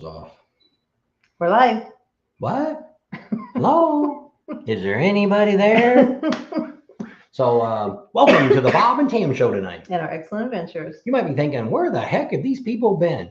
off. We're live. What? Hello? Is there anybody there? So, welcome to the Bob and Tam Show tonight. And our excellent adventures. You might be thinking, where the heck have these people been?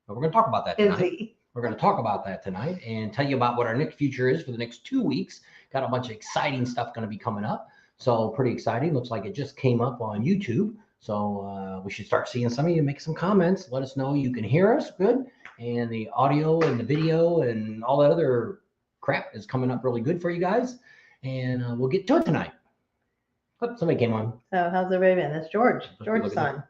But we're going to talk about that tonight. Busy. We're going to talk about that tonight and tell you about what our next future is for the next 2 weeks. Got a bunch of exciting stuff going to be coming up. So pretty exciting. Looks like it just came up on YouTube. So we should start seeing some of you make some comments. Let us know you can hear us good. And the audio and the video and all that other crap is coming up really good for you guys. And we'll get to it tonight. Oh, somebody came on. So how's everybody been? That's George. George's son.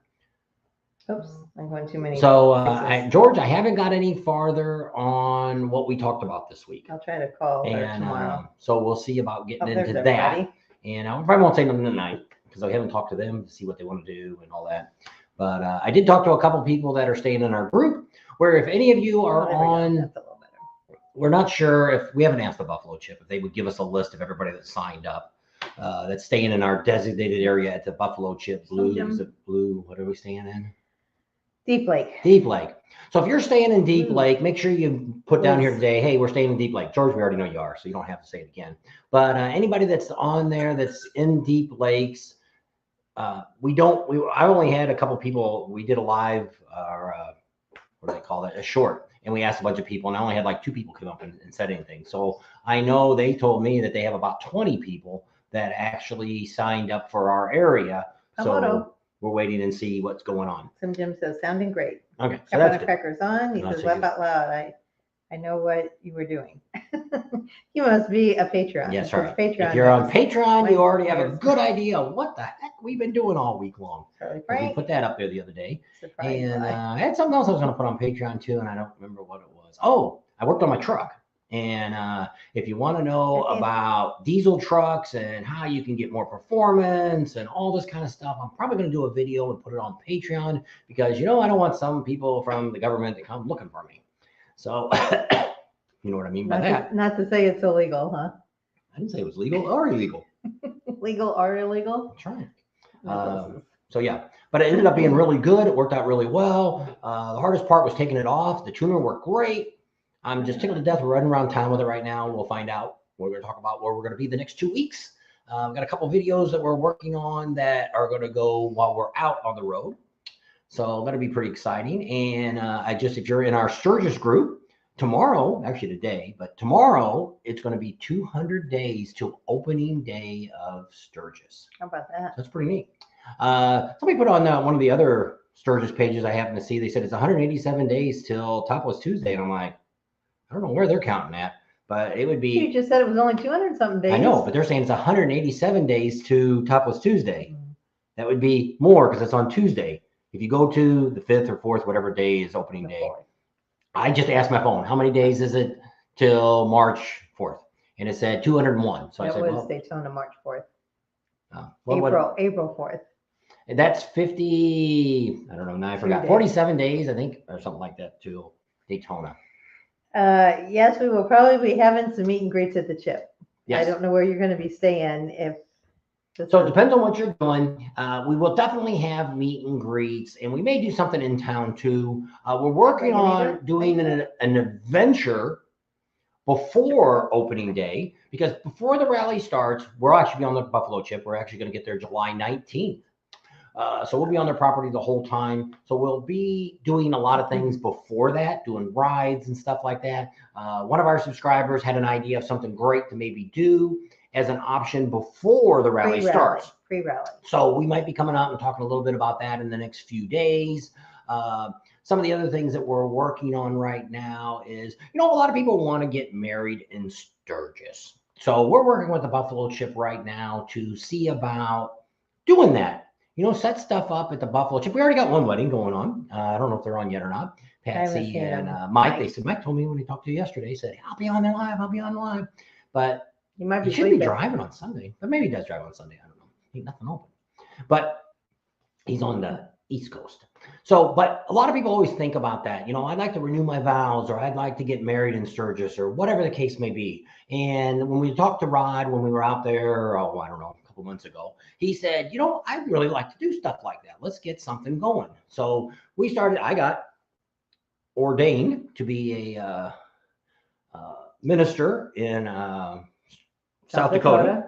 Oops, I'm going too many. So George, I haven't got any farther on what we talked about this week. I'll try to call her tomorrow. So we'll see about getting into that. Everybody. And I probably won't say nothing tonight because I haven't talked to them to see what they want to do and all that. But I did talk to a couple people that are staying in our group where if any of you are on, That's a little better. we're not sure if we haven't asked the Buffalo Chip if they would give us a list of everybody that signed up that's staying in our designated area at the Buffalo Chip Blue. Is it Blue? What are we staying in? Deep Lake. Deep Lake. So if you're staying in Deep Lake, make sure you put down here today, hey, we're staying in Deep Lake. George, we already know you are, so you don't have to say it again. But anybody that's on there that's in Deep Lakes, I only had a couple people. We did a live, what do they call that? A short. And we asked a bunch of people, and I only had like 2 people come up and said anything. So I know they told me that they have about 20 people that actually signed up for our area. So we're waiting and see what's going on. Some Jim says, sounding great. Okay. So that's the crackers on. He says, laugh out loud. I know what you were doing. You must be a Patreon. Yes, right. Patreon, if you're on Patreon, you already have a good idea of what the heck we've been doing all week long. We put that up there the other day. And I had something else I was going to put on Patreon too, and I don't remember what it was. Oh, I worked on my truck. And if you want to know about diesel trucks and how you can get more performance and all this kind of stuff, I'm probably going to do a video and put it on Patreon because, I don't want some people from the government to come looking for me. So, you know what I mean by that. Not to say it's illegal, huh? I didn't say it was legal or illegal. Legal or illegal? That's right. So, yeah, but it ended up being really good. It worked out really well. The hardest part was taking it off. The tuner worked great. I'm just tickled to death. We're running around town with it right now. We'll find out. We're going to talk about where we're going to be the next 2 weeks. We've got a couple videos that we're working on that are going to go while we're out on the road. So that'll be pretty exciting. And if you're in our Sturgis group, tomorrow, actually today, but tomorrow, it's going to be 200 days till opening day of Sturgis. How about that? That's pretty neat. Somebody put on one of the other Sturgis pages I happened to see, they said it's 187 days till Topless Tuesday. And I'm like, I don't know where they're counting at, but it would be. You just said it was only 200 something days. I know, but they're saying it's 187 days to Topless Tuesday. That would be more because it's on Tuesday. If you go to the 5th or 4th, whatever day is opening day, I just asked my phone, how many days is it till March 4th? And it said 201. So I said, well, Daytona March 4th. April 4th. And that's 50. I don't know. Now I forgot. 47 days, I think, or something like that to Daytona. Yes, we will probably be having some meet and greets at the Chip. Yes. I don't know where you're going to be staying. So it depends on what you're doing. We will definitely have meet and greets, and we may do something in town too. We're working on doing an adventure before opening day, because before the rally starts, we'll actually be on the Buffalo Chip. We're actually going to get there July 19th. So we'll be on their property the whole time. So we'll be doing a lot of things before that, doing rides and stuff like that. One of our subscribers had an idea of something great to maybe do as an option before the rally starts. Pre-rally. So we might be coming out and talking a little bit about that in the next few days. Some of the other things that we're working on right now is, a lot of people want to get married in Sturgis. So we're working with the Buffalo Chip right now to see about doing that. Set stuff up at the Buffalo Chip. We already got one wedding going on. I don't know if they're on yet or not. Patsy and Mike. They said, Mike told me when he talked to you yesterday, he said, I'll be on there live. I'll be on live. But he might be should be driving on Sunday. But maybe he does drive on Sunday. I don't know. Ain't nothing open. But he's on the East Coast. So, but a lot of people always think about that. I'd like to renew my vows, or I'd like to get married in Sturgis, or whatever the case may be. And when we talked to Rod, when we were out there, I don't know, a couple months ago, he said, I'd really like to do stuff like that. Let's get something going. So we started, I got ordained to be a minister in South Dakota.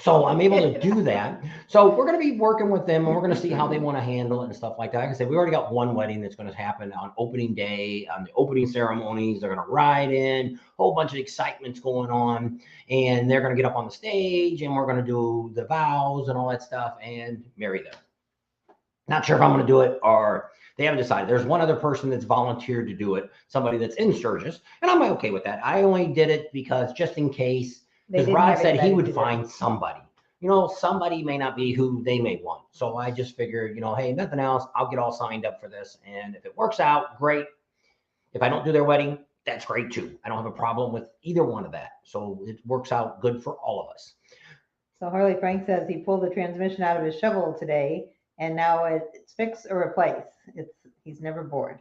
So I'm able to do that. So we're going to be working with them, and we're going to see how they want to handle it and stuff like that. Like I said, we already got one wedding that's going to happen on opening day, on the opening ceremonies. They're going to ride in, a whole bunch of excitement's going on, and they're going to get up on the stage, and we're going to do the vows and all that stuff and marry them. Not sure if I'm going to do it, or they haven't decided. There's one other person that's volunteered to do it, somebody that's in Sturgis, and I'm okay with that. I only did it because just in case. Because Rod said he would find somebody. You know, somebody may not be who they may want. So I just figured, you know, hey, nothing else. I'll get all signed up for this. And if it works out, great. If I don't do their wedding, that's great too. I don't have a problem with either one of that. So it works out good for all of us. So Harley Frank says he pulled the transmission out of his shovel today, and now it's fix or replace. He's never bored.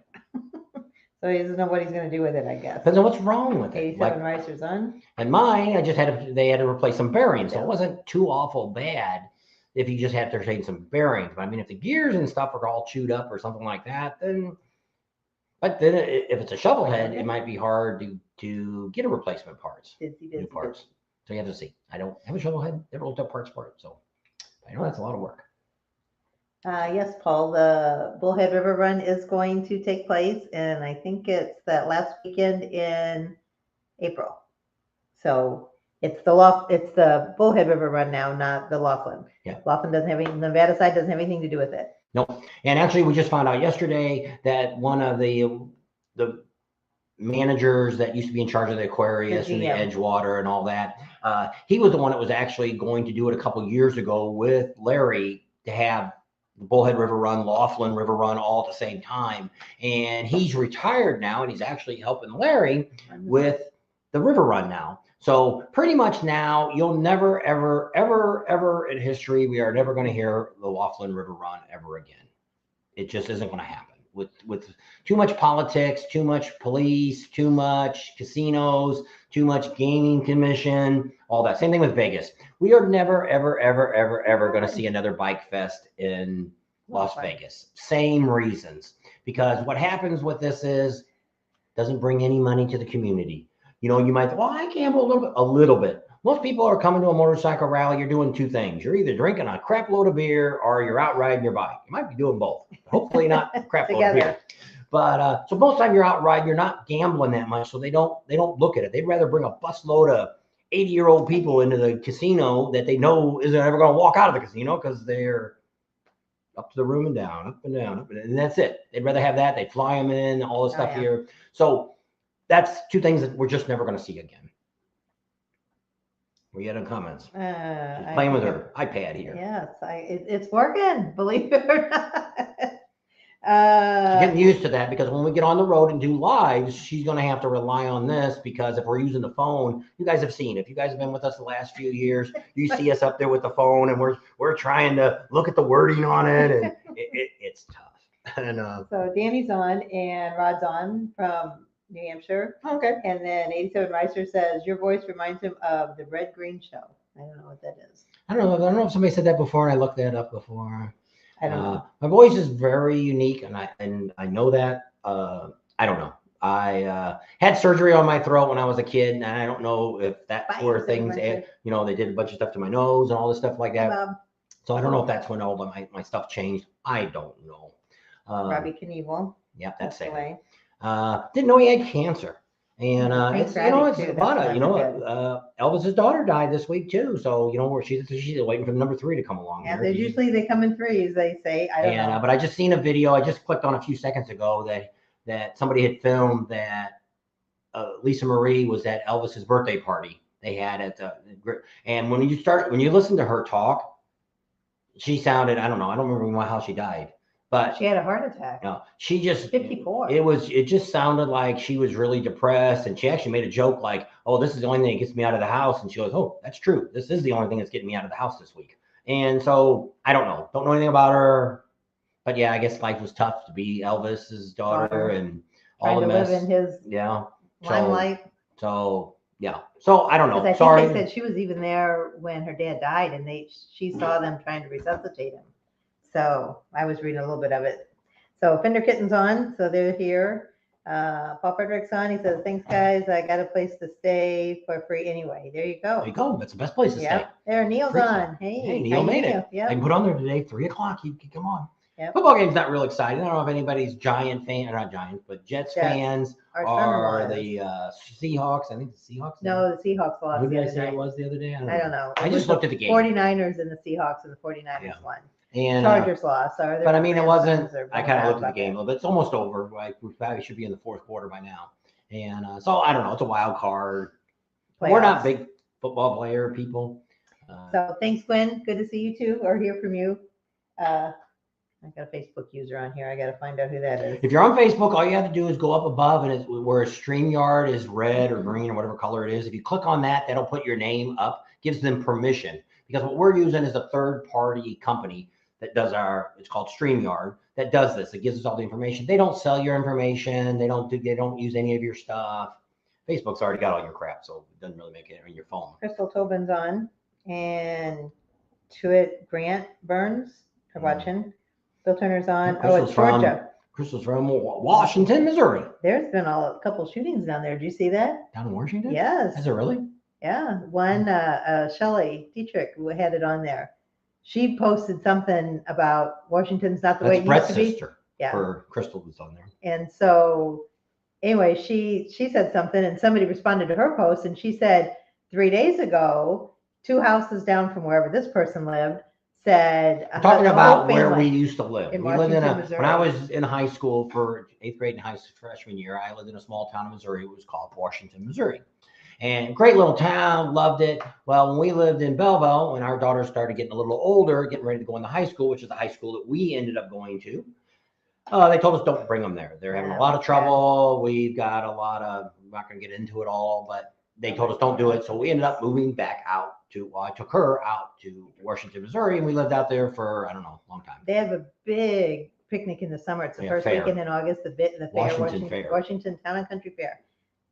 So he doesn't know what he's going to do with it, I guess. Depends on what's wrong with it. 87 racers on. And mine, they had to replace some bearings. So it wasn't too awful bad if you just had to change some bearings. But I mean, if the gears and stuff are all chewed up or something like that, then if it's a shovel head, it might be hard to get a replacement parts. New parts. So you have to see. I don't have a shovel head, never looked up parts for it. So I know that's a lot of work. Yes, Paul, the Bullhead River Run is going to take place, and I think it's that last weekend in April. So it's the Bullhead River Run now, not the Laughlin. Yeah. Laughlin doesn't have any, the Nevada side doesn't have anything to do with it. No. And actually, we just found out yesterday that one of the managers that used to be in charge of the Aquarius and the Edgewater and all that, he was the one that was actually going to do it a couple years ago with Larry to have the Bullhead River Run, Laughlin River Run all at the same time. And he's retired now, and he's actually helping Larry with the River Run now. So pretty much now, you'll never, ever, ever, ever in history, we are never going to hear the Laughlin River Run ever again. It just isn't going to happen. With too much politics, too much police, too much casinos, too much gaming commission, all that. Same thing with Vegas. We are never, ever, ever, ever, ever going to see another bike fest in Las Vegas. Same reasons. Because what happens with this is, doesn't bring any money to the community. You know, you might think, well, I gamble a little bit. A little bit. Most people are coming to a motorcycle rally. You're doing two things. You're either drinking a crap load of beer or you're out riding your bike. You might be doing both. Hopefully not a crap load of beer. But so most of the time you're out riding, you're not gambling that much. So they don't look at it. They'd rather bring a busload of 80-year-old people into the casino that they know isn't ever going to walk out of the casino because they're up to the room and down, up and down, and that's it. They'd rather have that. They fly them in, all this stuff here. So that's two things that we're just never going to see again. We had comments. Playing with her iPad here. Yes, it's working, believe it or not. She's getting used to that because when we get on the road and do lives, she's going to have to rely on this because if we're using the phone, you guys have seen, if you guys have been with us the last few years, you see us up there with the phone and we're trying to look at the wording on it, and it's tough. And so Danny's on and Rod's on from New Hampshire. Okay. And then 87 Reiser says your voice reminds him of the Red Green Show. I don't know what that is. I don't know if somebody said that before, and I looked that up before. I don't know. My voice is very unique, and I know that. I don't know. I had surgery on my throat when I was a kid, and I don't know if that's where things, they did a bunch of stuff to my nose and all this stuff like that. So I don't know if that's when all my stuff changed. I don't know. Robbie Knievel. Yeah, that's it. Didn't know he had cancer. And it's about Elvis's daughter died this week too. So where she's waiting for the number 3 to come along. Yeah, usually they come in threes. They say I don't know. But I just seen a video. I just clicked on a few seconds ago that somebody had filmed that Lisa Marie was at Elvis's birthday party. They had at and when you listen to her talk, she sounded, I don't remember how she died. But she had a heart attack. No, she just 54. It just sounded like she was really depressed, and she actually made a joke like, "Oh, this is the only thing that gets me out of the house." And she goes, "Oh, that's true. This is the only thing that's getting me out of the house this week." And so I don't know anything about her, but yeah, I guess life was tough to be Elvis's daughter and all the mess. Live in his limelight. So yeah, so I don't know. I think they said she was even there when her dad died, and she saw them trying to resuscitate him. So I was reading a little bit of it. So Fender Kitten's on, so they're here. Paul Frederick's on. He says, thanks, guys. I got a place to stay for free anyway. There you go. There you go. That's the best place to stay. There, Neil's Free on. Hey, Neil made it. Yeah. I can put on there today, 3 o'clock. You can come on. Yep. Football game's not real exciting. I don't know if anybody's Giant fan, or not Giants, but Jets fans or the Seahawks. I think the Seahawks. No, the Seahawks lost. Who did I say it was the other day? I don't know. I just looked at the game. 49ers and the Seahawks, and the 49ers won. And Chargers lost. But I mean, it wasn't. I kind of looked at the game a little bit. It's almost over. Like we probably should be in the fourth quarter by now. And so I don't know. It's a wild card. Playoffs. We're not big football player people. So thanks, Gwen. Good to see you too, or hear from you. I got a Facebook user on here. I got to find out who that is. If you're on Facebook, all you have to do is go up above, and it's where StreamYard is red or green or whatever color it is. If you click on that, that'll put your name up, gives them permission. Because what we're using is a third-party company that does it's called StreamYard, that does this. It gives us all the information. They don't sell your information. They don't use any of your stuff. Facebook's already got all your crap, so it doesn't really make it on your phone. Crystal Tobin's on, and Tuit Grant Burns are watching. Bill Turner's on. It's Georgia. Crystal's from Washington, Missouri. There's been a couple shootings down there. Did you see that? Down in Washington? Yes. Is it really? Yeah. One, Shelley Dietrich, who had it on there. She posted something about Washington's not the way it used to be. Brett's sister. Yeah. For Crystal was on there. And so, anyway, she said something, and somebody responded to her post, and she said 3 days ago, 2 houses down from wherever this person lived, said talking about where we used to live. We lived in when I was in high school for 8th grade and freshman year, I lived in a small town in Missouri. It was called Washington, Missouri. And great little town, loved it. Well, when we lived in Belleville, when our daughter started getting a little older, getting ready to go into high school, which is the high school that we ended up going to, they told us don't bring them there. They're having a lot of trouble. We've got a lot of, I'm not going to get into it all, but they told us don't do it. So we ended up moving back out I took her out to Washington, Missouri, and we lived out there for, I don't know, a long time. They have a big picnic in the summer. It's the first weekend in August, the fair, Washington Town and Country Fair.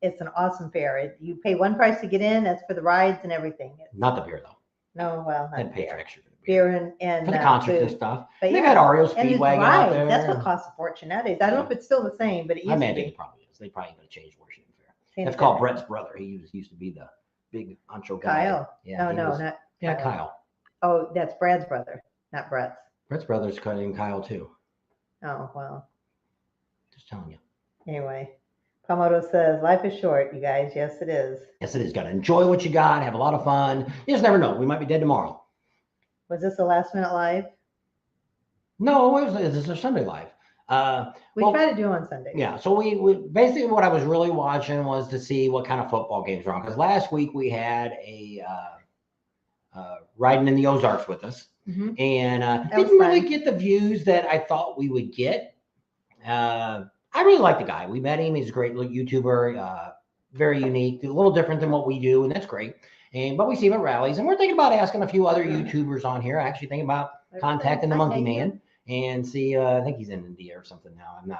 It's an awesome fair. You pay one price to get in. That's for the rides and everything. Not the beer, though. No, well, not I'd pay for extra. Beer and for the concerts and stuff. But they've had Ario Speedwagon out there. That's what costs a fortune nowadays. I don't know if it's still the same, but it used to be. It probably is. They probably going to change Washington Fair. That's called Brett's brother. He used to be the big honcho guy. Kyle. Yeah. not. Yeah, Kyle. Oh, that's Brad's brother, not Brett's. Brett's brother's cutting Kyle too. Oh, well. Just telling you. Anyway, Pamoto says, life is short, you guys. Yes, it is. Yes, it is. Got to enjoy what you got. Have a lot of fun. You just never know. We might be dead tomorrow. Was this a last minute live? No, this is a Sunday live. We try to do on Sunday. Yeah. So we basically what I was really watching was to see what kind of football games were on. Because last week we had a riding in the Ozarks with us, and didn't really get the views that I thought we would get. I really like the guy. We met him. He's a great little YouTuber, very unique, a little different than what we do, and that's great. But we see him at rallies, and we're thinking about asking a few other YouTubers on here. Actually thinking about contacting the Monkey Man and see. I think he's in India or something now.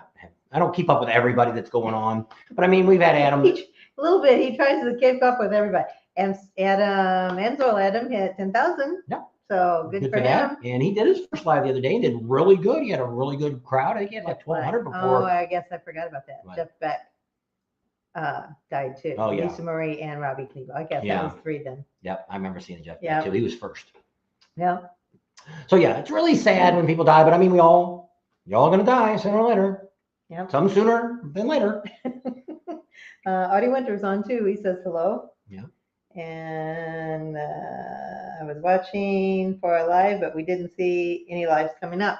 I don't keep up with everybody that's going on, but I mean, we've had Adam. A little bit. He tries to keep up with everybody. And Adam hit 10,000. Yeah. So good for him. And he did his first live the other day and did really good. He had a really good crowd. I think he had like 1,200 before. Oh, I guess I forgot about that. Right. Jeff Beck died too. Oh, yeah. Lisa Marie and Robbie Knievel. I guess that was 3 then. Yep. I remember seeing Jeff Beck too. He was first. Yeah. So yeah, it's really sad when people die, but I mean, you're all going to die sooner or later. Yeah. Some sooner than later. Audie Winter's on too. He says hello. Yeah. And I was watching for a live, but we didn't see any lives coming up.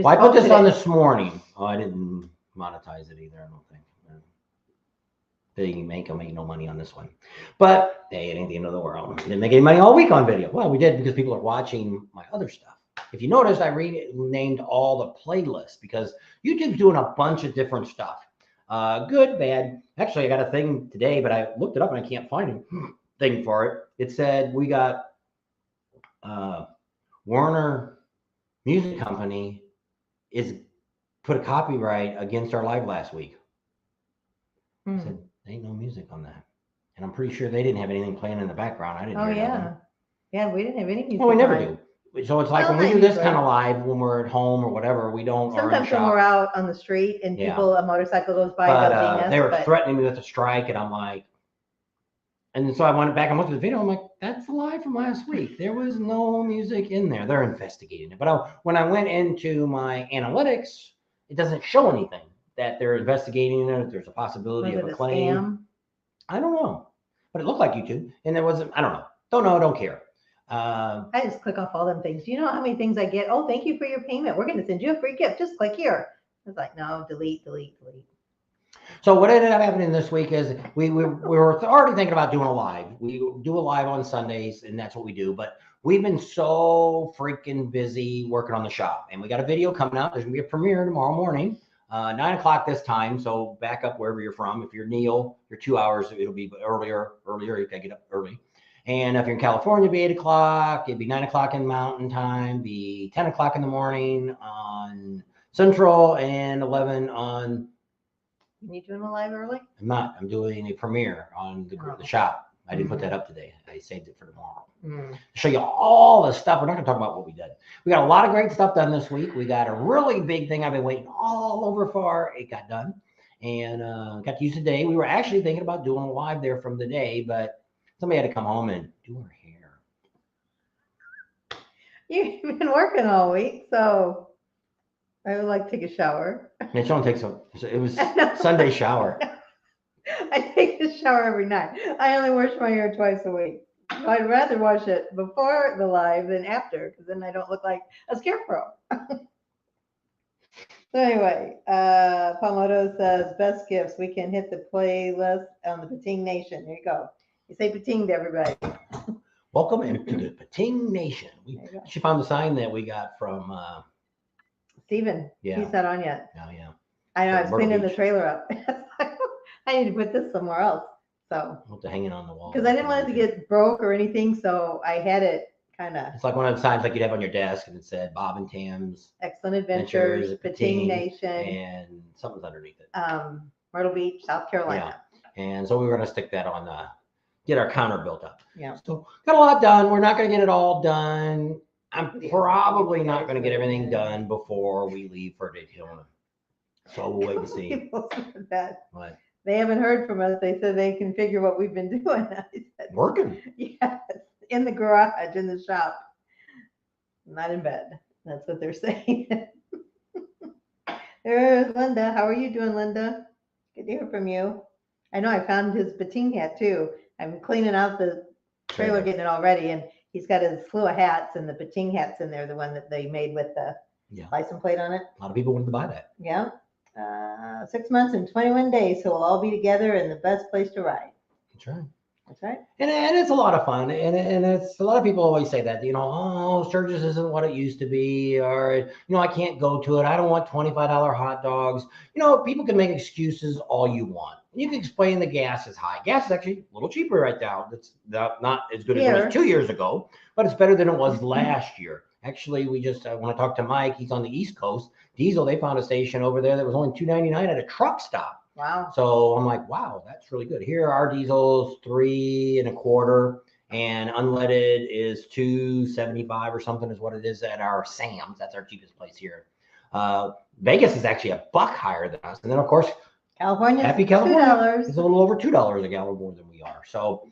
I put this on this morning. Oh, I didn't monetize it either, I don't think. They make no money on this one. But hey, it ain't the end of the world. Didn't make any money all week on video. Well, we did because people are watching my other stuff. If you noticed, I renamed all the playlists because YouTube's doing a bunch of different stuff. Good, bad. Actually, I got a thing today, but I looked it up and I can't find a thing for it. It said we got Warner Music Company is put a copyright against our live last week. I said, there ain't no music on that. And I'm pretty sure they didn't have anything playing in the background. I didn't hear nothing. Yeah, we didn't have any music. Well, we never do. So it's like Well, when we not do this usually. kind of live, when we're at home or whatever, we don't. Or in the Sometimes when we're shop. out on the street and Yeah. a motorcycle goes by, But they'll ding us. they were But threatening me with a strike, and I'm like, and so I went back and looked at the video. I'm like, that's a lie from last week. There was no music in there. They're investigating it. But when I went into my analytics, it doesn't show anything that they're investigating it. There's a possibility was of it a a claim. scam? I don't know, but it looked like YouTube, and there wasn't. I don't know. Don't know. Don't care. I just click off all them things. Do you know how many things I get? Oh, thank you for your payment. We're going to send you a free gift. Just click here. I was like, no, delete, delete, delete. So what ended up happening this week is we were already thinking about doing a live. We do a live on Sundays, and that's what we do. But we've been so freaking busy working on the shop, and we got a video coming out. There's gonna be a premiere tomorrow morning, 9 o'clock this time. So back up wherever you're from. If you're Neil, you're 2 hours. It'll be earlier. You gotta get up early. And if you're in California, it'd be 8 o'clock. It'd be 9 o'clock in Mountain Time. Be 10 o'clock in the morning on Central, and 11 on. You doing a live early? I'm not. I'm doing a premiere on the shop. I didn't put that up today. I saved it for tomorrow. Show you all the stuff. We're not going to talk about what we did. We got a lot of great stuff done this week. We got a really big thing I've been waiting all over for. It got done, and got to use today. We were actually thinking about doing a live there from the day, but somebody had to come home and do her hair. You've been working all week, so I would like to take a shower. And she only takes it was Sunday shower. I take a shower every night. I only wash my hair twice a week. I'd rather wash it before the live than after, because then I don't look like a scarecrow. So anyway, Palmetto says, best gifts. We can hit the playlist on the Pating Nation. There you go. You say Pating to everybody. Welcome into the Pating Nation. She found the sign that we got from Steven. Yeah. He's not on yet. Oh, yeah. I know. I was cleaning the trailer up. I need to put this somewhere else. So I'll have to hang it on the wall. Because I didn't want it to get broke or anything, so I had it kind of. It's like one of the signs like you'd have on your desk, and it said Bob and Tam's Excellent Adventures, Pating Nation, and something's underneath it. Myrtle Beach, South Carolina. Yeah. And so we were going to stick that on get our counter built up. Yeah. So got a lot done. We're not going to get it all done. I'm probably not going to get everything done before we leave for Daytona. So we'll wait and see. People said that. What? They haven't heard from us. They said they can figure what we've been doing. I said, working. Yes, in the garage, in the shop, not in bed. That's what they're saying. There's Linda. How are you doing, Linda? Good to hear from you. I know I found his Pating hat too. I'm cleaning out the trailer, getting it all ready, and he's got his slew of hats, and the Pating hat's in there, the one that they made with the license plate on it. A lot of people wanted to buy that. Yeah. 6 months and 21 days, so we'll all be together in the best place to ride. That's right. That's right. And it's a lot of fun. And it's a lot of people always say that, oh, Sturgis isn't what it used to be, or, I can't go to it. I don't want $25 hot dogs. People can make excuses all you want. You can explain the gas is high. Gas is actually a little cheaper right now. It's not as good as it was 2 years ago, but it's better than it was last year. Actually, I want to talk to Mike. He's on the East Coast. Diesel, they found a station over there that was only $2.99 at a truck stop. Wow. So I'm like, wow, that's really good. Here, our diesel's $3.25, and unleaded is $2.75 or something is what it is at our Sam's. That's our cheapest place here. Vegas is actually $1 higher than us. And then, of course, California, $2. It's a little over $2 a gallon more than we are. So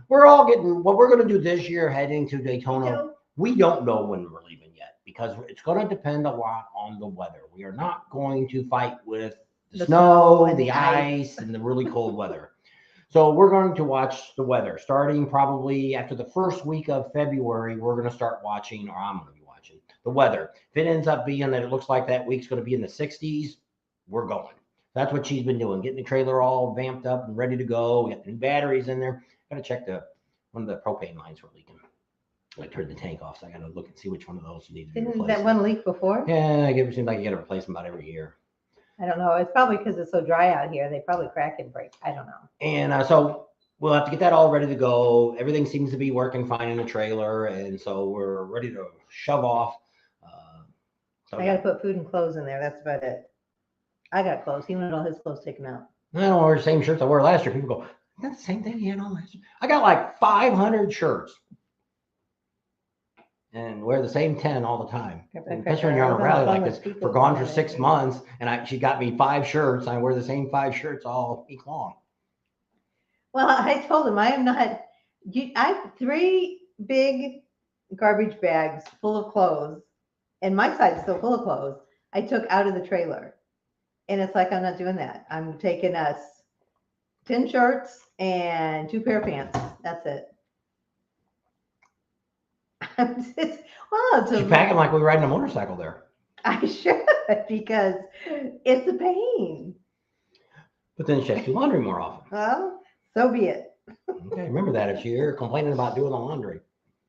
we're all getting what we're going to do this year heading to Daytona. We don't know when we're leaving yet because it's going to depend a lot on the weather. We are not going to fight with the snow and the ice and the really cold weather. So we're going to watch the weather starting probably after the first week of February. We're going to start watching, or I'm going to be watching the weather. If it ends up being that it looks like that week's going to be in the 60s, we're going. That's what she's been doing, getting the trailer all vamped up and ready to go. We got the new batteries in there. Got to check one of the propane lines were leaking. I turned the tank off, so I got to look and see which one of those needed to be replaced. Didn't that one leak before? Yeah, it seems like you got to replace them about every year. I don't know. It's probably because it's so dry out here. They probably crack and break. I don't know. And so we'll have to get that all ready to go. Everything seems to be working fine in the trailer, and so we're ready to shove off. I got to put food and clothes in there. That's about it. I got clothes. He wanted all his clothes taken out. I don't wear the same shirts I wore last year. People go, "That's the same thing you had on last year." I got like 500 shirts. and wear the same 10 all the time. Cracker, Especially when you're on a rally like this. For gone for 6 months, and she got me 5 shirts. I wear the same 5 shirts all week long. Well, I told him I am not. I have 3 big garbage bags full of clothes, and my side's still full of clothes. I took out of the trailer, and it's like I'm not doing that. I'm taking us 10 shirts and 2 pair of pants. That's it. She's packing like we were riding a motorcycle there. I should, because it's a pain. But then she has to do laundry more often. Well, so be it. Okay, remember that if you're complaining about doing the laundry.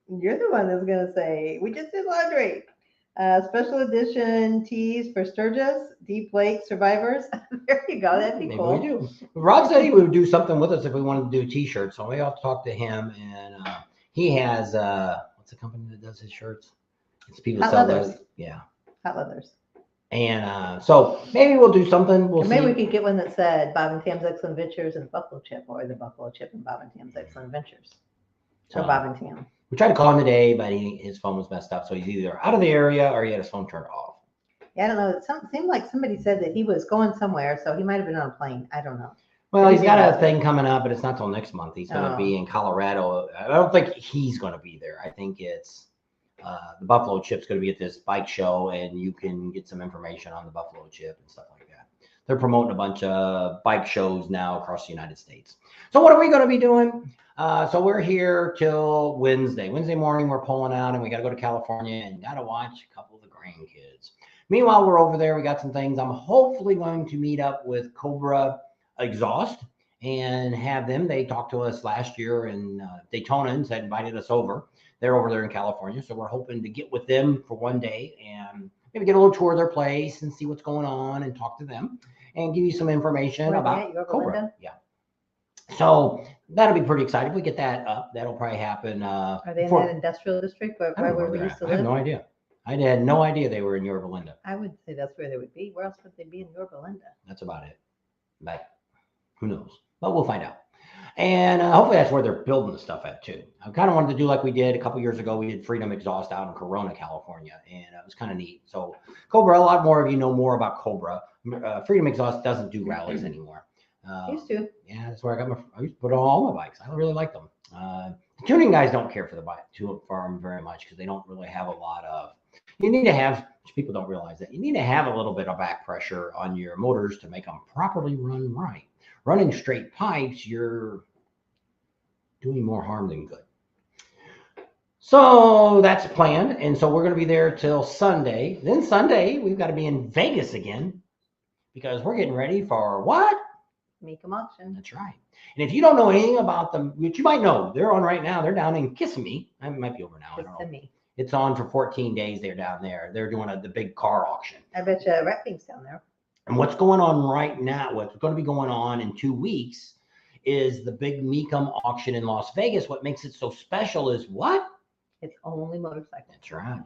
You're the one that's going to say, we just did laundry. Special edition tees for Sturgis, Deep Lake survivors. There you go. That'd be Maybe cool. we do. Rod said he would do something with us if we wanted to do t-shirts. So we have to talk to him. And he has, what's the company that does his shirts? It's people Hot sell Leathers. those. Yeah. Hot Leathers. And so maybe we'll do something. We'll maybe see. we could get one that said Bob and Tam's Excellent Adventures and Buffalo Chip, or the Buffalo Chip and Bob and Tam's Excellent Adventures. So Bob and Tam. We tried to call him today, but his phone was messed up. So he's either out of the area or he had his phone turned off. Yeah, I don't know. It seemed like somebody said that he was going somewhere, so he might have been on a plane. I don't know. Well, he's got a thing coming up, but it's not till next month. He's going to be in Colorado. I don't think he's going to be there. I think it's the Buffalo Chip's going to be at this bike show, and you can get some information on the Buffalo Chip and stuff like that. They're promoting a bunch of bike shows now across the United States. So what are we going to be doing? So we're here till Wednesday. Wednesday morning, we're pulling out, and we got to go to California and got to watch a couple of the grandkids. Meanwhile, we're over there. We got some things. I'm hopefully going to meet up with Cobra Exhaust and have them. They talked to us last year in Daytona and said invited us over. They're over there in California, so we're hoping to get with them for one day and maybe get a little tour of their place and see what's going on and talk to them and give you some information about Cobra. Yeah. So that'll be pretty exciting. If we get that up, that'll probably happen. Are they in that industrial district where we used to live? I have no idea. I had no idea they were in Yorba Linda. I would say that's where they would be. Where else would they be in Yorba Linda? That's about it. But who knows? But we'll find out. And hopefully that's where they're building the stuff at too. I kind of wanted to do like we did a couple years ago. We did Freedom Exhaust out in Corona, California, and it was kind of neat. So Cobra, a lot more of you know more about Cobra. Freedom Exhaust doesn't do rallies anymore. Used to. Yeah, that's where I used to put on all my bikes. I really like them. The tuning guys don't care for the bike for them very much because they don't really have a lot of. You need to have, people don't realize that, you need to have a little bit of back pressure on your motors to make them properly run right. Running straight pipes, you're doing more harm than good. So that's planned. And so we're going to be there till Sunday. Then Sunday, we've got to be in Vegas again because we're getting ready for what? Mecum Auction. That's right. And if you don't know anything about them, which you might know, they're on right now. They're down in Kissimmee. It might be over now. I don't know. It's on for 14 days. They're down there. They're doing the big car auction. I bet you Rapping's down there. And what's going on right now, what's going to be going on in 2 weeks is the big Mecum auction in Las Vegas. What makes it so special is what? It's only motorcycles. That's right.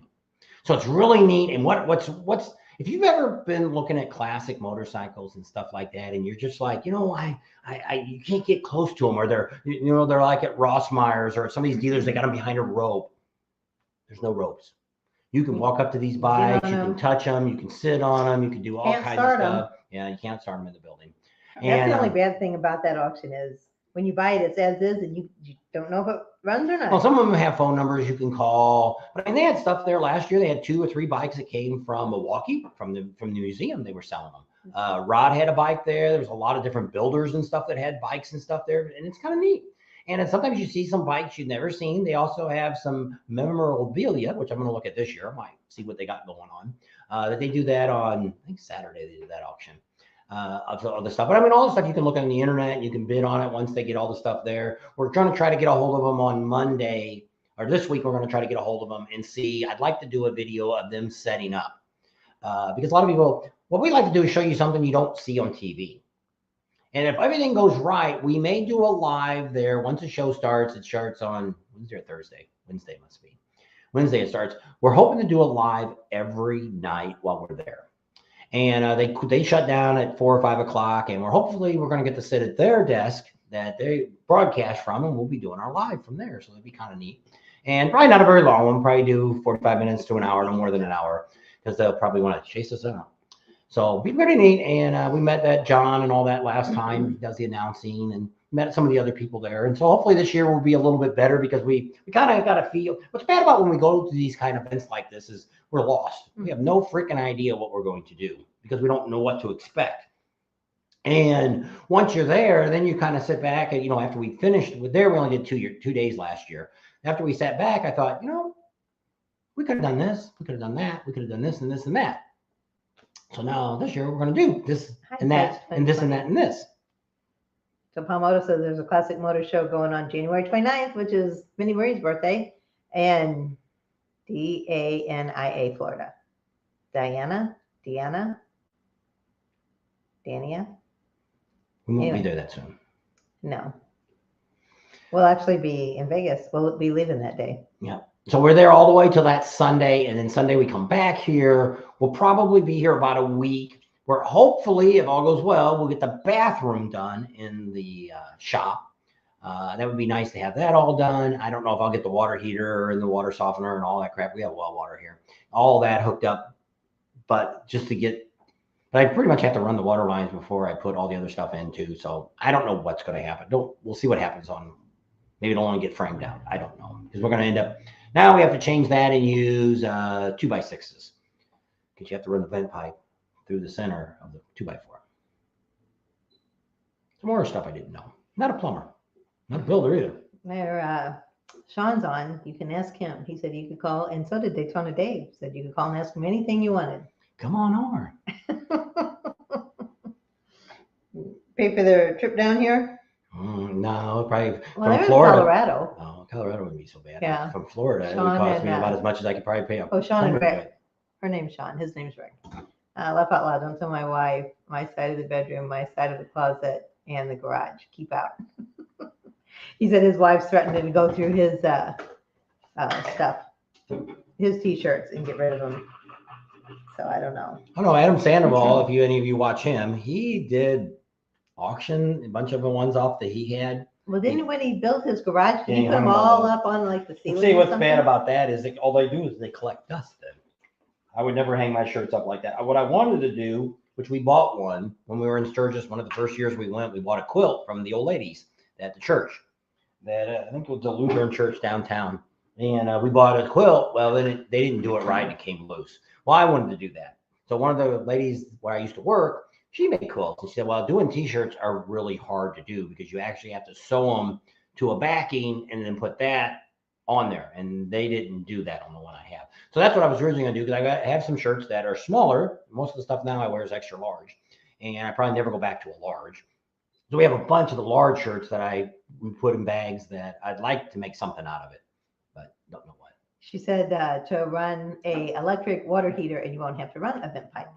So it's really neat. And what's if you've ever been looking at classic motorcycles and stuff like that, and you're just like, you can't get close to them, or they're like at Ross Myers or some of these dealers, they got them behind a rope. There's no ropes. You can walk up to these bikes, you can touch them, you can sit on them, you can do all kinds of stuff. Yeah, you can't start them in the building. That's the only bad thing about that auction is when you buy it, it's as is, and you don't know if it runs or not. Well, some of them have phone numbers you can call. But they had stuff there last year. They had 2 or 3 bikes that came from Milwaukee, from the museum. They were selling them. Rod had a bike there. There was a lot of different builders and stuff that had bikes and stuff there, and it's kind of neat. And then sometimes you see some bikes you've never seen. They also have some memorabilia, which I'm going to look at this year. I might see what they got going on. That they do that on, I think Saturday they do that auction of the stuff. But I mean, all the stuff you can look on the internet. You can bid on it once they get all the stuff there. We're trying to try to get a hold of them on Monday, or this week we're going to try to get a hold of them and see. I'd like to do a video of them setting up because a lot of people, what we like to do is show you something you don't see on TV. And if everything goes right, we may do a live there. Once the show starts, it starts on Wednesday or Thursday. Wednesday must be. Wednesday it starts. We're hoping to do a live every night while we're there. And they shut down at 4 or 5 o'clock. And we're going to get to sit at their desk that they broadcast from, and we'll be doing our live from there. So that'd be kind of neat. And probably not a very long one, probably do 45 minutes to an hour, no more than an hour, because they'll probably want to chase us out. So be pretty neat. And we met that John and all that last time. He does the announcing, and met some of the other people there. And so hopefully this year will be a little bit better, because we kind of got to feel what's bad about when we go to these kind of events like this is we're lost. We have no freaking idea what we're going to do because we don't know what to expect. And once you're there, then you kind of sit back and, after we finished with there, we only did 2 days last year. After we sat back, I thought, we could have done this, we could have done that, we could have done this and this and that. So now this year we're going to do this and that and this and that and this. So Palmetto says there's a classic motor show going on January 29th, which is Minnie Marie's birthday, and Dania, Florida. Dania? We won't be there that soon. No. We'll actually be in Vegas. We'll be leaving that day. Yeah. So we're there all the way till that Sunday, and then Sunday we come back here. We'll probably be here about a week, where hopefully, if all goes well, we'll get the bathroom done in the shop. That would be nice to have that all done. I don't know if I'll get the water heater and the water softener and all that crap. We have well water here. All that hooked up, but I pretty much have to run the water lines before I put all the other stuff in too. So I don't know what's going to happen. We'll see what happens maybe it'll only get framed out. I don't know, because we're going to end up, now we have to change that and use 2x6s, because you have to run the vent pipe through the center of the 2x4. Some more stuff I didn't know. Not a plumber, not a builder either. There, Sean's on. You can ask him. He said you could call, and so did Daytona Dave. Said you could call and ask him anything you wanted. Come on over. Pay for their trip down here? No, probably Well, from Florida. Colorado. Oh, Colorado wouldn't be so bad. Yeah. From Florida, Sean it would cost me about as much as I could probably pay up. Oh, Sean and Rick. Her name's Sean. His name's Rick. Laugh out loud. Don't tell my wife. My side of the bedroom, my side of the closet, and the garage. Keep out. He said his wife's threatened to go through his stuff, his T-shirts, and get rid of them. So I don't know. Oh no, Adam Sandoval, if any of you watch him, he did auction a bunch of the ones off that he had. Well, didn't when he built his garage, did he put them all up on like the ceiling? See, what's bad about that is all they do is they collect dust. Then I would never hang my shirts up like that. What I wanted to do, which we bought one when we were in Sturgis, one of the first years we went, we bought a quilt from the old ladies at the church. That I think it was the Lutheran church downtown, and we bought a quilt. Well, then they didn't do it right, and it came loose. Well, I wanted to do that. So one of the ladies where I used to work, she made quilts. And she said, well, doing T-shirts are really hard to do, because you actually have to sew them to a backing and then put that on there. And they didn't do that on the one I have. So that's what I was originally going to do, because I have some shirts that are smaller. Most of the stuff now I wear is extra large, and I probably never go back to a large. So we have a bunch of the large shirts that I put in bags that I'd like to make something out of it, but don't know what. She said to run a electric water heater, and you won't have to run a vent pipe.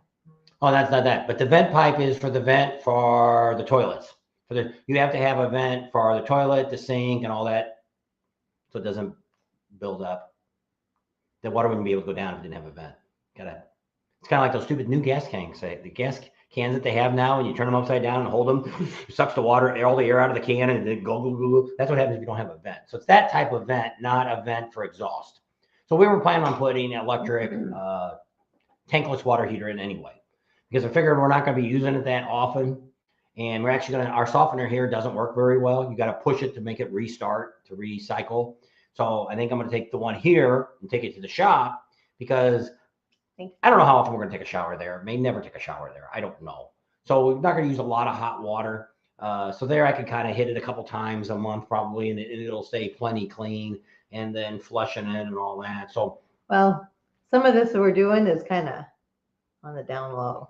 Oh, that's not that. But the vent pipe is for the vent for the toilets. You have to have a vent for the toilet, the sink, and all that, so it doesn't build up. The water wouldn't be able to go down if it didn't have a vent. It's kind of like those stupid new gas cans. The gas cans that they have now, and you turn them upside down and hold them, it sucks the water, all the air out of the can, and then go. That's what happens if you don't have a vent. So it's that type of vent, not a vent for exhaust. So we were planning on putting an electric tankless water heater in anyway, because I figured we're not going to be using it that often. And we're actually our softener here doesn't work very well. You got to push it to make it restart, to recycle. So I think I'm going to take the one here and take it to the shop, because I don't know how often we're going to take a shower there. May never take a shower there. I don't know. So we're not going to use a lot of hot water. So there I can kind of hit it a couple times a month probably, and it'll stay plenty clean, and then flushing it and all that. So, well, some of this that we're doing is kind of on the down low.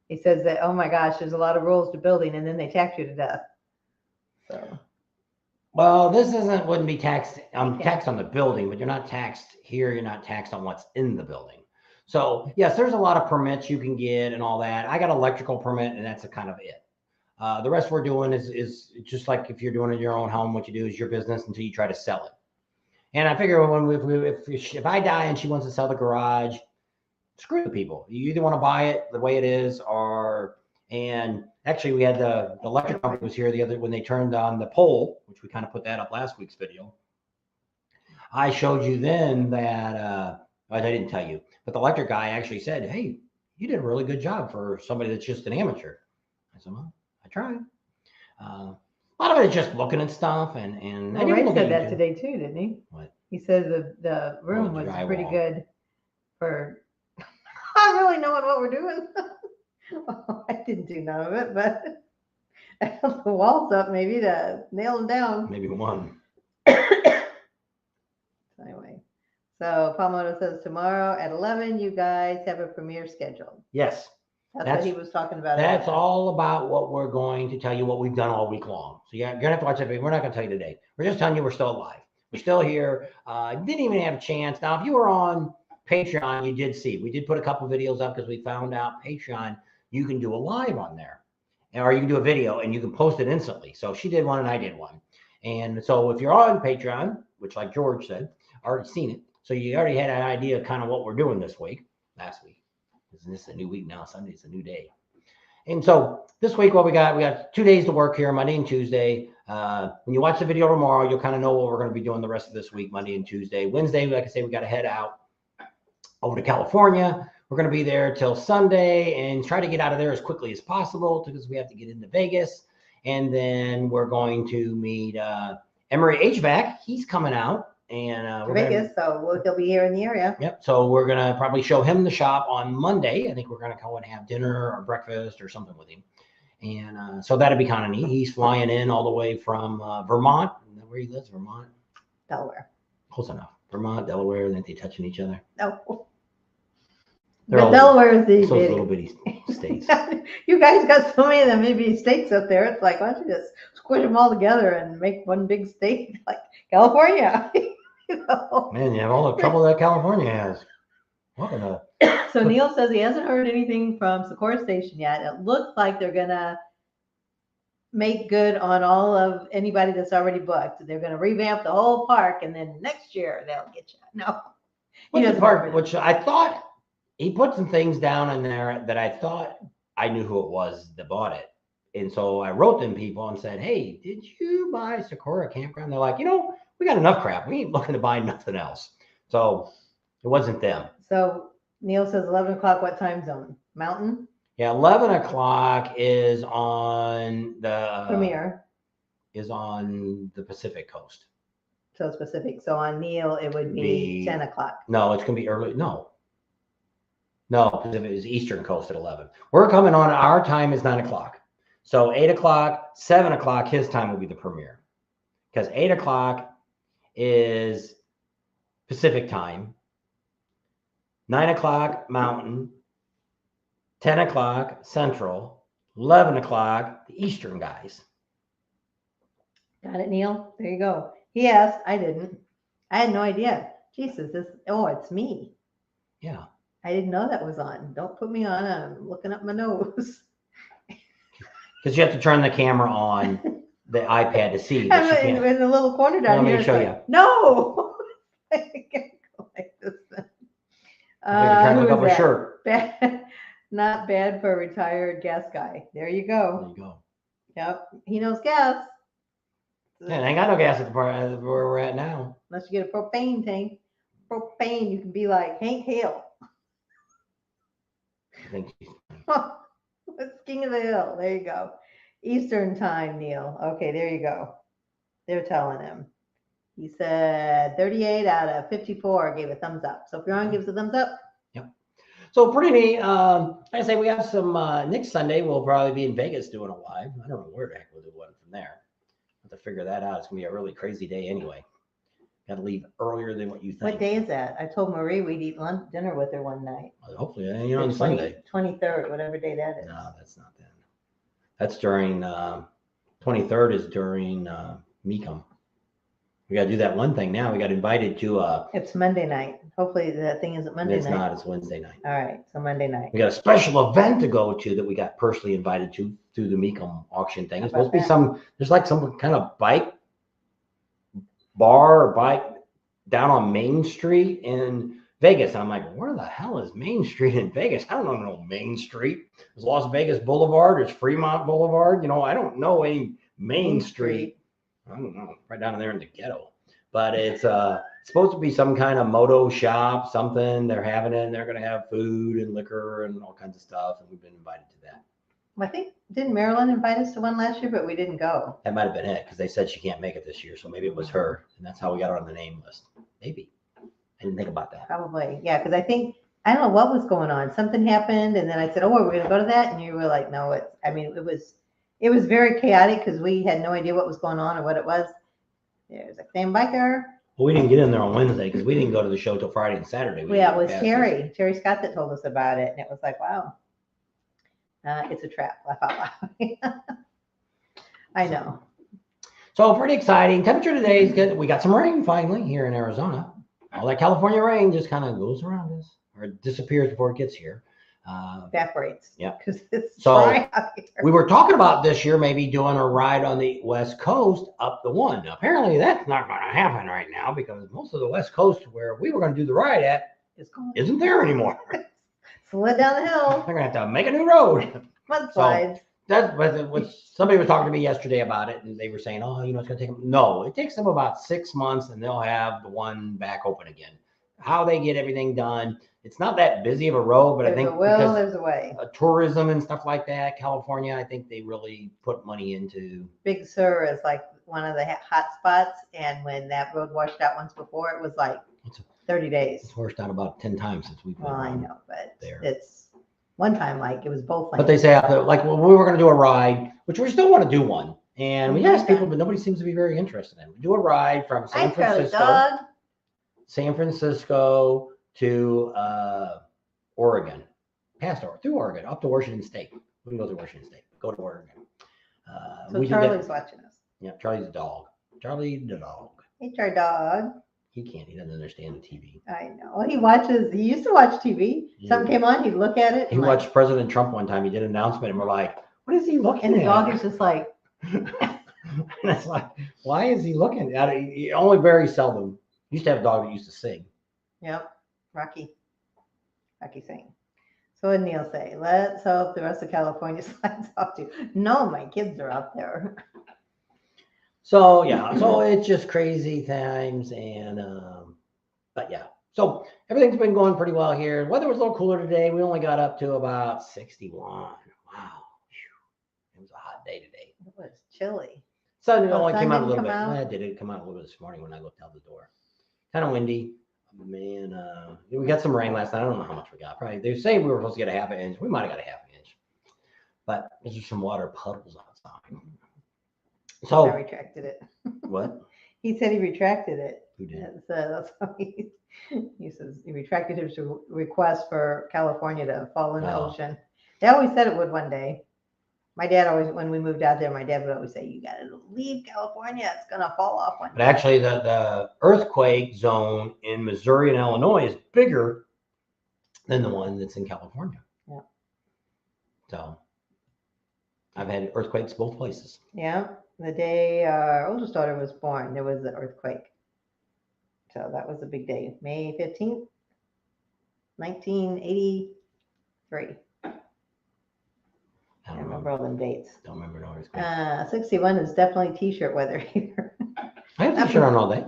He says that, oh my gosh, there's a lot of rules to building, and then they tax you to death. So, well, this wouldn't be taxed. I'm taxed on the building, but you're not taxed here. You're not taxed on what's in the building. So yes, there's a lot of permits you can get and all that. I got an electrical permit, and that's kind of it. The rest we're doing is just like if you're doing it in your own home, what you do is your business until you try to sell it. And I figure if I die and she wants to sell the garage, screw the people. You either want to buy it the way it is, and actually we had the electric company was here when they turned on the pole, which we kind of put that up last week's video. I showed you then that I didn't tell you, but the electric guy actually said, "Hey, you did a really good job for somebody that's just an amateur." I said, "Well, I tried." A lot of it is just looking at stuff and Well, Ray said that today too, didn't he? What? He said the room the was drywall. pretty good for not really knowing what we're doing. Well, I didn't do none of it, but I held the walls up maybe to nail them down. Maybe one. Anyway, so Palmetto says tomorrow at 11, you guys have a premiere scheduled. Yes. That's what he was talking about. That's all about what we're going to tell you, what we've done all week long. So you're going to have to watch that video. We're not going to tell you today. We're just telling you we're still alive. We're still here. Didn't even have a chance. Now, if you were on Patreon, you did see. We did put a couple videos up because we found out Patreon, you can do a live on there. Or you can do a video and you can post it instantly. So she did one and I did one. And so if you're on Patreon, which like George said, already seen it. So you already had an idea of kind of what we're doing this week, last week. Isn't this a new week now? Sunday's a new day. And so this week, what we got 2 days to work here, Monday and Tuesday. When you watch the video tomorrow, you'll kind of know what we're going to be doing the rest of this week, Monday and Tuesday. Wednesday, like I say, we got to head out over to California. We're going to be there till Sunday and try to get out of there as quickly as possible because we have to get into Vegas. And then we're going to meet Emery HVAC. He's coming out. And Vegas, so he'll be here in the area. Yep. So we're gonna probably show him the shop on Monday. I think we're gonna go and have dinner or breakfast or something with him, and so that'd be kind of neat. He's flying in all the way from Vermont. Isn't that where he lives? Vermont, Delaware. Close enough. Vermont, Delaware. Aren't they touching each other? No. But Delaware is the little bitty states. You guys got so many of them maybe states up there. It's like, why don't you just squish them all together and make one big state like California? You know? Man, you have all the trouble that California has. Welcome to. So Neil says he hasn't heard anything from Socorro Station yet. It looks like they're gonna make good on all of anybody that's already booked. They're gonna revamp the whole park, and then next year they'll get you. No, What's the park? Which I thought he put some things down in there that I thought I knew who it was that bought it, and so I wrote them people and said, "Hey, did you buy Socorro Campground?" They're like, we got enough crap. We ain't looking to buy nothing else. So it wasn't them. So Neil says 11 o'clock, what time zone? Mountain? Yeah, 11 o'clock is on the Premiere. Is on the Pacific coast. So it's Pacific. So on Neil, it would be 10 o'clock. No, it's going to be early. No, Pacific is Eastern coast at 11. We're coming on, our time is 9 o'clock. So 8 o'clock, 7 o'clock, his time will be the premiere. Because 8 o'clock is Pacific time, 9 o'clock Mountain, 10 o'clock Central, 11 o'clock the Eastern guys. Got it, Neil? There you go. He asked. I didn't. I had no idea. Jesus, it's me. Yeah. I didn't know that was on. Don't put me on. I'm looking up my nose. Because you have to turn the camera on the iPad to see. I'm in the little corner down here. Let me show you. No. I can't go like this. Trying to look up a shirt. Not bad for a retired gas guy. There you go. There you go. Yep. He knows gas. Yeah, I ain't got no gas at the part where we're at now. Unless you get a propane tank. Propane, you can be like Hank Hale. Thank you. It's King of the Hill. There you go. Eastern time, Neil. Okay, there you go. They're telling him. He said 38 out of 54 gave a thumbs up. So if you're on, give us a thumbs up. Yep. So pretty neat. Like I say, we have some next Sunday. We'll probably be in Vegas doing a live. I don't know where the heck we'll do one from there. Have to figure that out. It's gonna be a really crazy day anyway. Got to leave earlier than what you think. What day is that? I told Marie we'd eat dinner with her one night. Hopefully, on Sunday. 23rd, whatever day that is. No, that's not that. That's during 23rd is during Mecum. We got to do that one thing now. We got invited to. It's Monday night. Hopefully that thing isn't Monday night. It's not. It's Wednesday night. All right, so Monday night. We got a special event to go to that we got personally invited to through the Mecum auction thing. It's supposed to be there's like some kind of bike bar or bike down on Main Street in Vegas. And I'm like, where the hell is Main Street in Vegas? I don't know no Main Street. There's Las Vegas Boulevard. There's Fremont Boulevard. I don't know any Main Street. I don't know. Right down there in the ghetto. but it's supposed to be some kind of moto shop, something they're having it, and they're going to have food and liquor and all kinds of stuff, and we've been invited to that. I think, didn't Marilyn invite us to one last year, but we didn't go. That might have been it, because they said she can't make it this year, so maybe it was her, and that's how we got her on the name list. Maybe. I didn't think about that. Probably, yeah, because I think, I don't know what was going on. Something happened, and then I said, oh, we're going to go to that, and you were like, no, it was very chaotic because we had no idea what was going on or what it was. There's a same biker. Well, we didn't get in there on Wednesday because we didn't go to the show till Friday and Saturday. Yeah, it was Terry Scott that told us about it, and it was like, wow, it's a trap. Laugh out loud. I know. So pretty exciting. Temperature today is good. We got some rain finally here in Arizona. All that California rain just kind of goes around us or it disappears before it gets here. Evaporates. Yeah. Because it's So dry out here. we were talking about this year maybe doing a ride on the West Coast up the one. Now, apparently that's not going to happen right now because most of the West Coast where we were going to do the ride at isn't there anymore. Slid down the hill. They're going to have to make a new road. Mudslides. That's what somebody was talking to me yesterday about it, and they were saying, "Oh, it's going to take them." No, it takes them about 6 months, and they'll have the one back open again. How they get everything done, it's not that busy of a road, but I think there's a way. Tourism and stuff like that, California, I think they really put money into. Big Sur is like one of the hot spots, and when that road washed out once before, it was like 30 days. It's washed out about 10 times since we've been. Well, I know, but it's one time like it was both. But they say like well, we were going to do a ride, which we still want to do one, and we asked people, but nobody seems to be very interested in. We do a ride from San Francisco to Oregon, through Oregon, up to Washington State. We can go to Washington State. Go to Oregon. So Charlie's watching us. Yeah, Charlie's the dog. Charlie the dog. It's our dog. He can't. He doesn't understand the TV. I know. Well, he used to watch TV. Yeah. Something came on, he'd look at it. He watched President Trump one time. He did an announcement, and we're like, what is he looking at? And the dog is just like. And it's like, why is he looking at it? He only very seldom. He used to have a dog that used to sing. Yep. Rocky sing. So what did Neil say? Let's hope the rest of California slides off too. No, my kids are out there. So yeah, so it's just crazy times, and but yeah, so everything's been going pretty well here. Weather was a little cooler today. We only got up to about 61. Wow, it was a hot day today. It was chilly. Sun only came out a little bit. Did it come out a little bit this morning when I looked out the door? Kind of windy. Man, we got some rain last night. I don't know how much we got. Probably they say we were supposed to get a half an inch. We might have got a half an inch, but there's just some water puddles outside. So I retracted it. What? He said he retracted it. Who did? That's how he says he retracted his request for California to fall in the ocean. They always said it would one day. My dad always, when we moved out there, my dad would always say, "You got to leave California; it's gonna fall off one day." But actually, the earthquake zone in Missouri and Illinois is bigger than the one that's in California. Yeah. So I've had earthquakes both places. Yeah. The day our oldest daughter was born, there was an earthquake. So that was a big day. May 15th, 1983. I don't remember all them dates. Don't remember no earthquake. 61 is definitely t-shirt weather here. I had a t-shirt on all day.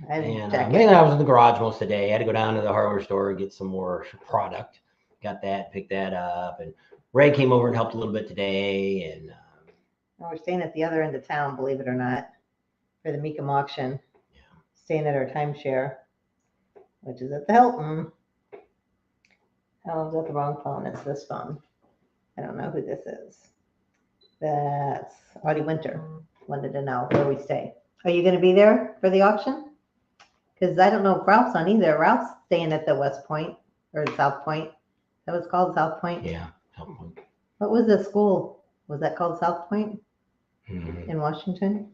Mainly I was in the garage most of the day. I had to go down to the hardware store and get some more product. Got that, picked that up. And Ray came over and helped a little bit today. And we're staying at the other end of town, believe it or not, for the Mecum Auction. Yeah. Staying at our timeshare, which is at the Hilton. Oh, is that the wrong phone? It's this phone. I don't know who this is. That's Audie Winter. Wanted to know where we stay. Are you going to be there for the auction? Because I don't know if Ralph's on either. Ralph's staying at the West Point or South Point. That was called South Point? Yeah, South Point. What was the school? Was that called South Point? Mm-hmm. In Washington?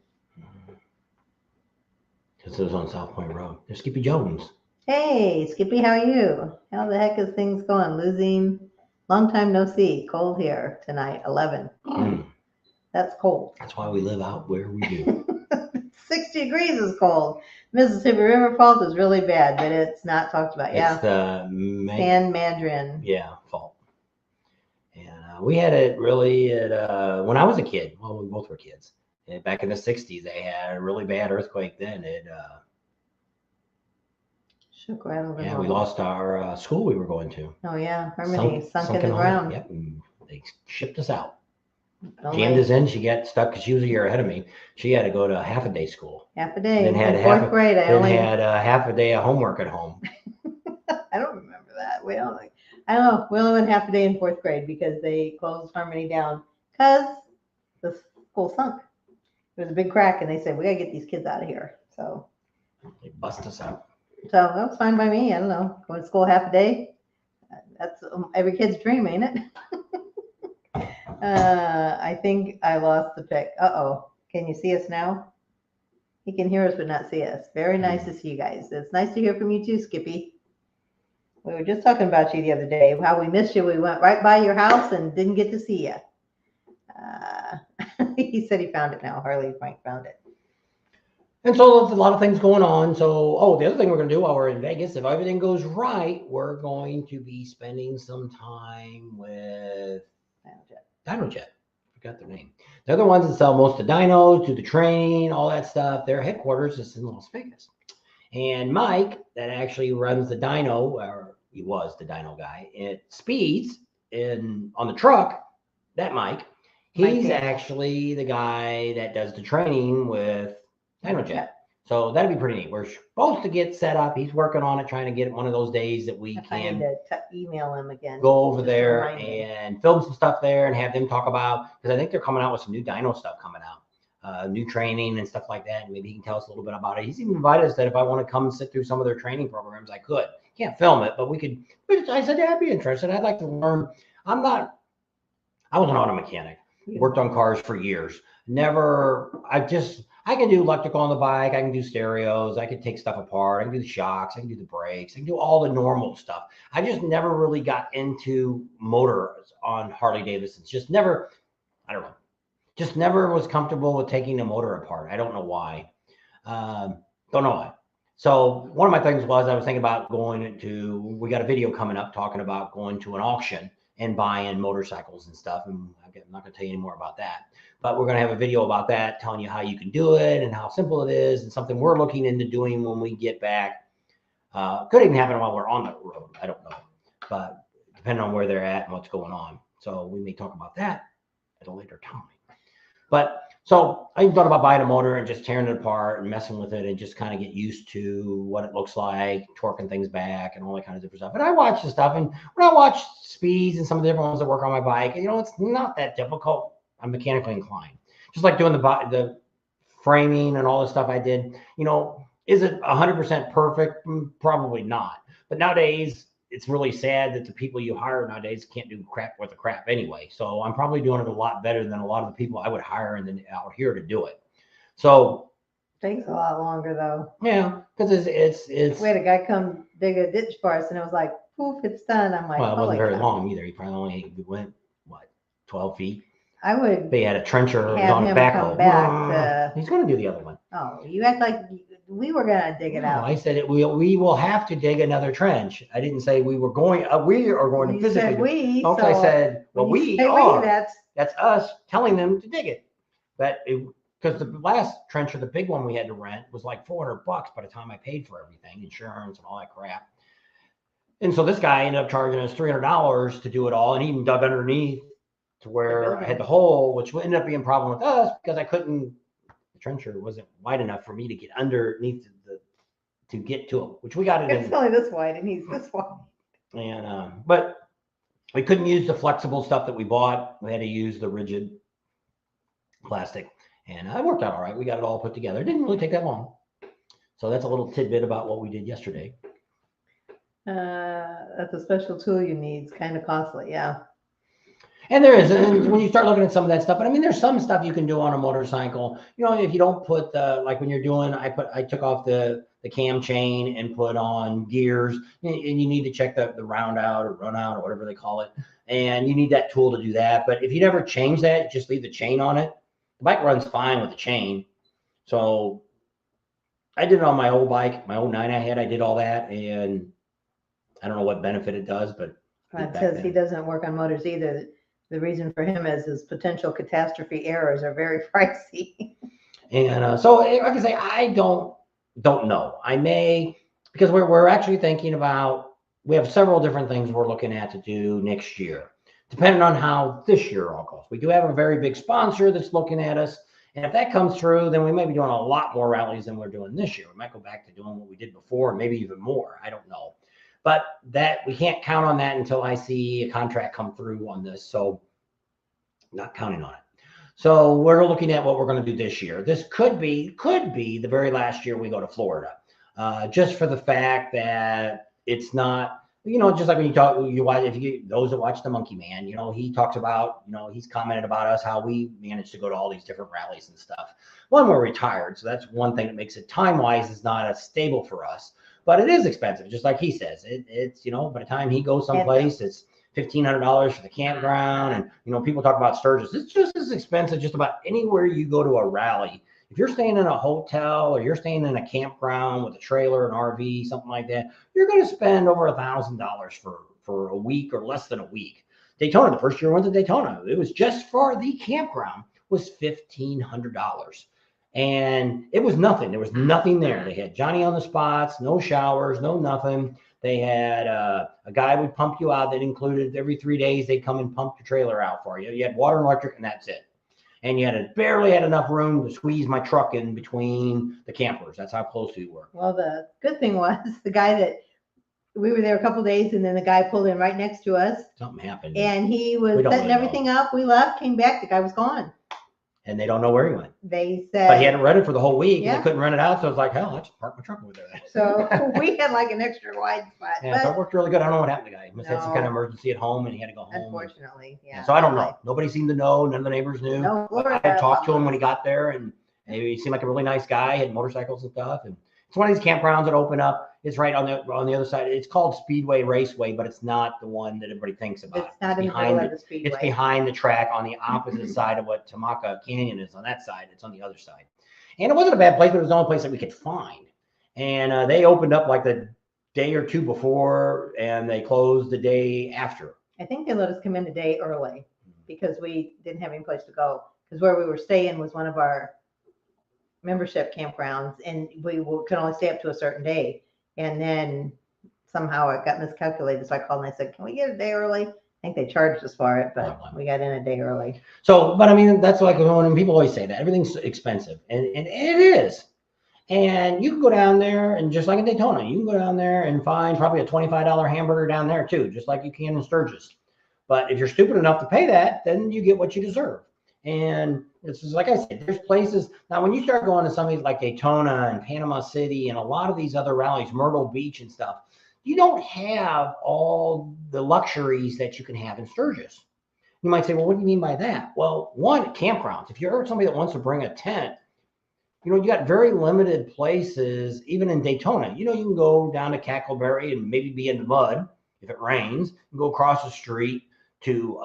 Because it was on South Point Road. There's Skippy Jones. Hey, Skippy, how are you? How the heck is things going? Long time no see. Cold here tonight, 11. That's cold. That's why we live out where we do. 60 degrees is cold. Mississippi River fault is really bad, but it's not talked about. It's the San Mandarin. Yeah, fault. And we had it really at when I was a kid. Well, we both were kids. Back in the 60s, they had a really bad earthquake then. It, Shook, rattled, and yeah, we rolled. lost our school we were going to. Oh yeah, Harmony sunk in the Harley. ground. Yep, and they shipped us out. Only Jammed us in. She got stuck because she was a year ahead of me. She had to go to half a day school. half a day. Then had in fourth grade. I only had half a day of homework at home. I don't remember that. I don't know. We only went half a day in fourth grade because they closed Harmony down because the school sunk. There was a big crack, and they said we gotta get these kids out of here. So They bust us out. So that was fine by me. I don't know. Going to school half a day. That's every kid's dream, ain't it? I think I lost the pic. Uh-oh. Can you see us now? He can hear us but not see us. Very nice to see you guys. It's nice to hear from you too, Skippy. We were just talking about you the other day, how we missed you. We went right by your house and didn't get to see you. He said he found it now. Harley Frank found it. And so there's a lot of things going on. So, the other thing we're going to do while we're in Vegas, if everything goes right, we're going to be spending some time with DynoJet. Forgot their name. They're the ones that sell most of the dynos, do the training, all that stuff. Their headquarters is in Las Vegas. And Mike, that actually runs the dyno, or he was the dyno guy, at Speeds on the truck, that Mike, he's actually the guy that does the training with DynoJet. So that'd be pretty neat. We're supposed to get set up. He's working on it, trying to get it one of those days that we can email him again. Go over there and film some stuff there and have them talk about, because I think they're coming out with some new dyno stuff coming out, new training and stuff like that. And maybe he can tell us a little bit about it. He's even invited us that if I want to come and sit through some of their training programs, I could. Can't film it, but we could. I said, yeah, I'd be interested. I'd like to learn. I was an auto mechanic. Worked on cars for years. I can do electrical on the bike. I can do stereos. I can take stuff apart. I can do the shocks. I can do the brakes. I can do all the normal stuff. I just never really got into motors on Harley Davidsons. Just never was comfortable with taking the motor apart. I don't know why. Don't know why. So one of my things was I was thinking about we got a video coming up talking about going to an auction and buying motorcycles and stuff. And I'm not going to tell you any more about that. But we're going to have a video about that, telling you how you can do it and how simple it is, and something we're looking into doing when we get back. Could even happen while we're on the road. I don't know. But depending on where they're at and what's going on. So we may talk about that at a later time. But so I thought about buying a motor and just tearing it apart and messing with it and just kind of get used to what it looks like, torquing things back and all that kind of different stuff. But I watch the stuff, and when I watch Speeds and some of the different ones that work on my bike, it's not that difficult. I'm mechanically inclined. Just like doing the framing and all the stuff I did, is it 100% perfect? Probably not. But nowadays, it's really sad that the people you hire nowadays can't do crap with the crap anyway. So I'm probably doing it a lot better than a lot of the people I would hire out here to do it. So takes a lot longer though. Yeah, because it's. We had a guy come dig a ditch for us, and it was like, poof, it's done. I'm like, well, it wasn't very long either. He probably went 12 feet. They had a trencher on a backhoe. He's going to do the other one. Oh, you act like we were going to dig it out. I said we will have to dig another trench. I didn't say we were going. We are going to physically. Said we. Okay, so I said, well, we are. That's us telling them to dig it. Because the last trencher, the big one we had to rent, was like $400 by the time I paid for everything, insurance and all that crap. And so this guy ended up charging us $300 to do it all, and he even dug underneath to where I had the hole, which ended up being a problem with us because the trencher wasn't wide enough for me to get underneath to get to him, which we got it in. It's only this wide and he's this wide. And, but we couldn't use the flexible stuff that we bought. We had to use the rigid plastic, and it worked out all right. We got it all put together. It didn't really take that long. So that's a little tidbit about what we did yesterday. That's a special tool you need. It's kind of costly. Yeah. And there is, and when you start looking at some of that stuff, but I mean, there's some stuff you can do on a motorcycle. If you don't put like when you're doing, I took off the cam chain and put on gears, and you need to check the round out or run out or whatever they call it. And you need that tool to do that. But if you never change that, just leave the chain on it. The bike runs fine with the chain. So I did it on my old bike, my old 9 I had. I did all that, and I don't know what benefit it does, but it says he doesn't work on motors either. the reason for him is his potential catastrophe errors are very pricey. And so, like I say, I don't know. I may, because we're actually thinking about, we have several different things we're looking at to do next year, depending on how this year all goes. We do have a very big sponsor that's looking at us. And if that comes through, then we may be doing a lot more rallies than we're doing this year. We might go back to doing what we did before, and maybe even more. I don't know. But that we can't count on that until I see a contract come through on this. So not counting on it. So we're looking at what we're going to do this year. This could be the very last year we go to Florida, just for the fact that it's not, just like when you watch, those that watch the Monkey Man, he talks about, he's commented about us, how we managed to go to all these different rallies and stuff. One, we're retired, so that's one thing that makes it time-wise is not as stable for us, but it is expensive, just like he says. It's by the time he goes someplace, it's $1,500 for the campground. And, people talk about Sturgis. It's just as expensive just about anywhere you go to a rally. If you're staying in a hotel or you're staying in a campground with a trailer, an RV, something like that, you're going to spend over $1,000 for a week or less than a week. Daytona, the first year I went to Daytona, it was just for the campground was $1,500. And it was nothing. There was nothing there. They had Johnny on the spots, no showers, no nothing. They had a guy would pump you out. That included every 3 days they'd come and pump your trailer out for you. You had water and electric, and that's it. And you barely had enough room to squeeze my truck in between the campers. That's how close we were. Well, the good thing was the guy that we were there a couple of days, and then the guy pulled in right next to us. Something happened. And he was setting really everything up. We left, came back. The guy was gone. And they don't know where he went. They said, but he hadn't rented for the whole week. Yeah. And they couldn't rent it out, so I was like, hell, let's park my truck over there. So we had like an extra wide spot. Yeah, so it worked really good. I don't know what happened to the guy. He must have had some kind of No. emergency at home, and he had to go home. Unfortunately, yeah. And so I don't know. Nobody seemed to know. None of the neighbors knew. No, I had talked to him when he got there, and he seemed like a really nice guy. He had motorcycles and stuff. And it's one of these campgrounds that open up. It's right on the other side. It's called Speedway Raceway, but it's not the one that everybody thinks about. It's not in the middle of the Speedway. It's behind the track on the opposite side of what Tamaka Canyon is. On that side, it's on the other side. And it wasn't a bad place, but it was the only place that we could find. And they opened up like the day or two before, and they closed the day after. I think they let us come in a day early because we didn't have any place to go. Because where we were staying was one of our membership campgrounds, and we could only stay up to a certain day. And then somehow it got miscalculated. So I called and I said, can we get a day early? I think they charged us for it, but we got in a day early. So, but I mean, that's like when people always say that everything's expensive, and it is. And you can go down there, and just like in Daytona, you can go down there and find probably a $25 hamburger down there too, just like you can in Sturgis. But if you're stupid enough to pay that, then you get what you deserve. And it's just like I said, there's places now when you start going to some of these like Daytona and Panama City and a lot of these other rallies, Myrtle Beach and stuff, you don't have all the luxuries that you can have in Sturgis. You might say, well, what do you mean by that? Well, one, campgrounds. If you're somebody that wants to bring a tent, you got very limited places, even in Daytona. You can go down to Cackleberry and maybe be in the mud if it rains. You can go across the street to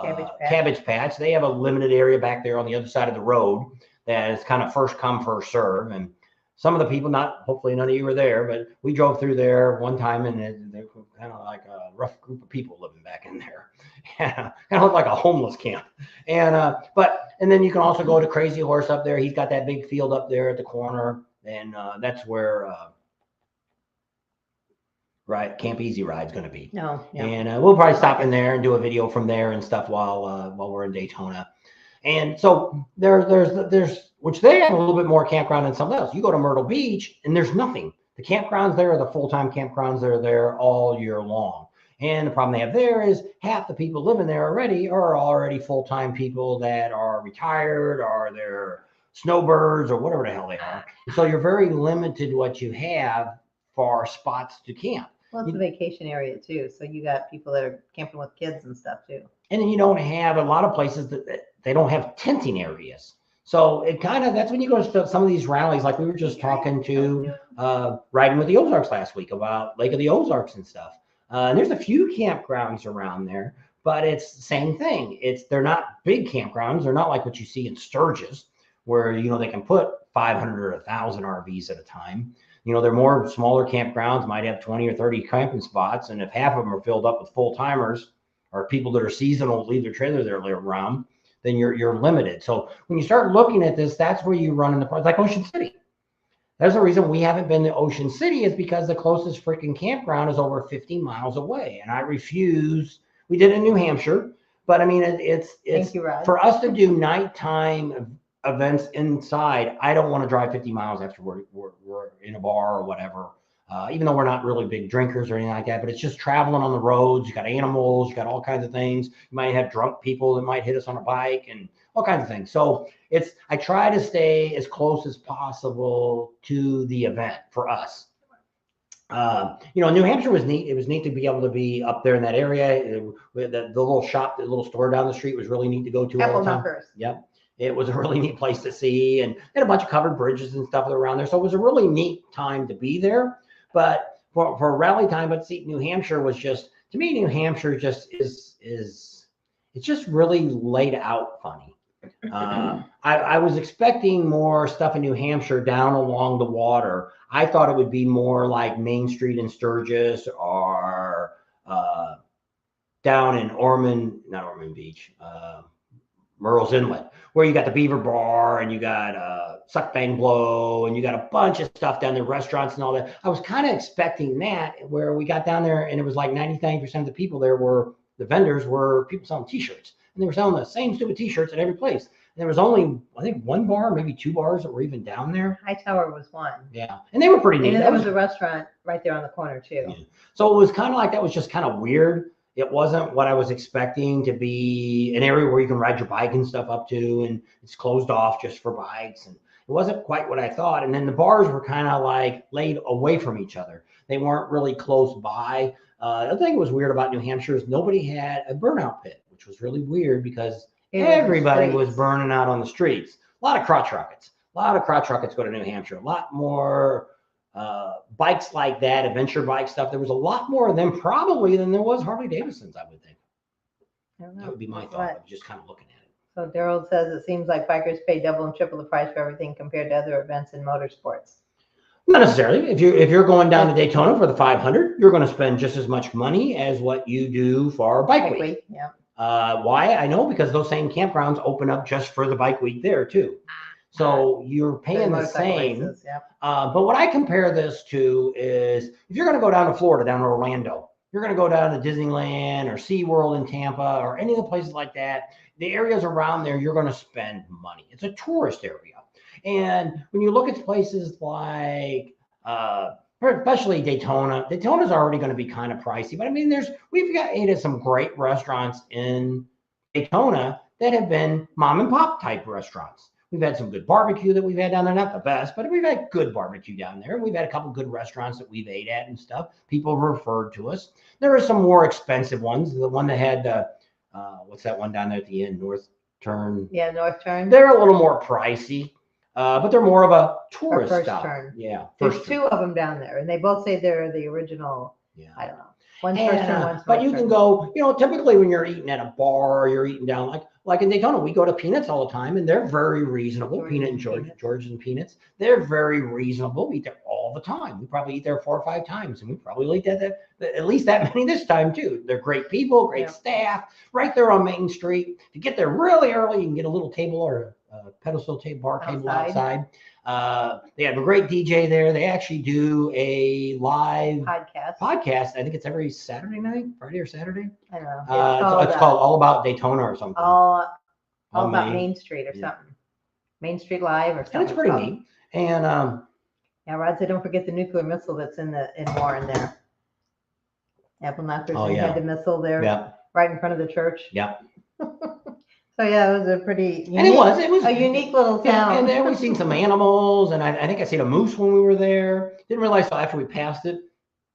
Cabbage Patch. They have a limited area back there on the other side of the road that is kind of first come, first serve. And some of the people, hopefully none of you were there, but we drove through there one time, and they were kind of like a rough group of people living back in there. Yeah, kind of looked like a homeless camp. And then you can also go to Crazy Horse up there. He's got that big field up there at the corner, and that's where Camp Easy Ride's going to be. No, yeah. And we'll probably stop in there and do a video from there and stuff while we're in Daytona. And so there's which they have a little bit more campground than something else. You go to Myrtle Beach and there's nothing. The campgrounds there are the full-time campgrounds that are there all year long. And the problem they have there is half the people living there are already full-time people that are retired, or they're snowbirds or whatever the hell they are. So you're very limited what you have for spots to camp. Well, it's a vacation area too. So you got people that are camping with kids and stuff too. And then you don't have a lot of places that they don't have tenting areas. So that's when you go to some of these rallies, like we were just talking to riding with the Ozarks last week about Lake of the Ozarks and stuff. And there's a few campgrounds around there, but it's the same thing. They're not big campgrounds. They're not like what you see in Sturgis, where they can put 500 or 1,000 RVs at a time. They're more smaller campgrounds, might have 20 or 30 camping spots, and if half of them are filled up with full timers, or people that are seasonal leave their trailer there around, then you're limited. So when you start looking at this, that's where you run in the park, like Ocean City. There's the reason we haven't been to Ocean City is because the closest freaking campground is over 50 miles away. And I refuse. We did it in New Hampshire, but I mean, it's Thank you, Rod. for us to do nighttime events inside. I don't want to drive 50 miles after we're in a bar or whatever. Even though we're not really big drinkers or anything like that, but it's just traveling on the roads. You got animals, you got all kinds of things. You might have drunk people that might hit us on a bike and all kinds of things. So I try to stay as close as possible to the event for us. New Hampshire was neat. It was neat to be able to be up there in that area. The little shop, the little store down the street was really neat to go to all the time. Yep. It was a really neat place to see, and they had a bunch of covered bridges and stuff around there. So it was a really neat time to be there. But for rally time, but see, New Hampshire was just, to me, New Hampshire just is it's just really laid out funny. I was expecting more stuff in New Hampshire down along the water. I thought it would be more like Main Street in Sturgis or down in not Ormond Beach, Murrells Inlet, where you got the Beaver Bar and you got Suck Bang Blow and you got a bunch of stuff down there, restaurants and all that. I was kind of expecting that, where we got down there and it was like 99% of the people there the vendors were people selling t-shirts. And they were selling the same stupid t-shirts at every place. And there was only, I think, one bar, maybe two bars that were even down there. Hightower was one. Yeah. And they were pretty neat. And there was a restaurant right there on the corner too. Yeah. So it was kind of like, that was just kind of weird. It wasn't what I was expecting to be an area where you can ride your bike and stuff up to, and it's closed off just for bikes. And it wasn't quite what I thought. And then the bars were kind of like laid away from each other. They weren't really close by. The thing that was weird about New Hampshire is nobody had a burnout pit, which was really weird because everybody was burning out on the streets. A lot of crotch rockets. A lot of crotch rockets go to New Hampshire. A lot more bikes like that, adventure bike stuff. There was a lot more of them probably than there was Harley Davidsons, I would think. That would be my thought of just kind of looking at it. So Daryl says it seems like bikers pay double and triple the price for everything compared to other events in motorsports. Not necessarily. If you're going down to Daytona for the 500, you're going to spend just as much money as what you do for Bike Week. Yeah. Why? I know, because those same campgrounds open up just for the Bike Week there too. So you're paying the same. Races, yeah. But what I compare this to is, if you're going to go down to Florida, down to Orlando, you're going to go down to Disneyland or SeaWorld in Tampa or any of the places like that, the areas around there, you're going to spend money. It's a tourist area. And when you look at places like, especially Daytona's already going to be kind of pricey. But I mean, we've ate at some great restaurants in Daytona that have been mom and pop type restaurants. We've had some good barbecue that we've had down there, not the best, but we've had good barbecue down there. We've had a couple good restaurants that we've ate at and stuff. People have referred to us. There are some more expensive ones. The one that had, what's that one down there at the end? North Turn. Yeah, North Turn. They're a little more pricey. But they're more of a tourist style. Turn. Yeah. There's two of them down there, and they both say they're the original. Yeah. I don't know. One's first turn, one's but you can go, typically when you're eating at a bar, or you're eating down like in Daytona, we go to Peanuts all the time, and they're very reasonable. Peanut and George and Peanuts. They're very reasonable. We eat there all the time. We probably eat there 4 or 5 times, and we probably eat that at least that many this time too. They're great people, great staff, right there on Main Street. If you get there really early, you can get a little table or a pedestal table, bar table outside. They have a great DJ there. They actually do a live podcast. I think it's every Saturday night, Friday or Saturday. I don't know. It's called All About Daytona or something. All about Main Street or something. Main Street Live or something. And it's pretty neat. And Rod said, don't forget the nuclear missile that's in Warren there. Apple Knockers had the missile there, right in front of the church. Yep. So yeah, it was a pretty unique, and it was a unique little town. And then we seen some animals, and I think I seen a moose when we were there. Didn't realize till after we passed it,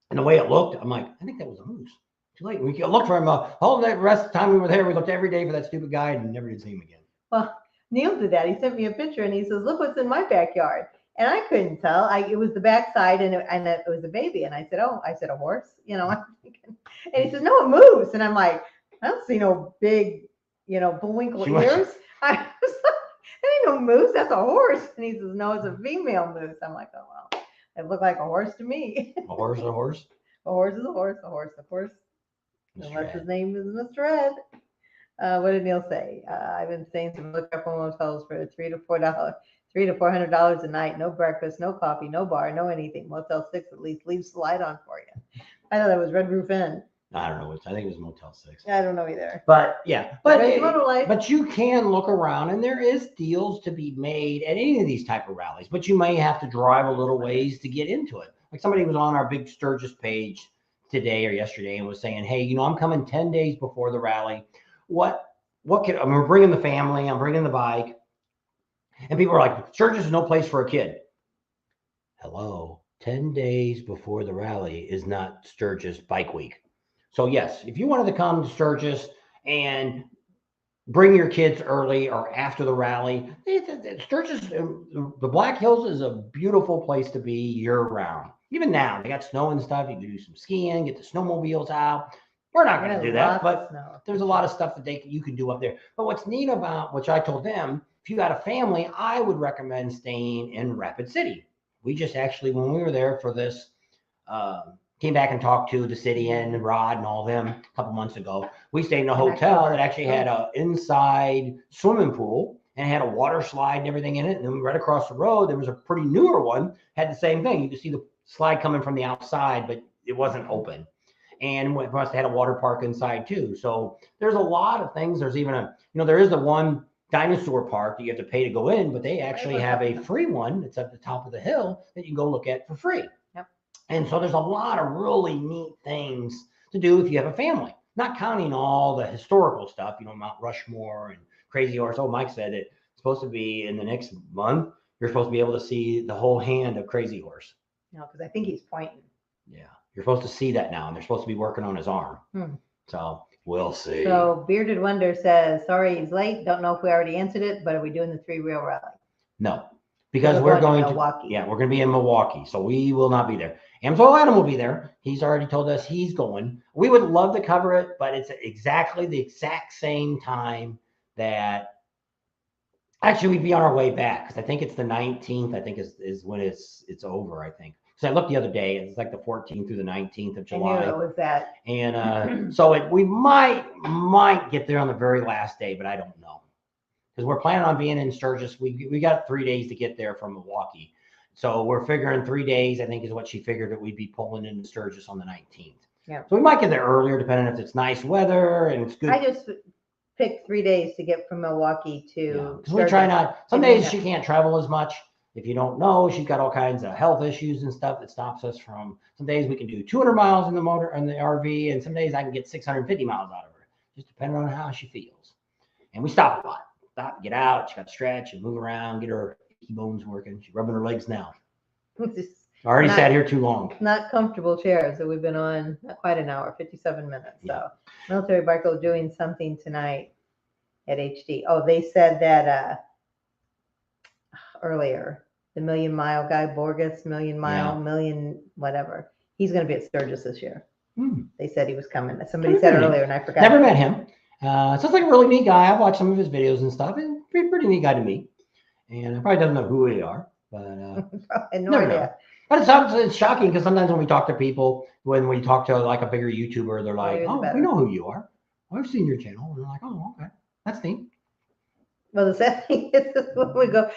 and the way it looked, I'm like, I think that was a moose. Too late. We looked for him all the rest of the time we were there. We looked every day for that stupid guy and never did see him again. Well, Neil did that. He sent me a picture and he says, "Look what's in my backyard." And I couldn't tell. It was the backside, and it was a baby. And I said, "Oh," I said, "a horse." I'm thinking. And he says, "No, a moose." And I'm like, "I don't see no big." Bullwinkle ears. I was like, that ain't no moose, that's a horse. And he says, no, it's a female moose. I'm like, oh, well, it looked like a horse to me. A horse is a horse? A horse is a horse. A horse, of course. unless his name is Mr. Ed. What did Neil say? I've been staying some really careful motels for $300 a night. No breakfast, no coffee, no bar, no anything. Motel 6 at least leaves the light on for you. I thought that was Red Roof Inn. I don't know. I think it was Motel 6. I don't know either. But yeah, But but you can look around, and there is deals to be made at any of these type of rallies. But you may have to drive a little ways to get into it. Like somebody was on our big Sturgis page today or yesterday and was saying, "Hey, I'm coming 10 days before the rally. What can we're bringing the family? I'm bringing the bike." And people are like, "Sturgis is no place for a kid." Hello, 10 days before the rally is not Sturgis Bike Week. So yes, if you wanted to come to Sturgis and bring your kids early or after the rally, Sturgis, the Black Hills is a beautiful place to be year round. Even now, they got snow and stuff. You can do some skiing, get the snowmobiles out. We're not going to do that, but there's a lot of stuff that you can do up there. But what's neat about, which I told them, if you got a family, I would recommend staying in Rapid City. We just actually, when we were there for this, came back and talked to the city and Rod and all them a couple months ago. We stayed in a hotel that actually had an inside swimming pool and had a water slide and everything in it. And then right across the road, there was a pretty newer one, had the same thing. You could see the slide coming from the outside, but it wasn't open. And it must have had a water park inside too. So there's a lot of things. There's even there is the one dinosaur park that you have to pay to go in, but they actually have a free one that's at the top of the hill that you can go look at for free. And so there's a lot of really neat things to do if you have a family, not counting all the historical stuff, Mount Rushmore and Crazy Horse. Oh, Mike said it's supposed to be in the next month. You're supposed to be able to see the whole hand of Crazy Horse. No, because I think he's pointing. Yeah, you're supposed to see that now, and they're supposed to be working on his arm. So we'll see. So Bearded Wonder says, sorry he's late. Don't know if we already answered it, but are we doing the 3-wheel rally? No, because we're going to Milwaukee. Yeah, we're going to be in Milwaukee, so we will not be there. Amsoil Adam will be there. He's already told us he's going. We would love to cover it, but it's exactly the exact same time that actually we'd be on our way back, because I think it's the 19th. I think is when it's over. I think. So I looked the other day. It's like the 14th through the 19th of July. I knew it was that. And so we might get there on the very last day, but I don't know, because we're planning on being in Sturgis. We got 3 days to get there from Milwaukee. So we're figuring 3 days, I think is what she figured, that we'd be pulling into Sturgis on the 19th. Yeah. So we might get there earlier, depending if it's nice weather and it's good. I just picked 3 days to get from Milwaukee to Sturgis. We try not, some days she can't travel as much. If you don't know, she's got all kinds of health issues and stuff that stops us from, some days we can do 200 miles in the RV, and some days I can get 650 miles out of her, just depending on how she feels. And we stop a lot. Stop, get out, she got to stretch and move around, get her bones working. She's rubbing her legs now. I already sat here too long. Not comfortable chairs that we've been on not quite an hour, 57 minutes. So Military Barco doing something tonight at HD. Oh, they said that earlier, the Million Mile guy, Borges, Million whatever. He's going to be at Sturgis this year. They said he was coming. Somebody said earlier, and I forgot. Never met him. Sounds like a really neat guy. I've watched some of his videos and stuff. And pretty neat guy to meet. And I probably doesn't know who we are, but no idea. But it's shocking, because sometimes when we talk to people, when we talk to like a bigger YouTuber, they're like, "Oh, we know who you are. I've seen your channel." And they're like, "Oh, okay, that's neat." Well, the sad thing is when we go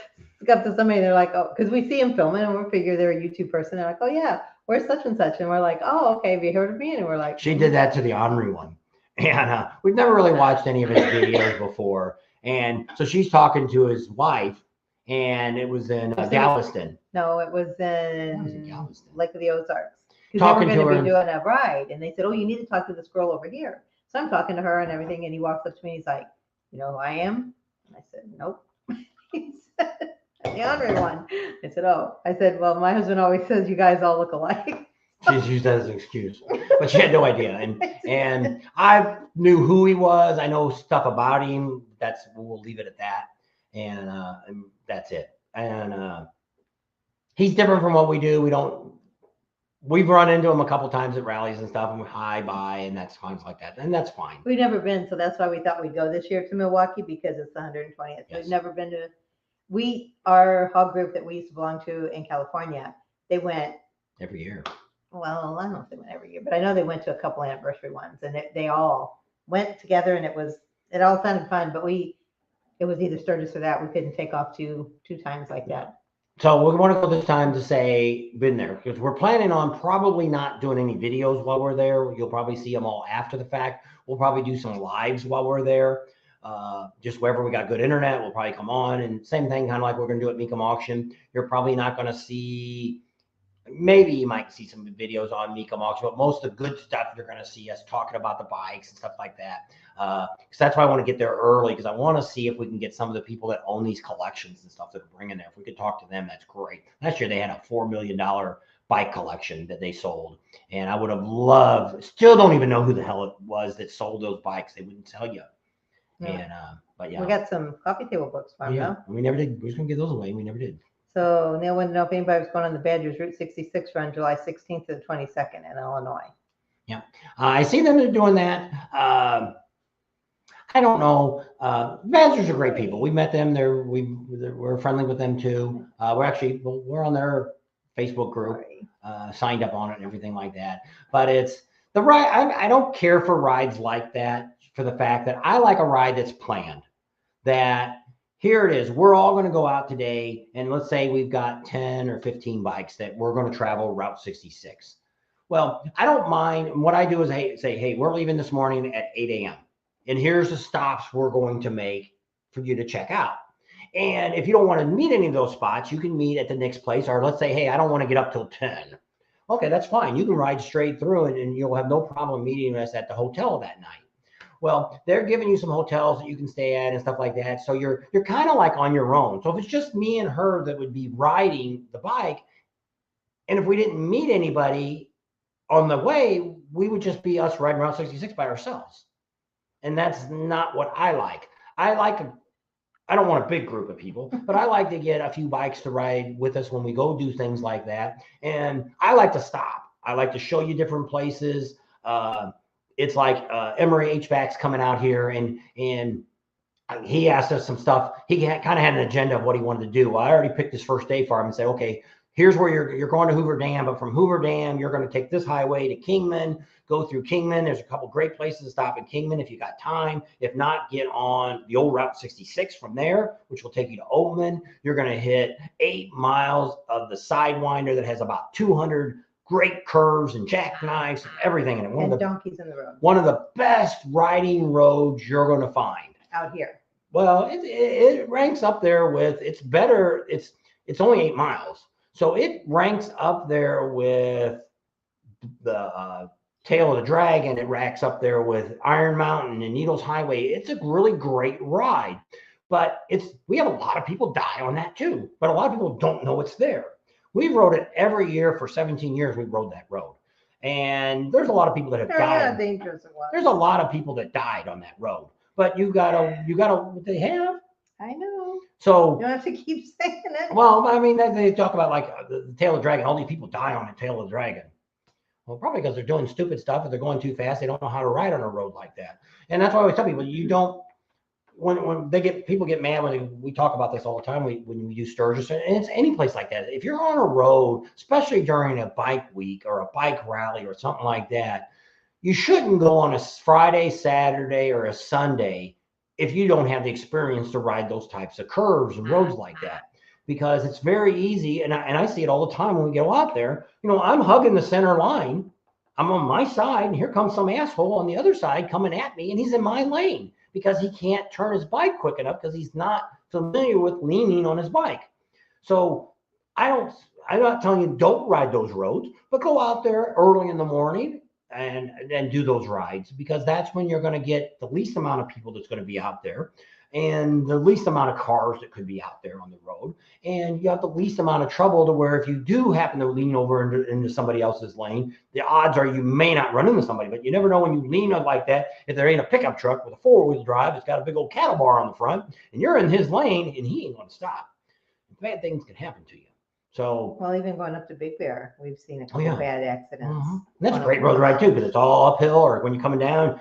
up to somebody, they're like, "Oh," because we see them filming and we figure they're a YouTube person. They're like, "Oh yeah, where's such and such?" And we're like, "Oh, okay, have you heard of me?" And we're like, she did that to the Henri one, and we've never really watched any of his videos before. And so she's talking to his wife. And it was in Galveston. No, it was in Lake of the Ozarks. Because they were going to be doing a ride. And they said, "Oh, you need to talk to this girl over here." So I'm talking to her and everything. And he walks up to me. He's like, "You know who I am?" And I said, "Nope." He said, "The Henri one." I said, "Oh." I said, "Well, my husband always says you guys all look alike." She's used that as an excuse. But she had no idea. And I knew who he was. I know stuff about him. We'll leave it at that. And that's it. And he's different from what we do. We've run into him a couple times at rallies and stuff, and we hi, bye, and that's times like that. And that's fine. We've never been, so that's why we thought we'd go this year to Milwaukee, because it's the 120th. Yes. We've never been to, our hog group that we used to belong to in California, they went every year. well, I don't know if they went every year, but I know they went to a couple anniversary ones, and they all went together, and it all sounded fun. But it was either Sturgis or that. We couldn't take off two times like that. So we want to go this time to say been there, because we're planning on probably not doing any videos while we're there. You'll probably see them all after the fact. We'll probably do some lives while we're there. Just wherever we got good internet, we'll probably come on, and same thing, kind of like we're going to do at Mecum Auction. You're probably not going to see, maybe you might see some videos on Mecum Auction, but most of the good stuff you're going to see us talking about the bikes and stuff like that. Because that's why I want to get there early, because I want to see if we can get some of the people that own these collections and stuff that are bringing there. If we could talk to them, that's great. Last year they had a $4 million bike collection that they sold, and I would have loved. Still don't even know who the hell it was that sold those bikes. They wouldn't tell you. Yeah. And but yeah, we got some coffee table books from them. We never did. We was gonna give those away. We never did. So Neil wanted to know if anybody was going on the Badgers Route 66 run July 16th to the 22nd in Illinois. Yeah, I see them doing that. I don't know. Badgers are great people. We met them. We're friendly with them too. We're on their Facebook group, signed up on it and everything like that. But it's the ride. I don't care for rides like that, for the fact that I like a ride that's planned. That here it is. We're all going to go out today, and let's say we've got 10 or 15 bikes that we're going to travel Route 66. Well, I don't mind. What I do is say, hey, we're leaving this morning at 8 a.m. and here's the stops we're going to make for you to check out. And if you don't want to meet any of those spots, you can meet at the next place. Or let's say, hey, I don't want to get up till 10. Okay, that's fine. You can ride straight through and you'll have no problem meeting us at the hotel that night. Well, they're giving you some hotels that you can stay at and stuff like that. So you're kind of like on your own. So if it's just me and her that would be riding the bike, and if we didn't meet anybody on the way, we would just be us riding Route 66 by ourselves. And that's not what I like. I don't want a big group of people, but I like to get a few bikes to ride with us when we go do things like that. And I like to stop. I like to show you different places. It's like Emory HVAC's coming out here, and he asked us some stuff. He kind of had an agenda of what he wanted to do. Well, I already picked his first day for him and said, okay, here's where you're going to Hoover Dam, but from Hoover Dam, you're going to take this highway to Kingman, go through Kingman. There's a couple great places to stop in Kingman if you got time. If not, get on the old Route 66 from there, which will take you to Oatman. You're going to hit 8 miles of the Sidewinder that has about 200 great curves and jackknives and everything in it. And donkeys in the road. One of the best riding roads you're going to find. Out here. Well, it ranks up there with, it's better. It's only 8 miles. So it ranks up there with the Tail of the Dragon. It ranks up there with Iron Mountain and Needles Highway. It's a really great ride, but we have a lot of people die on that too. But a lot of people don't know it's there. We've rode it every year for 17 years. We've rode that road, and there's a lot of people that have died. Dangerous it was. There's a lot of people that died on that road. But you gotta. They have. I know. So you don't have to keep saying it. Well, I mean, they talk about like the Tail of the Dragon. All these people die on the Tail of the Dragon. Well, probably because they're doing stupid stuff. If they're going too fast, they don't know how to ride on a road like that. And that's why I always tell people, you don't. When people get mad when we talk about this all the time. When we use Sturgis, and it's any place like that. If you're on a road, especially during a bike week or a bike rally or something like that, you shouldn't go on a Friday, Saturday, or a Sunday if you don't have the experience to ride those types of curves and roads like that, because it's very easy. And I see it all the time when we go out there. I'm hugging the center line. I'm on my side, and here comes some asshole on the other side coming at me, and he's in my lane because he can't turn his bike quick enough because he's not familiar with leaning on his bike. So I'm not telling you don't ride those roads, but go out there early in the morning and do those rides, because that's when you're going to get the least amount of people that's going to be out there, and the least amount of cars that could be out there on the road, and you have the least amount of trouble, to where if you do happen to lean over into somebody else's lane, the odds are you may not run into somebody. But you never know when you lean up like that, if there ain't a pickup truck with a 4-wheel drive, it's got a big old cattle bar on the front, and you're in his lane and he ain't going to stop. Bad things can happen to you. So, well, even going up to Big Bear, we've seen a couple bad accidents. That's a great road to ride too, because it's all uphill, or when you're coming down.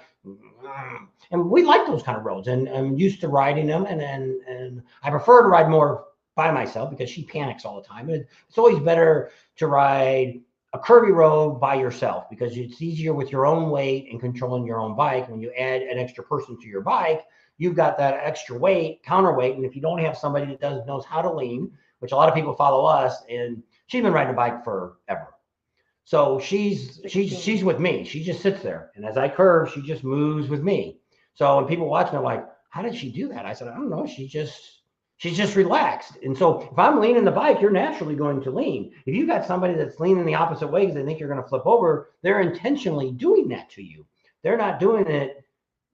And we like those kind of roads, and I'm used to riding them. And I prefer to ride more by myself because she panics all the time. And it's always better to ride a curvy road by yourself because it's easier with your own weight and controlling your own bike. When you add an extra person to your bike, you've got that extra weight, counterweight. And if you don't have somebody that knows how to lean, which a lot of people follow us, and she's been riding a bike forever. So she's with me. She just sits there. And as I curve, she just moves with me. So when people watch me, they're like, how did she do that? I said, I don't know. She's just relaxed. And so if I'm leaning the bike, you're naturally going to lean. If you got somebody that's leaning the opposite way because they think you're going to flip over, they're intentionally doing that to you. They're not doing it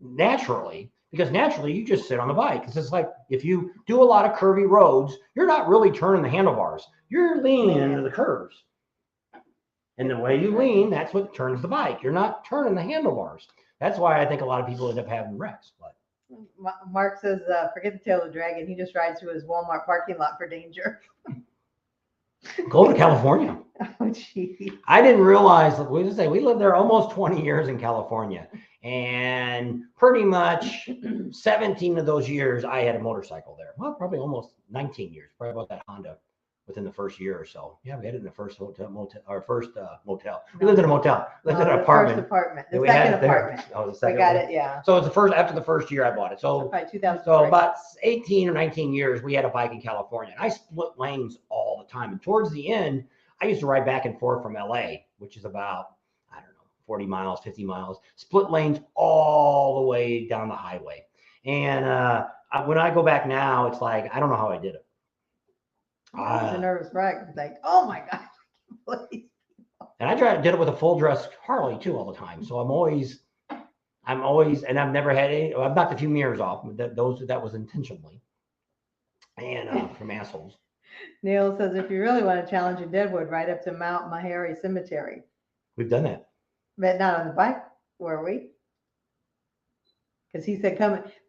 naturally, because naturally you just sit on the bike. It's just like if you do a lot of curvy roads, you're not really turning the handlebars. You're leaning into the curves. And the way you lean, that's what turns the bike. You're not turning the handlebars. That's why I think a lot of people end up having wrecks. But Mark says, forget the tail of the dragon. He just rides through his Walmart parking lot for danger. Go to California. Oh, geez. I didn't realize, we lived there almost 20 years in California. And pretty much 17 of those years, I had a motorcycle there. Well, probably almost 19 years. Probably about that Honda within the first year or so. Yeah, we had it in the first motel. We lived in a motel. Lived in an apartment. First apartment. The We second had it there. apartment. Oh, the second We got one. it, yeah. So it's after the first year I bought it. So probably 2003. So about 18 or 19 years, we had a bike in California. And I split lanes all the time. And towards the end, I used to ride back and forth from LA, which is about, 40 miles, 50 miles, split lanes all the way down the highway. And when I go back now, it's like, I don't know how I did it. It's a nervous wreck. It's like, oh my God. And I did it with a full dress Harley too all the time. So I'm always, and I've never had I've knocked a few mirrors off. That was intentionally. And from assholes. Neil says, if you really want to challenge a Deadwood, ride up to Mount Meharry Cemetery. We've done that. But not on the bike, were we? Because he said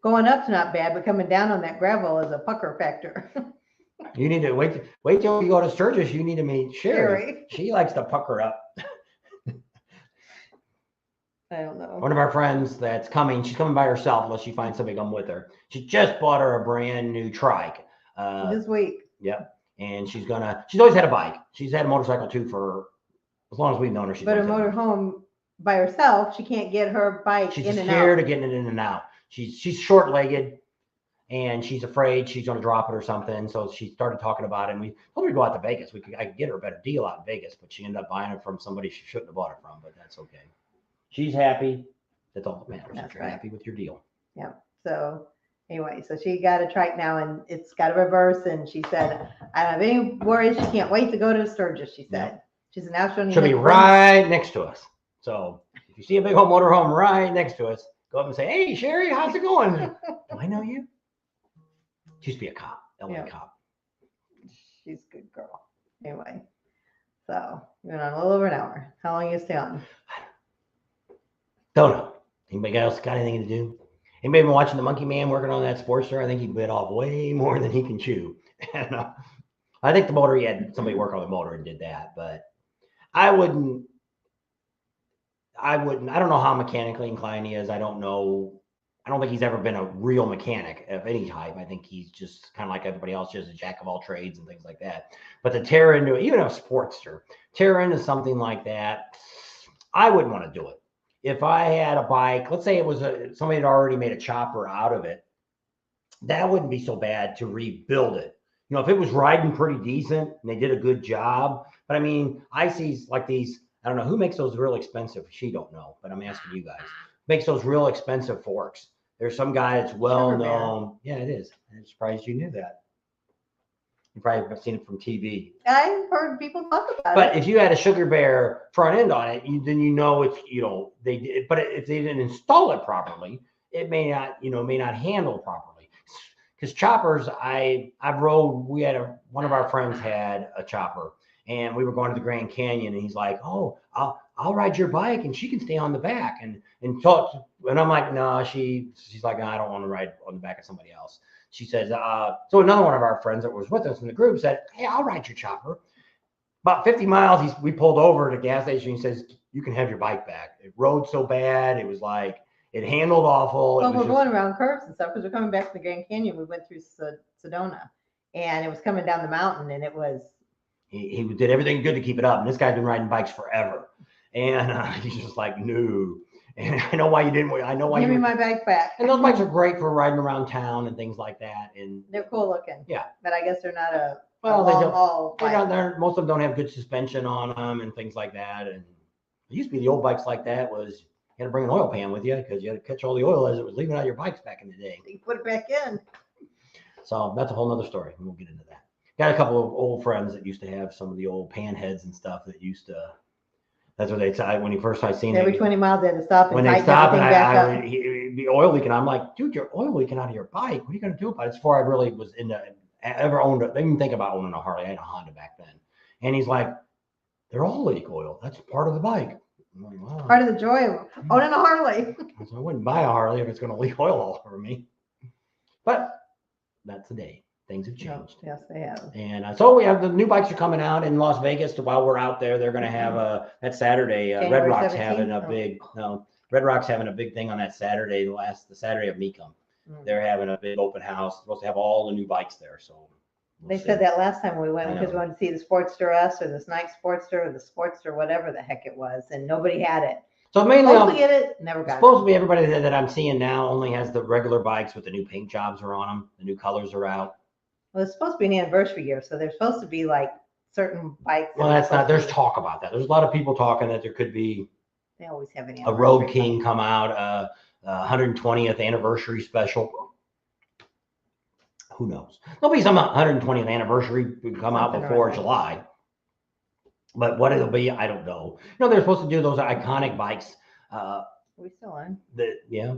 going up's not bad, but coming down on that gravel is a pucker factor. You need to wait till you go to Sturgis. You need to meet Sherry. She likes to pucker up. I don't know. One of our friends that's coming, she's coming by herself unless she finds somebody come with her. She just bought her a brand new trike. This week. Yep. And she's always had a bike. She's had a motorcycle too for as long as we've known her. But a motorhome by herself, she can't get her bike in and out. She's scared of getting it in and out. She's short-legged, and she's afraid she's going to drop it or something. So she started talking about it, and we told her to go out to Vegas. I could get her a better deal out in Vegas, but she ended up buying it from somebody she shouldn't have bought it from. But that's okay. She's happy. That's all that matters. That's you're happy with your deal. Yeah. So anyway, so she got a trike now, and it's got a reverse. And she said, I don't have any worries. She can't wait to go to Sturgis. She said she's an actual. She'll be right next to us. So if you see a big old motorhome right next to us, go up and say, "Hey, Sherry, how's it going?" Do I know you? She used to be a cop, LA cop. She's a good girl. Anyway, so we're on a little over an hour. How long you stay on? Don't know. Anybody else got anything to do? Anybody been watching the Monkey Man working on that Sportster? I think he bit off way more than he can chew. And, I think the motor, he had somebody work on the motor and did that, but I don't know how mechanically inclined he is. I don't know. I don't think he's ever been a real mechanic of any type. I think he's just kind of like everybody else, just a jack of all trades and things like that. But to tear into it, even a Sportster, tear into something like that, I wouldn't want to do it. If I had a bike, let's say it was somebody had already made a chopper out of it, that wouldn't be so bad to rebuild it. You know, if it was riding pretty decent and they did a good job. But I mean, I see like these, I don't know who makes those real expensive. She don't know, but I'm asking you guys. Makes those real expensive forks. There's some guy that's well known. Yeah, it is. I'm surprised you knew that. You probably have seen it from TV. I've heard people talk about it. But if you had a Sugar Bear front end on it, then you know it's, they did. But if they didn't install it properly, it may not handle properly. Because choppers, I've rode. One of our friends had a chopper, and we were going to the Grand Canyon, and he's like, "Oh, I'll ride your bike, and she can stay on the back." And I'm like, "No." She's like, "No, I don't want to ride on the back of somebody else." She says, so another one of our friends that was with us in the group said, "Hey, I'll ride your chopper." About 50 miles, we pulled over at a gas station. He says, "You can have your bike back." It rode so bad. It was like, it handled awful. Well, we're going around curves and stuff because we're coming back to the Grand Canyon. We went through Sedona, and it was coming down the mountain, and it was. he did everything good to keep it up. And this guy's been riding bikes forever. And he's just like, no. And I know why you didn't. I know why. Give me my bike back. And those bikes are great for riding around town and things like that. And they're cool looking. Yeah. But I guess they're not a well, long haul bike. Most of them don't have good suspension on them and things like that. And it used to be the old bikes like that was you had to bring an oil pan with you because you had to catch all the oil as it was leaving out of your bikes back in the day. You put it back in. So that's a whole nother story. We'll get into that. Got a couple of old friends that used to have some of the old pan heads and stuff that used to. That's what they said when you first I seen every 20 miles they had to stop and when tighten they stop and everything back up. he'd be oil leaking. I'm like, dude, you're oil leaking out of your bike. What are you gonna do about it? It's before I really was ever owned it. Didn't even think about owning a Harley. I had a Honda back then. And he's like, they're all leak oil. That's part of the bike. I'm like, wow. Part of the joy of owning a Harley. So I wouldn't buy a Harley if it's gonna leak oil all over me. But that's the day. Things have changed. Yes, they have. And so we have the new bikes are coming out in Las Vegas. While we're out there, they're going to have that Saturday. Red Rock's 17th? having a big Red Rock's having a big thing on that Saturday. The Saturday of Mecum. They're having a big open house. Supposed to have all the new bikes there. So they said that last time we went because we wanted to see the Sportster S or the Snike Sportster or the Sportster, whatever the heck it was, and nobody had it. So mainly, supposed to get it, never got supposed to be everybody that I'm seeing now only has the regular bikes with the new paint jobs are on them. The new colors are out. Well, it's supposed to be an anniversary year, so there's supposed to be like certain bikes. Well, that's not. There's talk about that. There's a lot of people talking that there could be. They always have an a Road King come out, 120th anniversary special. Who knows? There'll be some 120th anniversary could come out before July. But what it'll be, I don't know. You know, they're supposed to do those iconic bikes. Are we still on? Yeah.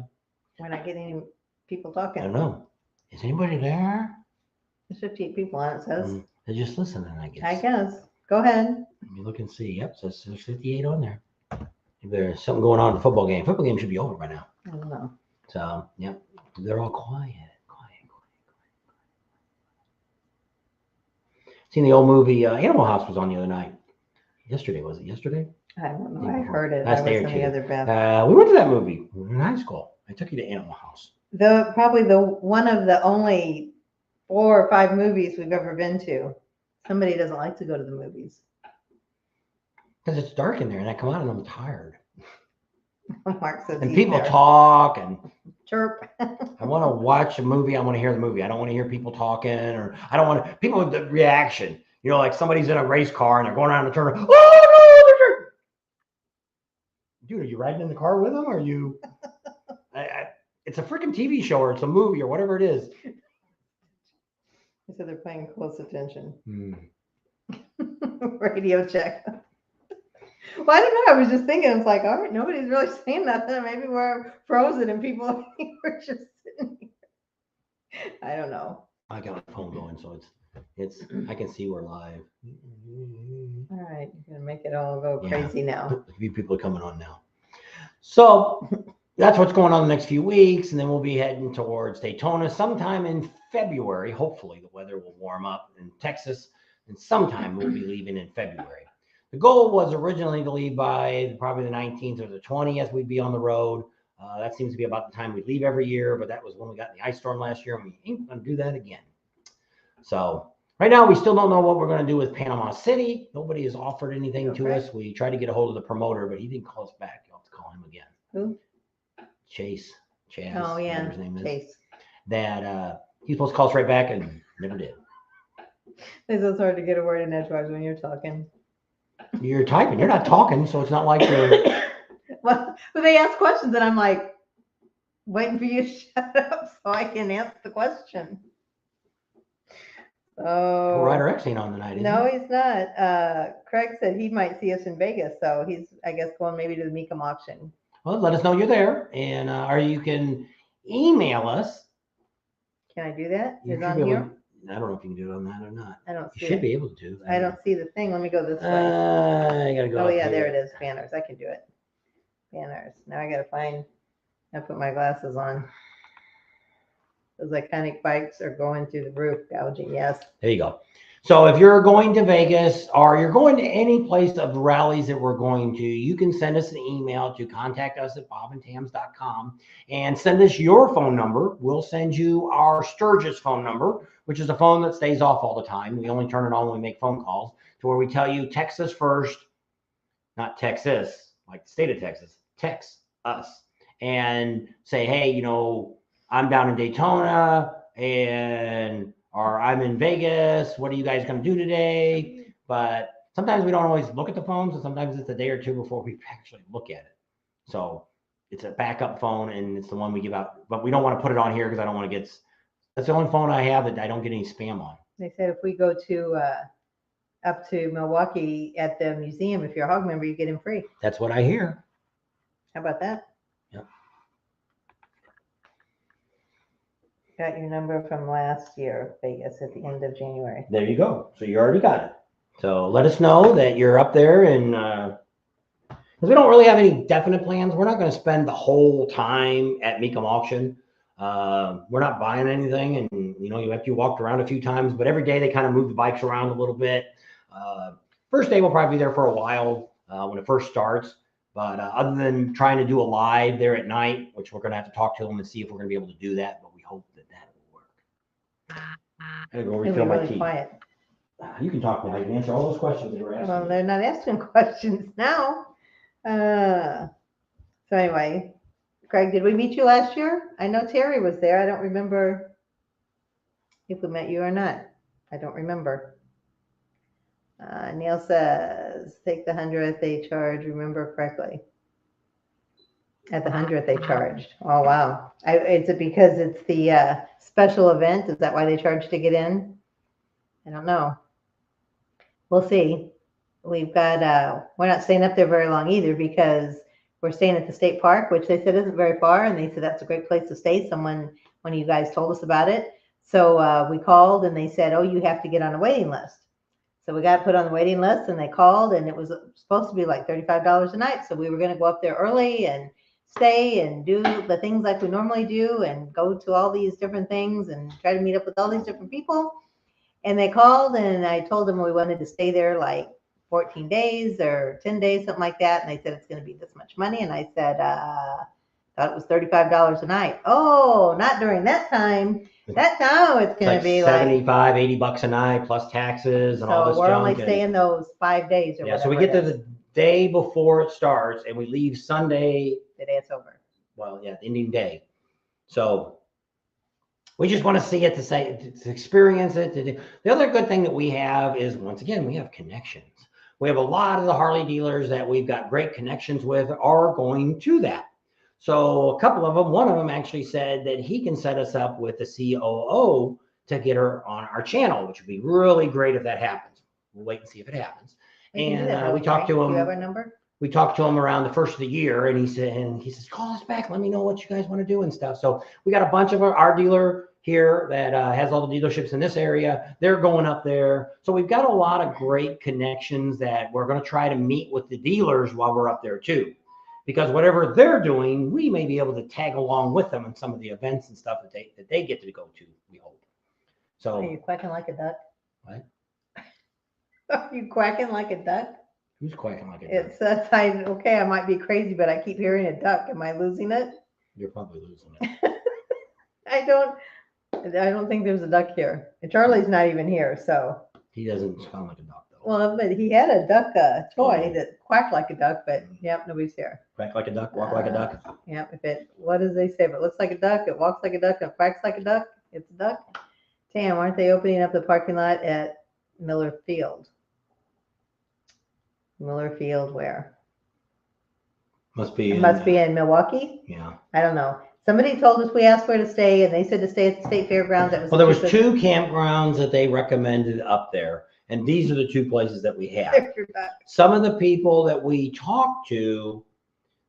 We're not getting any people talking. I don't know. Is anybody there? There's 58 people on it, says. They're just listening, I guess. I guess. Go ahead. Let me look and see. Yep, so there's 58 on there. If there's something going on in the football game. Football game should be over by now. I don't know. So, yep, they're all quiet. Seen the old movie Animal House was on the other night. Yesterday, was it yesterday? I don't know. I heard it. Last I day was or in the two. other bathroom. We went to that movie in high school. I took you to Animal House. Probably one of the only 4 or 5 movies we've ever been to. Somebody doesn't like to go to the movies. Because it's dark in there and I come out and I'm tired. Mark says and people talk and chirp. I want to watch a movie. I want to hear the movie. I don't want to hear people talking or I don't want to people with the reaction. You know, like somebody's in a race car and they're going around the turn. Oh no! Dude, are you riding in the car with them? Or are you? It's a freaking TV show or it's a movie or whatever it is. So they're paying close attention. Hmm. Radio check. Well, I don't know. I was just thinking, it's like, all right, nobody's really saying nothing. Maybe we're frozen and people were just sitting here. I don't know. I got my phone going, so it's I can see we're live. All right, you're gonna make it all go crazy now. A few people are coming on now. So that's what's going on the next few weeks, and then we'll be heading towards Daytona sometime in February. Hopefully the weather will warm up in Texas, and sometime we'll be leaving in February. The goal was originally to leave by probably the 19th or the 20th. We'd be on the road. That seems to be about the time we leave every year, but that was when we got in the ice storm last year, and we ain't going to do that again. So right now, we still don't know what we're going to do with Panama City. Nobody has offered anything to us. We tried to get a hold of the promoter, but he didn't call us back. You'll have to call him again. Who? Chase. Oh, yeah. His name is. Chase. That he's supposed to call us right back and never did. It's hard to get a word in edgewise when you're talking. You're typing. You're not talking, so it's not like you're. Well, they ask questions, and I'm like waiting for you to shut up so I can answer the question. Oh, Ryder X ain't on tonight, is no, he? he's not. Craig said he might see us in Vegas, so he's, I guess, going maybe to the Mecum Auction. Well, let us know you're there, and or you can email us. Can I do that? You Is should on be able- here? I don't know if you can do it on that or not. I don't You see should it. be able to. I don't see the thing. Let me go this way. I gotta go. Oh up yeah, there here. it is. Banners. I can do it. Banners. Now I gotta find. I put my glasses on. Those iconic bikes are going through the roof, gouging. Yes. There you go. So if you're going to Vegas or you're going to any place of rallies that we're going to, you can send us an email to contact us at bobandtams.com and send us your phone number. We'll send you our Sturgis phone number. which is a phone that stays off all the time. We only turn it on when we make phone calls, to where we tell you text us first, not Texas, like the state of Texas, text us and say, hey, you know, I'm down in Daytona or I'm in Vegas. What are you guys going to do today? But sometimes we don't always look at the phones, and sometimes it's a day or two before we actually look at it. So it's a backup phone, and it's the one we give out, but we don't want to put it on here because I don't want to get, that's the only phone I have that I don't get any spam on. They said if we go to up to Milwaukee at the museum, if you're a hog member, you get him free. That's what I hear. How about that? Yep. Got your number from last year, Vegas, at the end of January. There you go. So you already got it. So let us know that you're up there, and because we don't really have any definite plans. We're not going to spend the whole time at Mecum Auction. We're not buying anything, and you know, you walked around a few times, but every day they kind of move the bikes around a little bit. First day we'll probably be there for a while when it first starts, but other than trying to do a live there at night, which we're going to have to talk to them and see if we're going to be able to do that, but we hope that will work. I gotta go refill my tea. Quiet. You can talk now. You can answer all those questions they were asking. Well, they're not asking questions now. So anyway, Craig, did we meet you last year? I know Terry was there. I don't remember if we met you or not. I don't remember. Neil says, take the 100th they charge, remember correctly. At the 100th they charged. Oh, wow. Is it because it's the special event? Is that why they charge to get in? I don't know. We'll see. We've got, we're not staying up there very long either, because we're staying at the state park, which they said isn't very far. And they said that's a great place to stay. One of you guys told us about it. So we called and they said, oh, you have to get on a waiting list. So we got put on the waiting list, and they called, and it was supposed to be like $35 a night. So we were going to go up there early and stay and do the things like we normally do and go to all these different things and try to meet up with all these different people. And they called, and I told them we wanted to stay there like 14 days or 10 days, something like that. And they said it's going to be this much money. And I said, thought it was $35 a night. Oh, not during that time. That time it's going to be like 75, $80 a night plus taxes and all this junk. So we're only and staying those 5 days or yeah, so we get there the day before it starts, and we leave Sunday. The day it's over. Well, yeah, the ending day. So we just want to see it, to experience it. The other good thing that we have is, once again, we have connections. We have a lot of the Harley dealers that we've got great connections with are going to that. So a couple of them, one of them actually said that he can set us up with the COO to get her on our channel, which would be really great if that happens. We'll wait and see if it happens. And we talked to him. Do you have our number? We talked to him around the first of the year, and he says, call us back. Let me know what you guys want to do and stuff. So we got a bunch of our dealer here that has all the dealerships in this area. They're going up there. So we've got a lot of great connections that we're going to try to meet with the dealers while we're up there too. Because whatever they're doing, we may be able to tag along with them in some of the events and stuff that they get to go to, we hope. So are you quacking like a duck? What? Are you quacking like a duck? Who's quacking like a duck? It says, okay, I might be crazy, but I keep hearing a duck. Am I losing it? You're probably losing it. I don't think there's a duck here. And Charlie's not even here, so. He doesn't sound like a duck, though. Well, but he had a duck toy that quacked like a duck, but yep, nobody's here. Quack like a duck, walk like a duck. Yep, what does they say? If it looks like a duck, it walks like a duck, it quacks like a duck, it's a duck. Damn, aren't they opening up the parking lot at Miller Field? Miller Field where? Must be in Milwaukee? Yeah. I don't know. Somebody told us we asked where to stay, and they said to stay at the state fairgrounds. Well, there was 2 campgrounds that they recommended up there, and these are the 2 places that we have. Some of the people that we talk to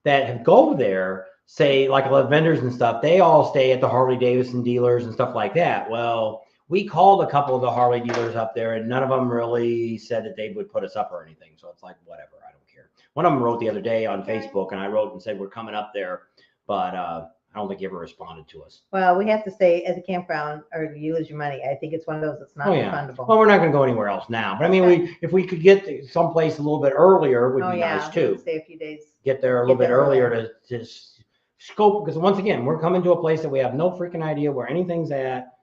that go there say, like a lot of vendors and stuff, they all stay at the Harley Davidson dealers and stuff like that. Well, we called a couple of the Harley dealers up there, and none of them really said that they would put us up or anything. So it's like, whatever, I don't care. One of them wrote the other day on Facebook, and I wrote and said, we're coming up there, but I don't think he ever responded to us. Well, we have to stay at the campground or you lose your money. I think it's one of those that's not refundable. Well, we're not going to go anywhere else now. But I mean, if we could get someplace a little bit earlier, would be nice too. Stay a few days. Get there a little bit earlier to scope, because once again, we're coming to a place that we have no freaking idea where anything's at.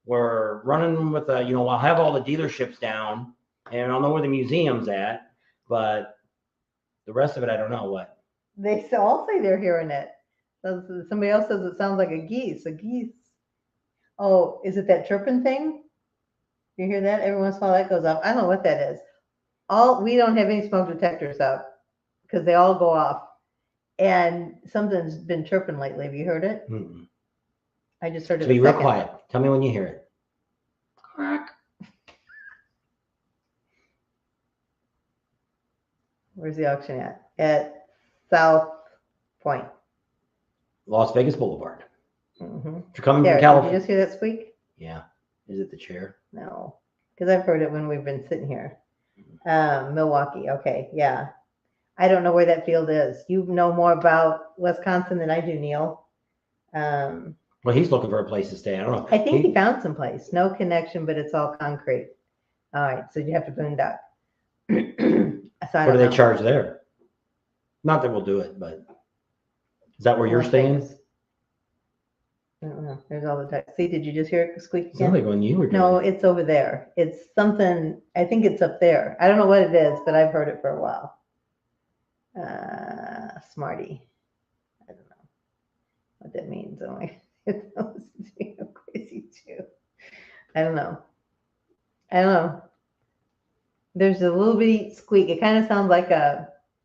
we're running with the, you know, I'll have all the dealerships down and I'll know where the museum's at, but the rest of it, I don't know what. They all say they're hearing it. Somebody else says it sounds like a geese. A geese. Oh, is it that chirping thing? You hear that? Every once in a while that goes off. I don't know what that is. We don't have any smoke detectors up because they all go off. And something's been chirping lately. Have you heard it? Mm-mm. I just heard it. So be real quiet. Tell me when you hear it. Crack. Where's the auction at? At South Point. Las Vegas Boulevard. Mm-hmm. If you're coming There, from did you California. just hear that squeak? Yeah. Is it the chair? No, because I've heard it when we've been sitting here. Milwaukee. Okay, yeah. I don't know where that field is. You know more about Wisconsin than I do, Neil. Well, he's looking for a place to stay. I don't know. I think he found some place. No connection, but it's all concrete. All right, so you have to boondock. What do they charge there? Not that we'll do it, but is that where you're staying? I don't know. There's all the text. See, did you just hear it squeak again? Sounds like when you were doing No, it. it's over there. It's something, I think it's up there. I don't know what it is, but I've heard it for a while. Smarty. I don't know what that means. Oh my, I'm crazy too. I don't know. There's a little bitty squeak. It kind of sounds like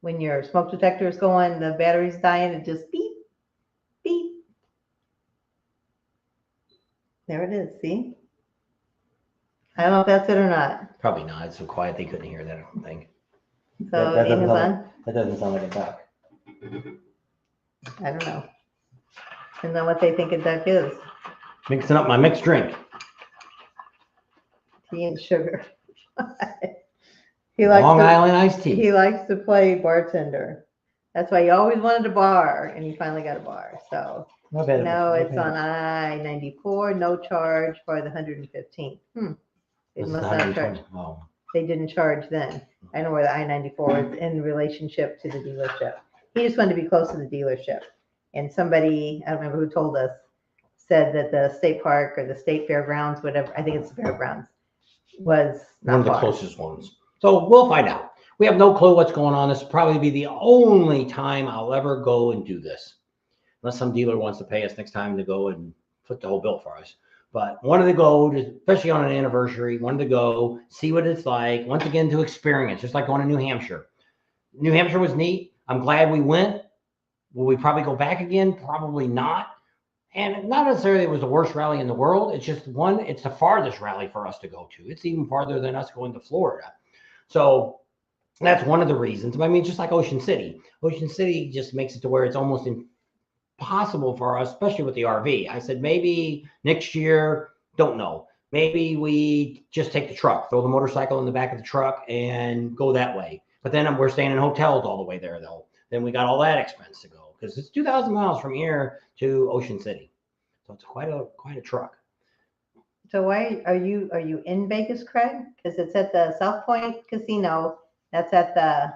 when your smoke detector is going, the battery's dying, it just beep, beep. There it is. See? I don't know if that's it or not. Probably not. It's so quiet they couldn't hear that, I don't think. So That doesn't Amazon? That doesn't sound like a duck. I don't know. Depends on what they think a duck is. Mixing up my mixed drink. Tea and sugar. Long Island iced tea. He likes to play bartender. That's why he always wanted a bar, and he finally got a bar. So now it's on I-94, no charge for the 115th. It must not charge. Oh. They didn't charge then. I know where the I-94 is in relationship to the dealership. He just wanted to be close to the dealership. And somebody, I don't remember who told us, said that the state park or the state fairgrounds, whatever, I think it's the fairgrounds, was not One of the far. closest ones. So we'll find out. We have no clue what's going on. This will probably be the only time I'll ever go and do this. Unless some dealer wants to pay us next time to go and foot the whole bill for us. But wanted to go, especially on an anniversary, wanted to go, see what it's like. Once again, to experience, just like going to New Hampshire. New Hampshire was neat. I'm glad we went. Will we probably go back again? Probably not. And not necessarily it was the worst rally in the world. It's just it's the farthest rally for us to go to. It's even farther than us going to Florida. So that's one of the reasons. I mean, just like Ocean City. Ocean City just makes it to where it's almost impossible for us, especially with the RV. I said, maybe next year, don't know. Maybe we just take the truck, throw the motorcycle in the back of the truck and go that way. But then we're staying in hotels all the way there, though. Then we got all that expense to go because it's 2,000 miles from here to Ocean City. So it's quite a truck. So why are you in Vegas, Craig? Because it's at the South Point Casino. That's at the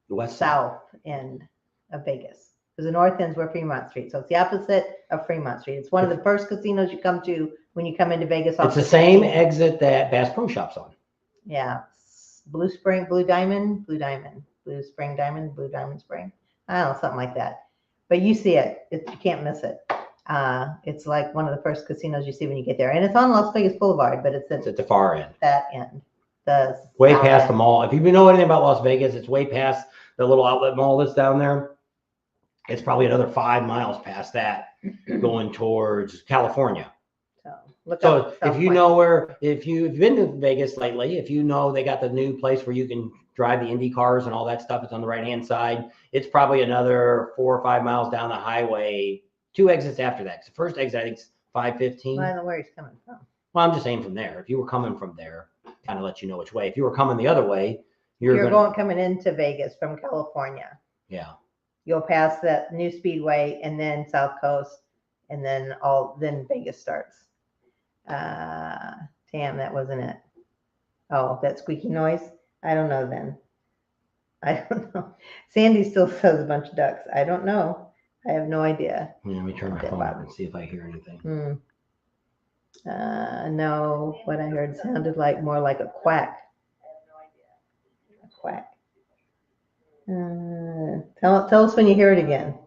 west south end of Vegas. Because the north end's where Fremont Street. So it's the opposite of Fremont Street. It's one of the first casinos you come to when you come into Vegas. It's the same exit that Bass Pro Shop's on. Yeah. Blue Spring, Blue Diamond, Blue Spring Diamond, Blue Diamond Spring. I don't know, something like that. But you see it. You can't miss it. It's like one of the first casinos you see when you get there. And it's on Las Vegas Boulevard, but it's at the far end. That end. Way past the mall. If you know anything about Las Vegas, it's way past the little outlet mall that's down there. It's probably another 5 miles past that going towards California. So if you know if you've been to Vegas lately, if you know they got the new place where you can drive the Indy cars and all that stuff, it's on the right-hand side. It's probably another 4 or 5 miles down the highway, 2 exits after that. The first exit, I think, is 515. I don't know where he's coming from. Well, I'm just saying from there. If you were coming from there, kind of let you know which way. If you were coming the other way, you're coming into Vegas from California. Yeah. You'll pass that new speedway and then South Coast, and then Vegas starts. Damn, that wasn't it. Oh, that squeaky noise. I don't know then. I don't know. Sandy still says a bunch of ducks. I don't know. I have no idea. Yeah, let me turn my phone on and see if I hear anything. No, what I heard sounded like more like a quack. A quack. Tell us when you hear it again.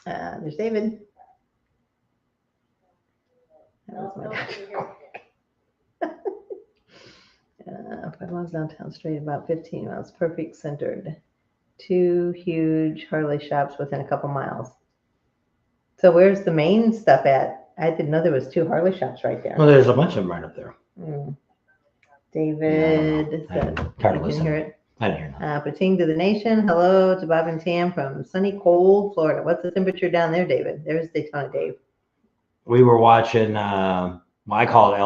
There's David. That was my dad. 5 miles downtown, straight about 15 miles, perfect centered. 2 huge Harley shops within a couple miles. So where's the main stuff at? I didn't know there was 2 Harley shops right there. Well, there's a bunch of them right up there. David Yeah, says, tired you of can hear listening. it. I didn't hear that. Pating to the nation. Hello to Bob and Tam from sunny, cold Florida. What's the temperature down there, David? There's Daytona Dave. We were watching, well, I call it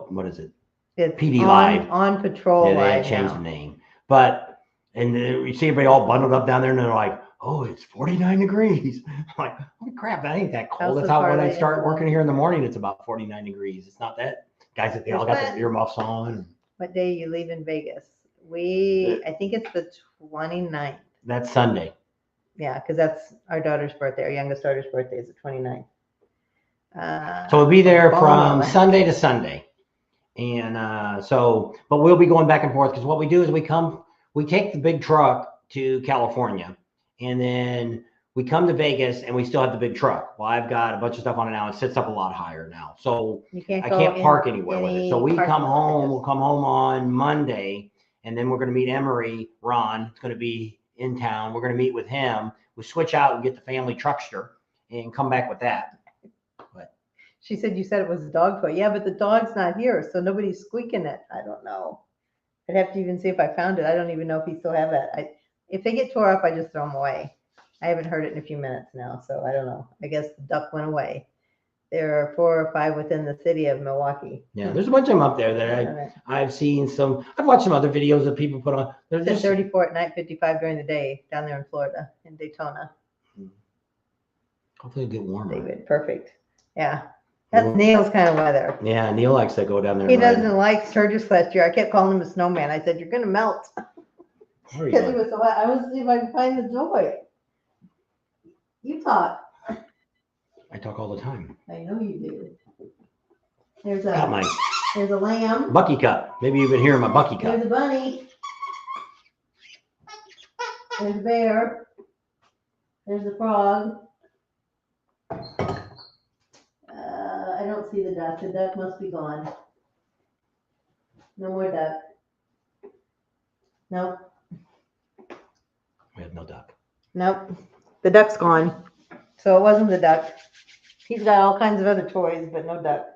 what is it? It's PD Live. On Patrol Yeah, they Live had changed now. the name. But, and you see everybody all bundled up down there and they're like, oh, it's 49 degrees. I'm like, holy crap, that ain't that cold. House That's of how when I Harley start and working here in the morning, it's about 49 degrees. It's not that. Guys, they all got their earmuffs on. What day you leave in Vegas? I think it's the 29th. That's Sunday. Yeah, because that's our daughter's birthday. Our youngest daughter's birthday is the 29th. So we'll be there from Sunday to Sunday. And but we'll be going back and forth because what we do is we take the big truck to California and then we come to Vegas and we still have the big truck. Well, I've got a bunch of stuff on it now. It sits up a lot higher now. So I can't park anywhere with it. So we come home, we'll come home on Monday and then we're going to meet Emery. Ron is going to be in town. We're going to meet with him. We switch out and get the family truckster and come back with that. She said you said it was a dog toy. Yeah, but the dog's not here, so nobody's squeaking it. I don't know. I'd have to even see if I found it. I don't even know if he still have that. If they get tore up, I just throw them away. I haven't heard it in a few minutes now, so I don't know. I guess the duck went away. There are 4 or 5 within the city of Milwaukee. Yeah, there's a bunch of them up there that I've seen some. I've watched some other videos that people put on. They're just 34 at night, 55 during the day down there in Florida, in Daytona. Hopefully it'll get warmer. David, perfect. Yeah. That's Neil's kind of weather. Yeah, Neil likes to go down there. He doesn't like Sturgis last year. I kept calling him a snowman. I said, you're going to melt. Because he was so wet. I was see if I can find the joy. You talk. I talk all the time. I know you do. There's a lamb. Bucky cup. Maybe you've been hearing my Bucky cup. There's a bunny. There's a bear. There's a frog. I don't see the duck. The duck must be gone. No more duck. Nope. We have no duck. Nope. The duck's gone. So it wasn't the duck. He's got all kinds of other toys, but no duck.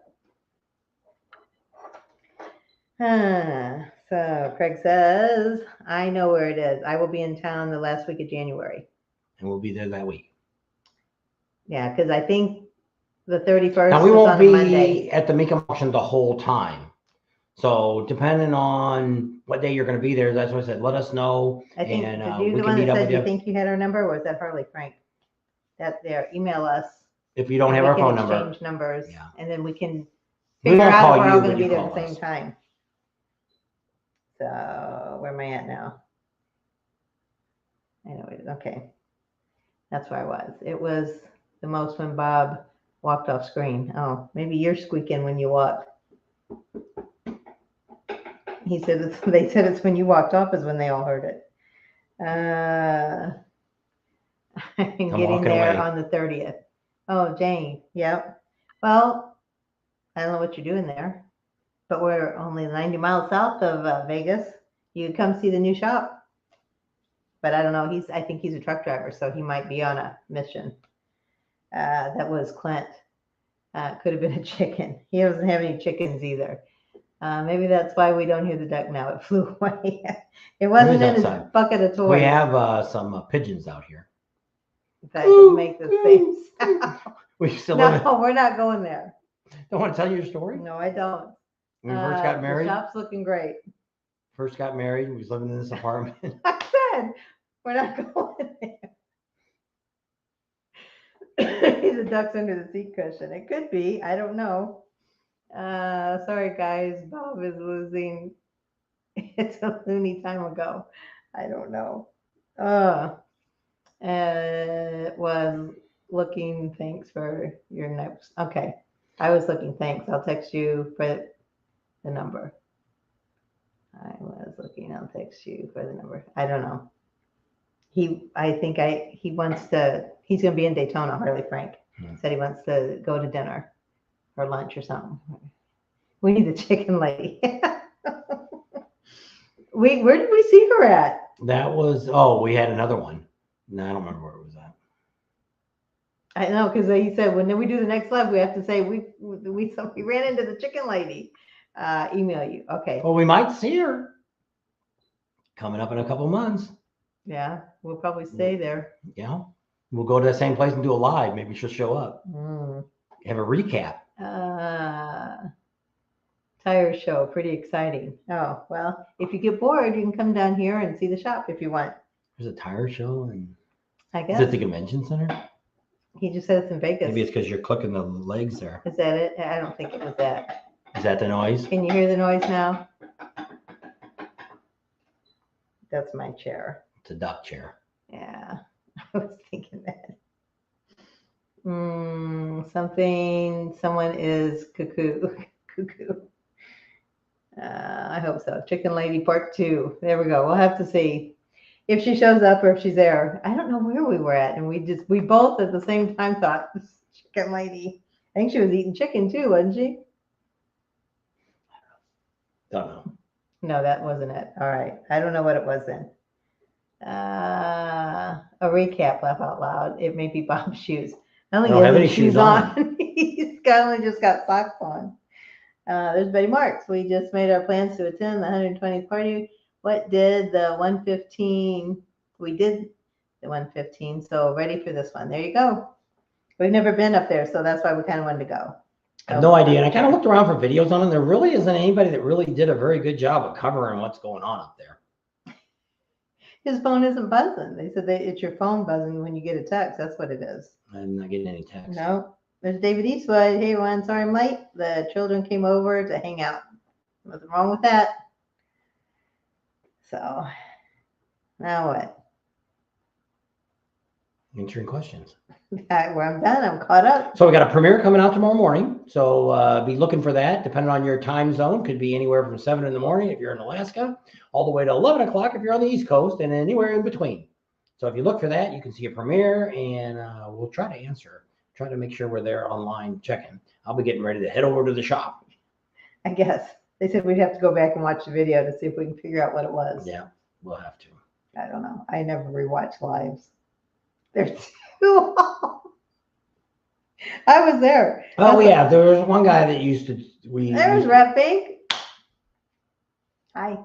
So Craig says, I know where it is. I will be in town the last week of January. And we'll be there that week. Yeah, because I think the 31st now we is won't on be a Monday. at the Mecum Auction the whole time. So depending on what day you're going to be there, that's what I said. Let us know. I think and, you the one that said you think you had our number, or was that Harley Frank? That there, email us. If you don't have our phone number. Exchange numbers, yeah. And then we can figure out if we're all going to be there at the same time. So where am I at now? I know it is. Okay. That's where I was. It was the most when Bob walked off screen. Oh, maybe you're squeaking when you walk. He said they said it's when you walked off is when they all heard it. I'm getting there away on the 30th. Oh, Jane. Yep. Well, I don't know what you're doing there, but we're only 90 miles south of Vegas. You could come see the new shop. But I don't know. I think he's a truck driver, so he might be on a mission. That was Clint. Could have been a chicken. He doesn't have any chickens either. Maybe that's why we don't hear the duck now. It flew away. It wasn't in his bucket of toys. We have some pigeons out here. That would make the same sound. We're not going there. Don't want to tell you your story? No, I don't. When we first got married? The shop's looking great. First got married, we was living in this apartment. I said, we're not going there. The duck's under the seat cushion. It could be. I don't know. Sorry, guys. Bob is losing. It's a loony time ago. I don't know. It was looking. Thanks for your next. Okay. I was looking. Thanks. I'll text you for the number. I was looking. I'll text you for the number. I don't know. He wants to, he's going to be in Daytona, Harley Frank. Said he wants to go to dinner or lunch or something. We need the chicken lady. Where did we see her at? That was, oh, we had another one. No, I don't remember where it was at. I know, because he said when we do the next live, we have to say we ran into the chicken lady. Email you. Okay. Well, we might see her coming up in a couple months. Yeah, we'll probably stay there. Yeah. We'll go to the same place and do a live. Maybe she'll show up. Have a recap. Tire show, pretty exciting. Oh, well, if you get bored, you can come down here and see the shop if you want. There's a tire show, and I guess. Is it the convention center? He just said it's in Vegas. Maybe it's because you're clicking the legs there. Is that it? I don't think it was that. Is that the noise? Can you hear the noise now? That's my chair. It's a duck chair. Yeah, I was thinking that. Someone is cuckoo. I hope so. Chicken Lady Part 2. There we go. We'll have to see if she shows up or if she's there. I don't know where we were at, and we both at the same time thought Chicken Lady. I think she was eating chicken too, wasn't she? Don't know. No, that wasn't it. All right. I don't know what it was then. A recap, laugh out loud. It may be Bob's shoes. I don't have any shoes on. He's only just got socks on. There's Betty Marks. We just made our plans to attend the 120th party. What did the 115? We did the 115. So ready for this one. There you go. We've never been up there, so that's why we kind of wanted to go. I have no idea. And I kind of looked around for videos on it. There really isn't anybody that really did a very good job of covering what's going on up there. His phone isn't buzzing. They said it's your phone buzzing when you get a text. That's what it is. I'm not getting any text. No. There's David Eastwood. Hey, everyone. Sorry I'm late. The children came over to hang out. Nothing wrong with that. So, now what? Answering questions. Well, I'm done. I'm caught up. So we got a premiere coming out tomorrow morning. So be looking for that. Depending on your time zone, could be anywhere from 7 in the morning if you're in Alaska, all the way to 11 o'clock if you're on the East Coast, and anywhere in between. So if you look for that, you can see a premiere, and we'll try to answer. Try to make sure we're there online checking. I'll be getting ready to head over to the shop. I guess. They said we'd have to go back and watch the video to see if we can figure out what it was. Yeah, we'll have to. I don't know. I never rewatch lives. They're too long. I was there. Oh, yeah. There was one guy that used to. There was Rep Big. Hi.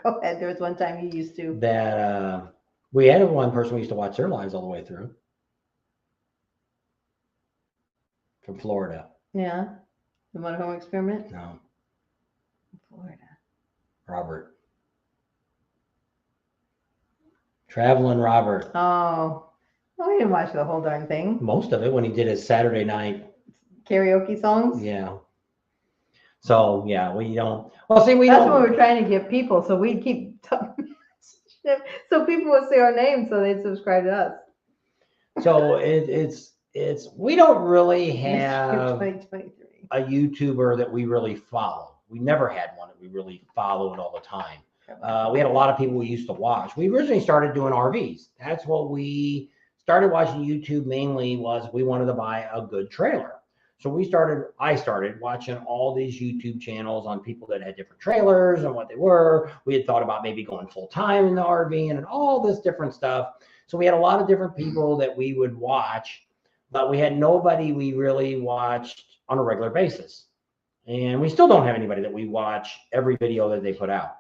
Go ahead. There was one time you used to. That we had one person we used to watch their lives all the way through. From Florida. Yeah. The motorhome experiment? No. Florida. Robert. Traveling Robert. Oh. Well, we didn't watch the whole darn thing. Most of it when he did his Saturday night. Karaoke songs? Yeah. So, yeah, we don't. Well, see, we That's don't. what we're trying to get people. So we'd keep so people would say our name so they'd subscribe to us. So it's we don't really have 2023. a YouTuber that we really follow. We never had one that we really followed all the time. We had a lot of people we used to watch. We originally started doing RVs. That's what we started watching. YouTube mainly was we wanted to buy a good trailer. So I started watching all these YouTube channels on people that had different trailers and what they were. We had thought about maybe going full time in the RV and all this different stuff. So we had a lot of different people that we would watch, but we had nobody we really watched on a regular basis. And we still don't have anybody that we watch every video that they put out.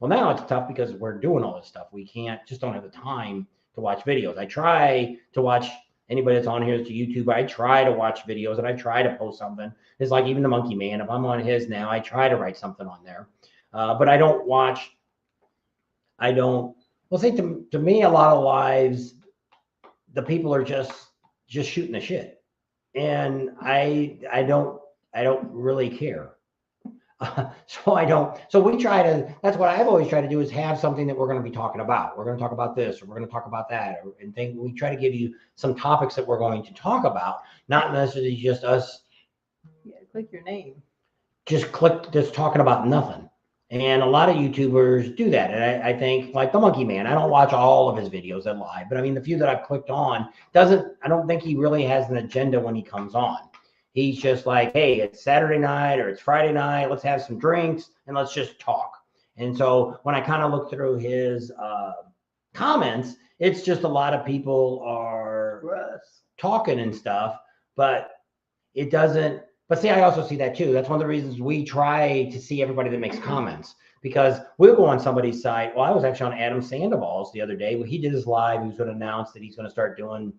Well, now it's tough because we're doing all this stuff. We just don't have the time to watch videos. I try to watch anybody that's on here that's YouTube. I try to watch videos and I try to post something. It's like even the Monkey Man. If I'm on his now, I try to write something on there. But I don't watch. Well, see, to me, a lot of lives, the people are just shooting the shit. And I don't really care. So we try to, that's what I've always tried to do, is have something that we're going to be talking about. We're going to talk about this, or we're going to talk about that. We try to give you some topics that we're going to talk about, not necessarily just us. Yeah, click your name. Just talking about nothing. And a lot of YouTubers do that. And I think, like the Monkey Man, I don't watch all of his videos that live, but I mean, the few that I've clicked on, I don't think he really has an agenda when he comes on. He's just like, hey, it's Saturday night or it's Friday night. Let's have some drinks and let's just talk. And so when I kind of look through his comments, it's just a lot of people are talking and stuff, but it doesn't. But see, I also see that too. That's one of the reasons we try to see everybody that makes comments, because we'll go on somebody's site. Well, I was actually on Adam Sandoval's the other day. When he did his live, he was going to announce that he's going to start doing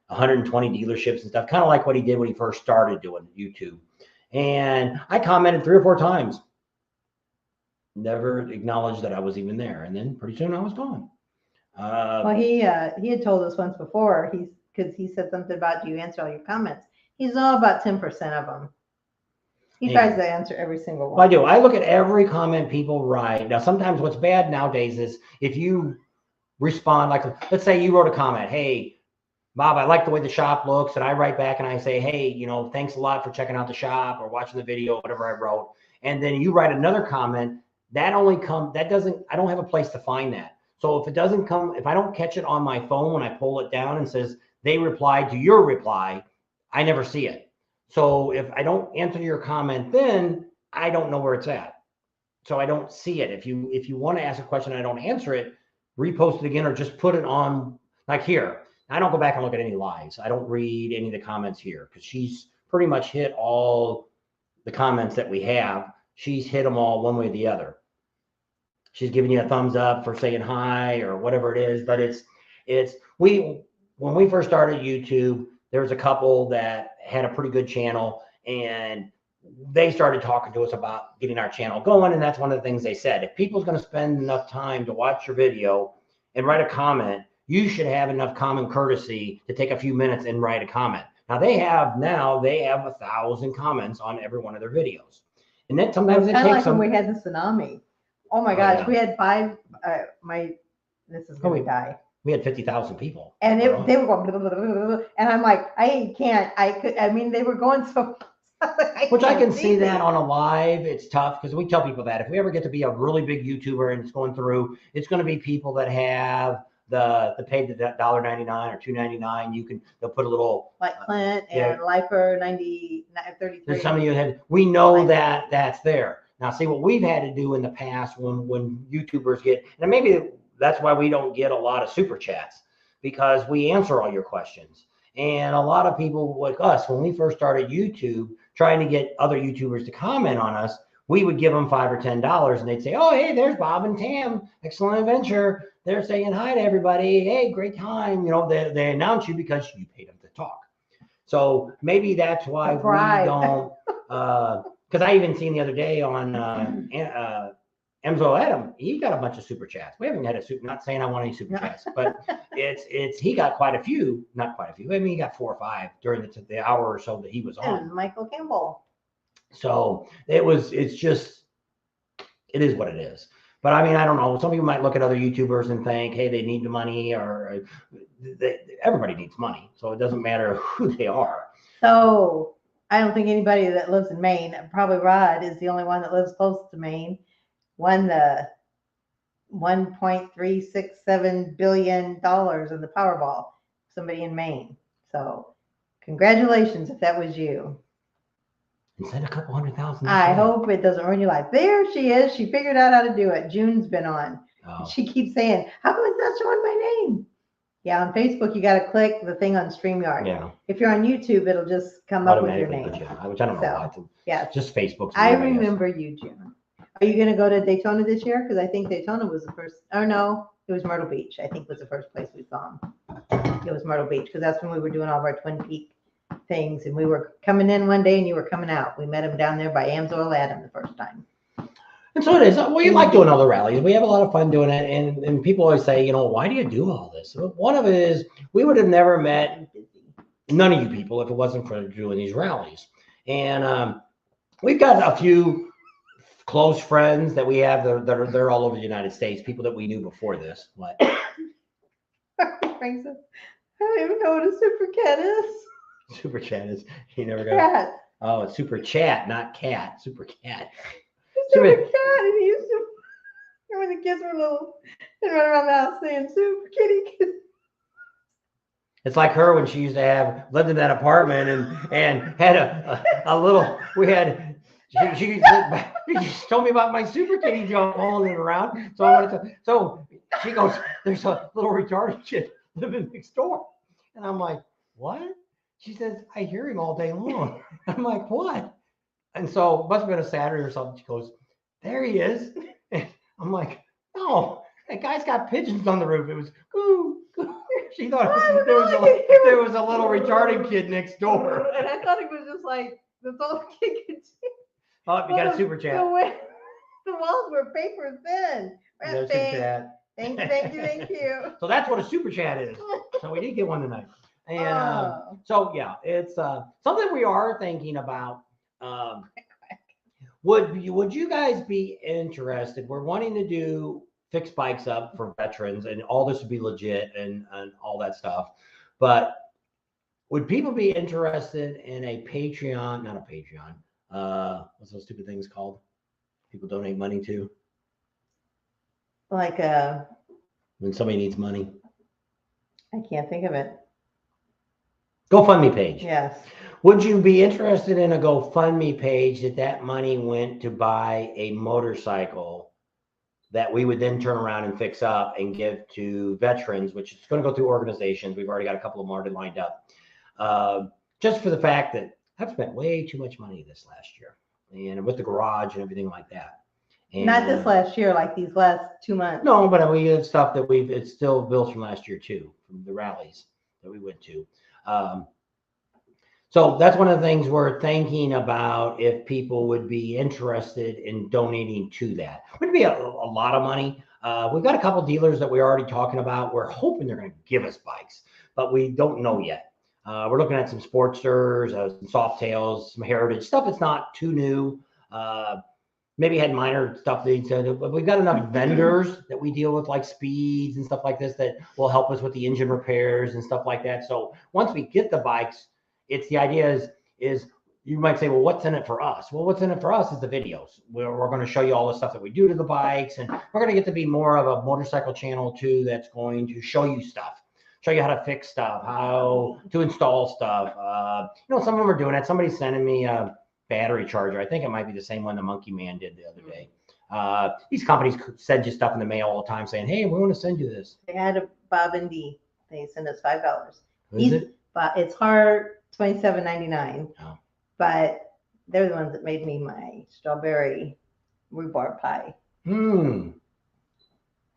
120 dealerships and stuff, kind of like what he did when he first started doing YouTube. And I commented 3 or 4 times, never acknowledged that I was even there. And then pretty soon I was gone. Well, he had told us once before, because he said something about, do you answer all your comments? He's all about 10% of them. He tries to answer every single one. Well, I do. I look at every comment people write. Now, sometimes what's bad nowadays is if you respond, like, let's say you wrote a comment, hey, Bob, I like the way the shop looks. And I write back and I say, hey, thanks a lot for checking out the shop or watching the video, whatever I wrote. And then you write another comment, I don't have a place to find that. So if I don't catch it on my phone when I pull it down and says they replied to your reply, I never see it. So if I don't answer your comment, then I don't know where it's at. So I don't see it. If you want to ask a question and I don't answer it, repost it again or just put it on, like here. I don't go back and look at any lives. I don't read any of the comments here because she's pretty much hit all the comments that we have. She's hit them all one way or the other. She's giving you a thumbs up for saying hi or whatever it is. But when we first started YouTube, there was a couple that had a pretty good channel and they started talking to us about getting our channel going. And that's one of the things they said. If people's going to spend enough time to watch your video and write a comment, you should have enough common courtesy to take a few minutes and write a comment. Now they have 1,000 comments on every one of their videos. And then sometimes it takes like when we had the tsunami. Oh my gosh, yeah. We had 5, this is going to die. We had 50,000 people. And they were going, blah, blah, blah, blah, blah, and I'm like, they were going so Which I can see that on a live. It's tough because we tell people that if we ever get to be a really big YouTuber and it's going through, it's going to be people that have the paid the $1.99 or $2.99. They'll put a little like Clint and Lifer 33. There's some of you we know that that's there. Now see what we've had to do in the past when YouTubers get, and maybe that's why we don't get a lot of super chats, because we answer all your questions. And a lot of people like us, when we first started YouTube, trying to get other YouTubers to comment on us, we would give them $5 or $10 and they'd say, oh, hey, there's Bob and Tam, excellent adventure. They're saying hi to everybody. Hey, great time. They announce you because you paid them to talk. So maybe that's why we don't, because I even seen the other day on Emzo Adam, he got a bunch of super chats. We haven't had not saying I want any super chats, but he got quite a few, not quite a few. I mean, he got 4 or 5 during the hour or so that he was on. And Michael Campbell. So it is what it is. But I mean, I don't know. Some people might look at other YouTubers and think, hey, they need the money, or everybody needs money. So it doesn't matter who they are. So I don't think anybody that lives in Maine, probably Rod is the only one that lives close to Maine, won the $1.367 billion in the Powerball. Somebody in Maine. So congratulations if that was you. Instead of a couple 100,000. I hope it doesn't ruin your life. There she is. She figured out how to do it. June's been on. Oh. She keeps saying, how come it's not showing my name? Yeah, on Facebook, you got to click the thing on StreamYard. Yeah. If you're on YouTube, it'll just come up with your name. Which I don't know why. Yeah. Just Facebook. I remember you, June. Are you going to go to Daytona this year? Because I think Daytona was the first. Oh, no. It was Myrtle Beach. I think was the first place we saw him. It was Myrtle Beach because that's when we were doing all of our Twin Peak things. And we were coming in one day and you were coming out. We met him down there by Amsoil Adam the first time. And so it is. We like doing all the rallies. We have a lot of fun doing it. And people always say, why do you do all this? One of it is we would have never met none of you people if it wasn't for doing these rallies. And we've got a few close friends that we have. They're all over the United States. People that we knew before this. What? Frank says, I don't even know what a super cat is. Super chat is. You never got. Cat. Oh, it's super chat, not cat. Super cat. Super cat. And he used to, when the kids were little, they'd run around the house saying, super kitty. It's like her when she used to have lived in that apartment and had a little. We had. She told me about my super kitty jump hauling it around. So I wanted to. So she goes, "There's a little retarded kid living next door," and I'm like, "What?" She says, "I hear him all day long." I'm like, "What?" And so it must have been a Saturday or something. She goes, "There he is." And I'm like, "No, that guy's got pigeons on the roof." It was coo, coo. She thought there was a little retarded kid next door. And I thought it was just like the little kid could see. Oh, you got a super chat. The walls were paper thin. No super chat. Thank you. So that's what a super chat is. So we did get one tonight. And so yeah, it's something we are thinking about. Would you guys be interested? We're wanting to do fix bikes up for veterans, and all this would be legit and all that stuff. But would people be interested in a Patreon? Not a Patreon. What's those stupid things called? People donate money to. Like when somebody needs money. I can't think of it. GoFundMe page. Yes. Would you be interested in a GoFundMe page that money went to buy a motorcycle that we would then turn around and fix up and give to veterans, which is going to go through organizations. We've already got a couple of them already lined up. Just for the fact that I've spent way too much money this last year, and with the garage and everything like that. And not this last year, like these last 2 months. No, but we have stuff that it's still bills from last year too, from the rallies that we went to. So that's one of the things we're thinking about, if people would be interested in donating to that. It would be a lot of money. We've got a couple dealers that we're already talking about. We're hoping they're going to give us bikes, but we don't know yet. We're looking at some Sportsters, some Softails, some Heritage stuff that's not too new. Maybe had minor stuff they said, but we've got enough vendors that we deal with, like Speeds and stuff like this, that will help us with the engine repairs and stuff like that. So once we get the bikes, it's the idea is you might say, well, what's in it for us? Well, what's in it for us is the videos. We're going to show you all the stuff that we do to the bikes, and we're going to get to be more of a motorcycle channel too, that's going to show you stuff, show you how to fix stuff, how to install stuff. Some of them are doing it. Somebody's sending me a battery charger. I think it might be the same one the Monkey Man did the other day. These companies send you stuff in the mail all the time saying, hey, we want to send you this. They had a Bob and D. They send us $5. Is it? But it's hard, $27.99. Oh. But they're the ones that made me my strawberry rhubarb pie. And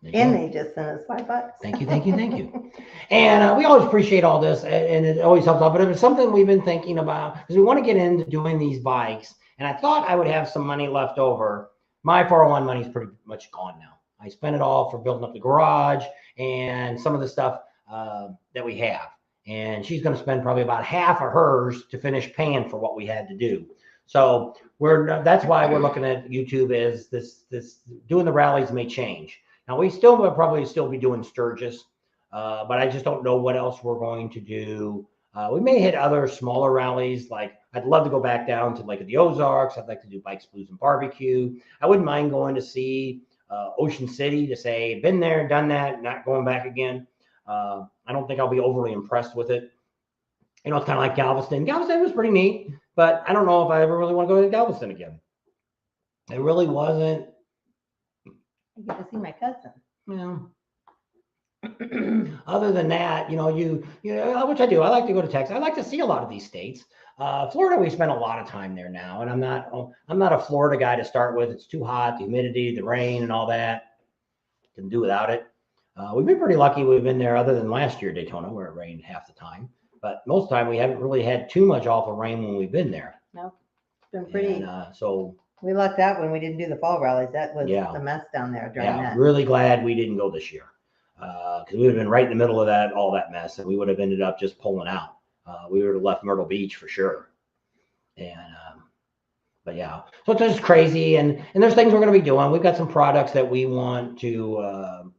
they just sent us $5. Thank you. And we always appreciate all this, and it always helps out. But it was something we've been thinking about, because we want to get into doing these bikes. And I thought I would have some money left over. My 401 money is pretty much gone now. I spent it all for building up the garage and some of the stuff that we have. And she's going to spend probably about half of hers to finish paying for what we had to do. So that's why we're looking at YouTube. Is this doing the rallies may change. Now we will probably still be doing Sturgis, but I just don't know what else we're going to do. We may hit other smaller rallies. Like I'd love to go back down to the Ozarks. I'd like to do Bikes, Blues, and Barbecue. I wouldn't mind going to see Ocean City, to say been there, done that, not going back again. I don't think I'll be overly impressed with it. It's kind of like Galveston. Galveston was pretty neat, but I don't know if I ever really want to go to Galveston again. It really wasn't. I get to see my cousin. Yeah. Other than that, which I do. I like to go to Texas. I like to see a lot of these states. Florida, we spend a lot of time there now, and I'm not a Florida guy to start with. It's too hot, the humidity, the rain, and all that. Can do without it. We've been pretty lucky. We've been there, other than last year Daytona, where it rained half the time. But most of the time, we haven't really had too much awful rain when we've been there. No, it's been pretty. And, so we lucked out when we didn't do the fall rallies. That was a mess down there during that. Really glad we didn't go this year, because we would have been right in the middle of all that mess, and we would have ended up just pulling out. We would have left Myrtle Beach for sure. And But yeah, so it's just crazy, and there's things we're going to be doing. We've got some products that we want to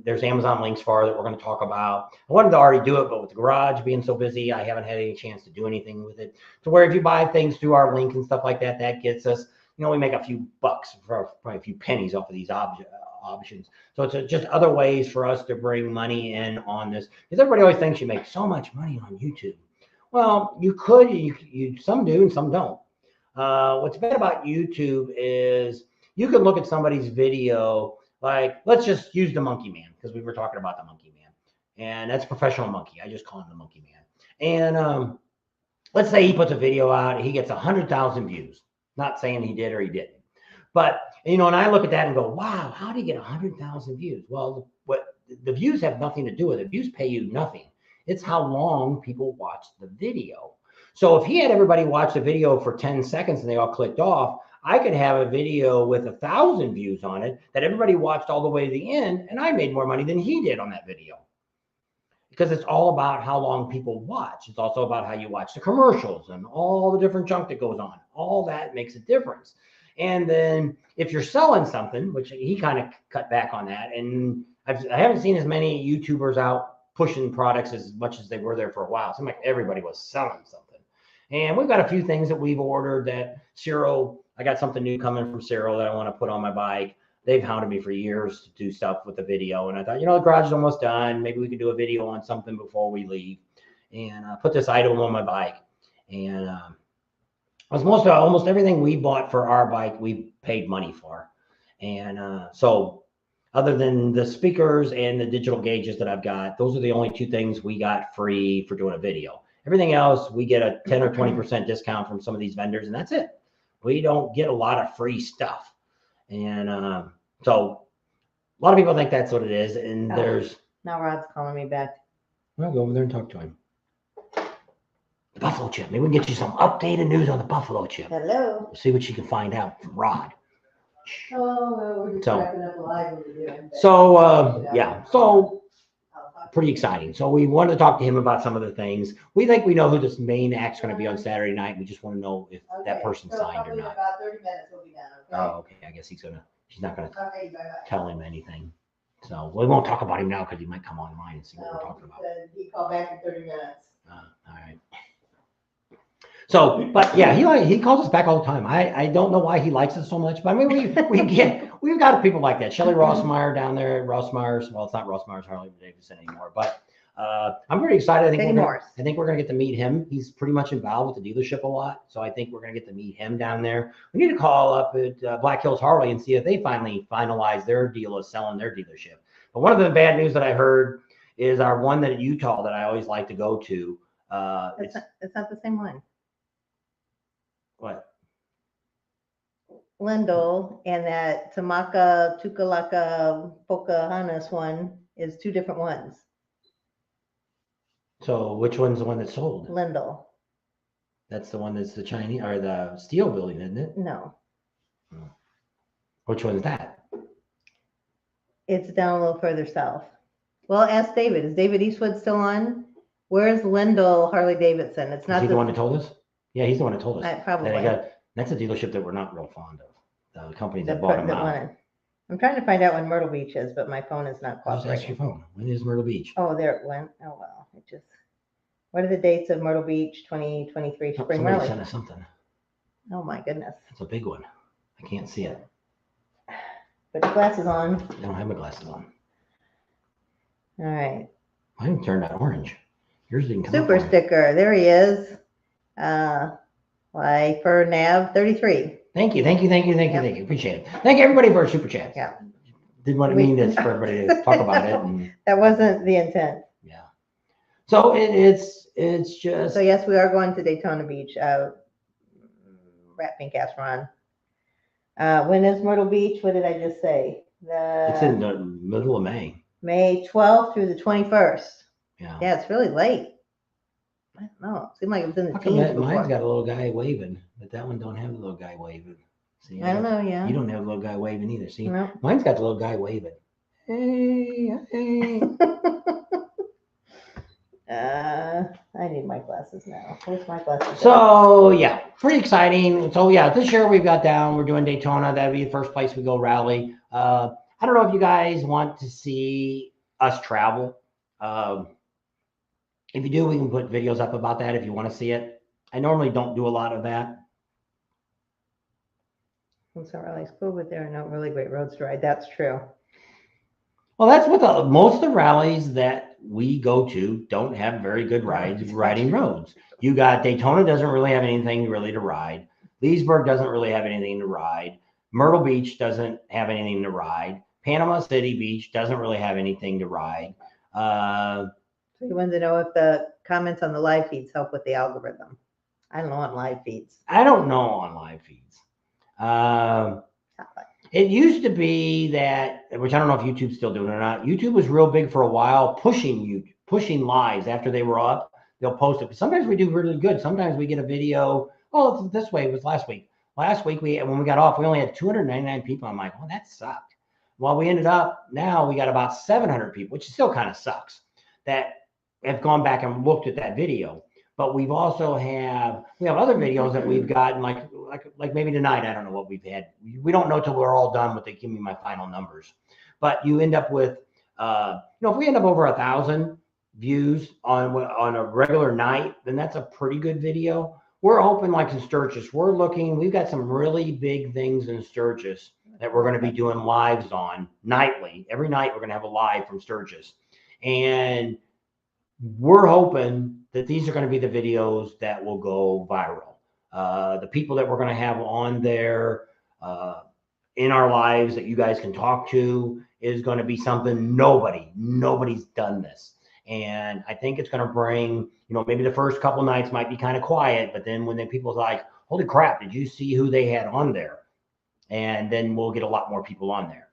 there's Amazon links for that we're going to talk about. I wanted to already do it, but with the garage being so busy, I haven't had any chance to do anything with it. So where if you buy things through our link and stuff like that, that gets us, we make a few bucks, for probably a few pennies off of these options. So it's just other ways for us to bring money in on this, because everybody always thinks you make so much money on YouTube. Well, you could, you some do and some don't. What's bad about YouTube is you can look at somebody's video, like let's just use the Monkey Man, because we were talking about the Monkey Man, and that's Professional Monkey. I just call him the Monkey Man. And let's say he puts a video out, he gets 100,000 views. Not saying he did or he didn't, but and I look at that and go, wow, how did he get 100,000 views? Well, what the views have nothing to do with it. Views pay you nothing. It's how long people watch the video. So if he had everybody watch the video for 10 seconds and they all clicked off, I could have a video with 1,000 views on it that everybody watched all the way to the end, and I made more money than he did on that video. Because it's all about how long people watch. It's also about how you watch the commercials and all the different junk that goes on. All that makes a difference. And then if you're selling something, which he kind of cut back on that, and I haven't seen as many YouTubers out pushing products as much as they were there for a while. It seemed like everybody was selling something. And we've got a few things that we've ordered that Cyril, I got something new coming from Cyril that I want to put on my bike. They've hounded me for years to do stuff with the video. And I thought, the garage is almost done. Maybe we could do a video on something before we leave, and put this item on my bike. And almost everything we bought for our bike, we paid money for. And so other than the speakers and the digital gauges that I've got, those are the only two things we got free for doing a video. Everything else, we get a 10 or 20% discount from some of these vendors, and that's it. We don't get a lot of free stuff. And so a lot of people think that's what it is. And there's... Now Rod's calling me back. Well, go over there and talk to him. The buffalo chip. Maybe we can get you some updated news on the buffalo chip. Hello. We'll see what you can find out from Rod. Oh, we're just wrapping up live over here. Yeah. So pretty exciting. So we wanted to talk to him about some of the things. We think we know who this main act's going to be on Saturday night. We just want to know if that person signed or not. About 30 minutes we'll be done, okay? Oh, okay. I guess she's not going to tell him anything. So we won't talk about him now because he might come online and see what we're talking about. He called back in 30 minutes. All right. So, but yeah, he calls us back all the time. I don't know why he likes it so much, but I mean, we've got people like that. Shelley Rossmeyer down there at Rossmeyer's. Well, it's not Rossmeyer's Harley Davidson anymore, but I'm pretty excited. I think we're going to get to meet him. He's pretty much involved with the dealership a lot, so I think we're going to get to meet him down there. We need to call up at Black Hills Harley and see if they finally finalize their deal of selling their dealership. But one of the bad news that I heard is our one that at Utah that I always like to go to. It's not the same one. What? Lindell and that Tamaka, Tukalaka, Pocahontas one is two different ones. So which one's the one that sold? Lindell. That's the one that's the Chinese or the steel building, isn't it? No. Which one's that? It's down a little further south. Well, ask David. Is David Eastwood still on? Where's Lindell Harley Davidson? It's not. Is he the one that told us? Yeah, he's the one that told us. Probably. That's a dealership that we're not real fond of. The company that bought him out. I'm trying to find out when Myrtle Beach is, but my phone is not cooperating. Ask your phone. When is Myrtle Beach? Oh, there it went. Oh, well. What are the dates of Myrtle Beach 2023 Spring Somebody Rally? sent us something. Oh, my goodness. It's a big one. I can't see it. Put your glasses on. I don't have my glasses on. All right. Mine turned out orange. Yours didn't come Super up sticker. There he is. Like for Nav 33. Thank you. Appreciate it. Thank you everybody for a super chat. Yeah. Didn't want to mean this for everybody to talk about it. And, that wasn't the intent. Yeah. So it's just. So yes, we are going to Daytona Beach. Rat Pink ass Ron. When is Myrtle Beach? What did I just say? It's in the middle of May. May 12th through the 21st. Yeah. Yeah, it's really late. I don't know. It seemed like it was in the teens before. Mine's got a little guy waving, but that one don't have the little guy waving. See, I don't know, yeah. You don't have the little guy waving either. See, no. Mine's got the little guy waving. Hey. I need my glasses now. Where's my glasses? So yeah, pretty exciting. So yeah, this year we've got down. We're doing Daytona. That'd be the first place we go rally. I don't know if you guys want to see us travel. If you do, we can put videos up about that if you want to see it. I normally don't do a lot of that. It's not really cool, but there are no really great roads to ride. That's true. Well, that's what most of the rallies that we go to don't have very good riding roads. You got Daytona doesn't really have anything really to ride. Leesburg doesn't really have anything to ride. Myrtle Beach doesn't have anything to ride. Panama City Beach doesn't really have anything to ride. So you wanted to know if the comments on the live feeds help with the algorithm. I don't know on live feeds. I don't know on live feeds. It used to be that, which I don't know if YouTube's still doing it or not. YouTube was real big for a while, pushing lives after they were up. They'll post it. Sometimes we do really good. Sometimes we get a video. Oh, it's this way. It was last week. Last week, when we got off, we only had 299 people. I'm like, well, that sucked. Well, we ended up, now we got about 700 people, which still kind of sucks, that have gone back and looked at that video. But we've also we have other videos that we've gotten, like maybe tonight. I don't know what we've had. We don't know till we're all done what they give me my final numbers. But you end up with, if we end up over 1,000 views on a regular night, then that's a pretty good video. We're hoping, like in Sturgis, we've got some really big things in Sturgis that we're going to be doing lives on nightly. Every night we're going to have a live from Sturgis. And we're hoping that these are going to be the videos that will go viral. The people that we're going to have on there in our lives that you guys can talk to is going to be something nobody's done this. And I think it's going to bring, maybe the first couple nights might be kind of quiet, but then when people's like, holy crap, did you see who they had on there? And then we'll get a lot more people on there.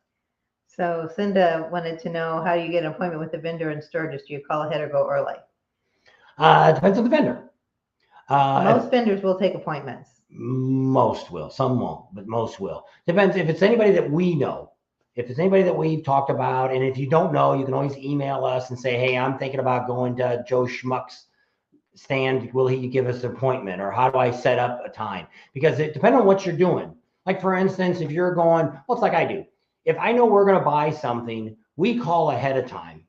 So Cinda wanted to know, how do you get an appointment with the vendor in Sturgis? Do you call ahead or go early? It depends on the vendor. Most vendors will take appointments. Most will. Some won't, but most will. Depends if it's anybody that we know. If it's anybody that we've talked about, and if you don't know, you can always email us and say, hey, I'm thinking about going to Joe Schmuck's stand. Will he give us an appointment? Or how do I set up a time? Because it depends on what you're doing. Like, for instance, if you're going, well, it's like I do. If I know we're going to buy something, we call ahead of time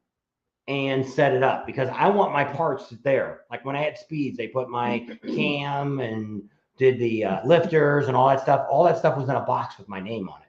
and set it up because I want my parts there. Like when I had Speeds, they put my cam and did the lifters and all that stuff. All that stuff was in a box with my name on it.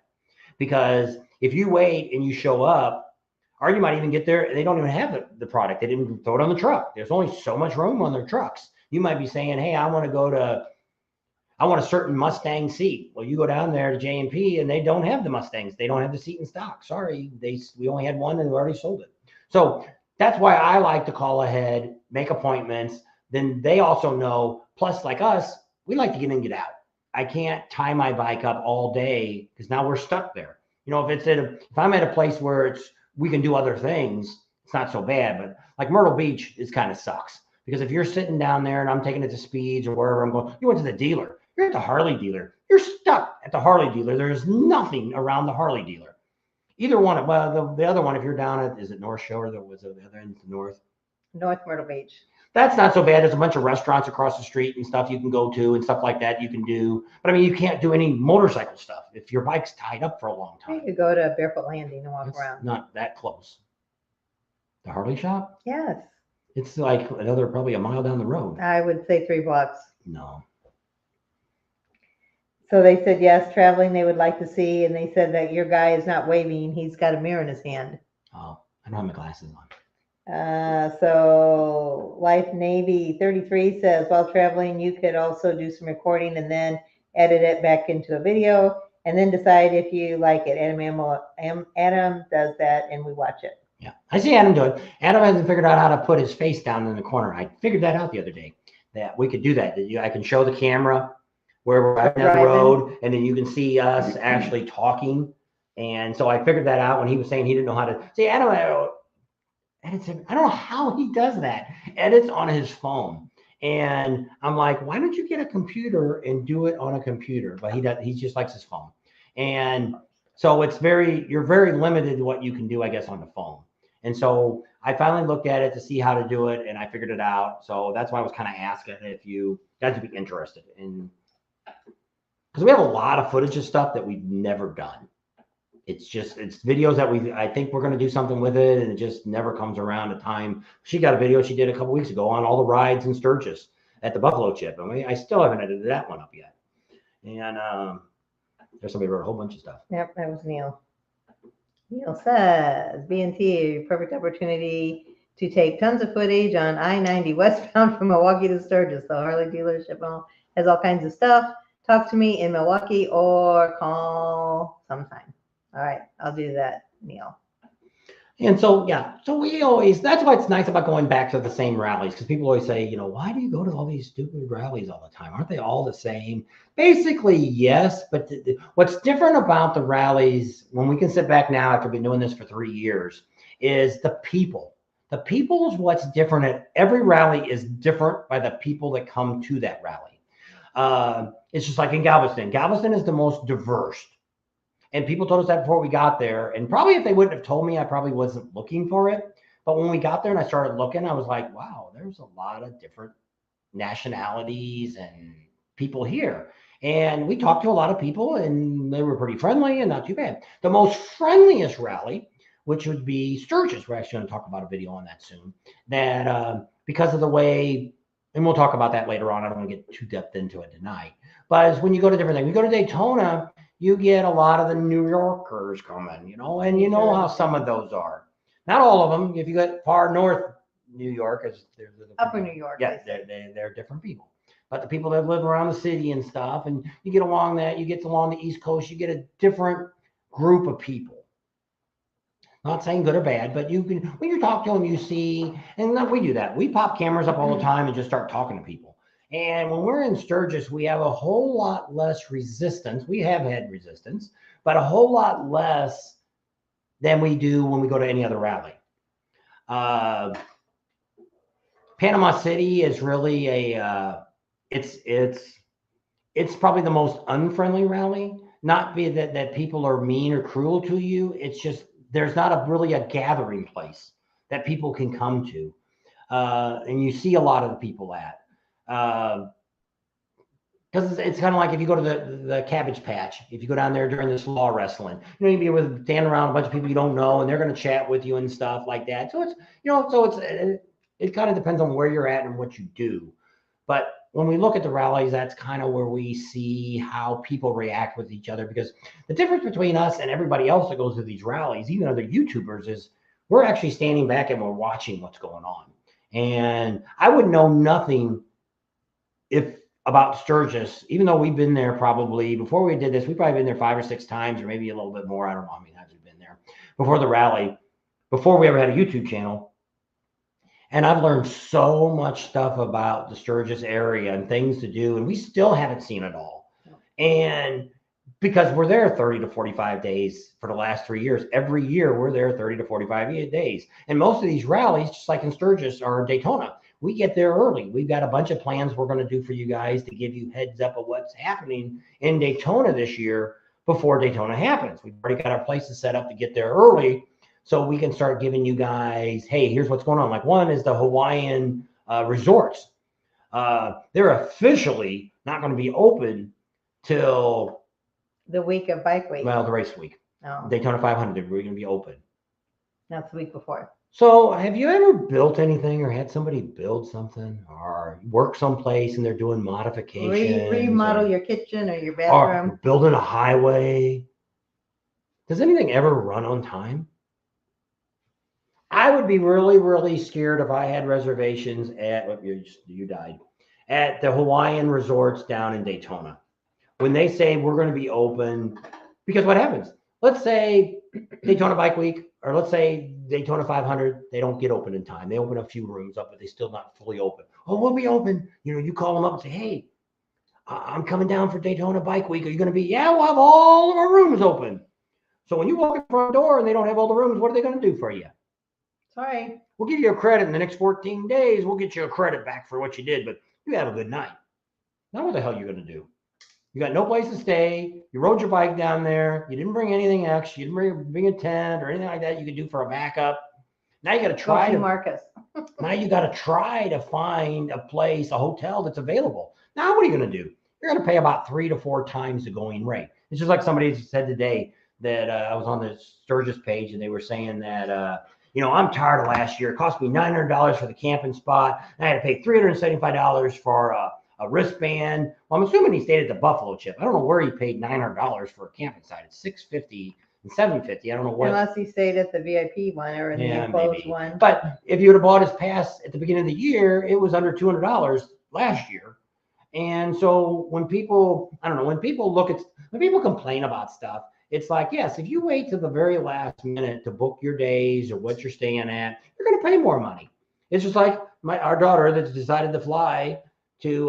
Because if you wait and you show up, or you might even get there and they don't even have the product. They didn't throw it on the truck. There's only so much room on their trucks. You might be saying, hey, I want a certain Mustang seat. Well, you go down there to J&P and they don't have the Mustangs. They don't have the seat in stock. Sorry, we only had one and we already sold it. So that's why I like to call ahead, make appointments. Then they also know, plus like us, we like to get in and get out. I can't tie my bike up all day because now we're stuck there. If I'm at a place where we can do other things, it's not so bad. But like Myrtle Beach is kind of sucks because if you're sitting down there and I'm taking it to Speeds or wherever I'm going, you went to the dealer. You're at the Harley dealer. You're stuck at the Harley dealer. There's nothing around the Harley dealer. Either one. Well, the other one, if you're down at, is it North Shore? Or was it the other end, North Myrtle Beach. That's not so bad. There's a bunch of restaurants across the street and stuff you can go to and stuff like that you can do. But I mean, you can't do any motorcycle stuff if your bike's tied up for a long time. You could go to Barefoot Landing and walk around. Not that close. The Harley shop? Yes. It's like probably a mile down the road. I would say 3 blocks. No. So they said, yes, traveling they would like to see. And they said that your guy is not waving. He's got a mirror in his hand. Oh, I don't have my glasses on. So Life Navy 33 says, while traveling, you could also do some recording and then edit it back into a video and then decide if you like it. Adam does that and we watch it. Yeah, I see Adam do it. Adam hasn't figured out how to put his face down in the corner. I figured that out the other day, that we could do that. I can show the camera where we're riding down the road and then you can see us actually talking. And so I figured that out when he was saying he didn't know how to. See, Adam, edits him. I don't know how he does that. Edits on his phone. And I'm like, why don't you get a computer and do it on a computer? But he just likes his phone. And so you're very limited to what you can do, I guess, on the phone. And so I finally looked at it to see how to do it, and I figured it out. So that's why I was kind of asking if you guys would be interested in, because we have a lot of footage of stuff that we've never done. It's videos that I think we're going to do something with it, and it just never comes around to time. She got a video she did a couple weeks ago on all the rides in Sturgis at the Buffalo Chip. And I still haven't edited that one up yet. And there's somebody wrote a whole bunch of stuff. Yep, that was Neil. Neil says, B&T, perfect opportunity to take tons of footage on I-90 westbound from Milwaukee to Sturgis. The Harley dealership has all kinds of stuff. Talk to me in Milwaukee or call sometime. All right, I'll do that, Neil. And so, yeah, so that's why it's nice about going back to the same rallies, because people always say, why do you go to all these stupid rallies all the time? Aren't they all the same? Basically, yes, but what's different about the rallies, when we can sit back now after being doing this for 3 years, is the people. The people is what's different. At every rally is different by the people that come to that rally. It's just like in Galveston. Galveston is the most diverse. And people told us that before we got there. And probably if they wouldn't have told me, I probably wasn't looking for it. But when we got there and I started looking, I was like, wow, there's a lot of different nationalities and people here. And we talked to a lot of people, and they were pretty friendly and not too bad. The most friendliest rally, which would be Sturgis, we're actually going to talk about a video on that soon, that because of the way, and we'll talk about that later on. I don't want to get too depth into it tonight. But as when you go to different things, we go to Daytona, you get a lot of the New Yorkers coming, and you know how some of those are. Not all of them. If you get far north New York, they're Upper New York. Yeah, they're different people. But the people that live around the city and stuff, and you get along the East Coast, you get a different group of people. Not saying good or bad, but you can, when you talk to them, you see, and we do that. We pop cameras up all the time and just start talking to people. And when we're in Sturgis, we have a whole lot less resistance. We have had resistance, but a whole lot less than we do when we go to any other rally. Panama City is really it's probably the most unfriendly rally. Not be that people are mean or cruel to you. It's just there's not really a gathering place that people can come to, and you see a lot of the people at. Because it's kind of like if you go to the Cabbage Patch, if you go down there during this law wrestling, you'd be standing around a bunch of people you don't know, and they're going to chat with you and stuff like that. So it kind of depends on where you're at and what you do. But when we look at the rallies, that's kind of where we see how people react with each other, because the difference between us and everybody else that goes to these rallies, even other YouTubers, is we're actually standing back and we're watching what's going on. And I would know nothing about Sturgis, even though we've been there probably, before we did this, we've probably been there 5 or 6 times, or maybe a little bit more. I don't know how many times we've been there before the rally, before we ever had a YouTube channel. And I've learned so much stuff about the Sturgis area and things to do, and we still haven't seen it all. And because we're there 30 to 45 days for the last 3 years, every year we're there 30 to 45 days. And most of these rallies, just like in Sturgis or Daytona, we get there early. We've got a bunch of plans we're going to do for you guys to give you heads up of what's happening in Daytona this year before Daytona happens. We've already got our places set up to get there early, so we can start giving you guys, hey, here's what's going on. Like one is the Hawaiian resorts. They're officially not going to be open till the week of Bike Week. Well, the race week. No. Daytona 500, we're going to be open. That's the week before. So have you ever built anything or had somebody build something or work someplace and they're doing modifications? Remodel your kitchen or your bathroom. Or building a highway. Does anything ever run on time? I would be really, really scared if I had reservations you died, at the Hawaiian resorts down in Daytona. When they say we're going to be open, because what happens? Let's say Daytona Bike Week, or let's say Daytona 500, they don't get open in time. They open a few rooms up, but they still not fully open. Oh, we'll be open. You call them up and say, hey, I'm coming down for Daytona Bike Week. Are you going to be? Yeah, we'll have all of our rooms open. So when you walk in the front door and they don't have all the rooms, what are they going to do for you? Sorry. We'll give you a credit in the next 14 days. We'll get you a credit back for what you did, but you have a good night. Now what the hell are you going to do? You got no place to stay. You rode your bike down there. You didn't bring anything extra. You didn't bring a tent or anything like that you could do for a backup. Now you got to Go try see to Marcus. now you got to try to find a place, a hotel that's available. Now, what are you going to do? You're going to pay about 3 to 4 times the going rate. It's just like somebody said today that I was on the Sturgis page and they were saying that, I'm tired of last year. It cost me $900 for the camping spot. And I had to pay $375 for a wristband. Well, I'm assuming he stayed at the Buffalo Chip. I don't know where he paid $900 for a camping site. It's $650 and $750. I don't know what. Unless he stayed at the VIP one or in the enclosed one. But if you would have bought his pass at the beginning of the year, it was under $200 last year. And so when people, I don't know, when people complain about stuff, it's like, yes, if you wait to the very last minute to book your days or what you're staying at, you're going to pay more money. It's just like our daughter that's decided to fly to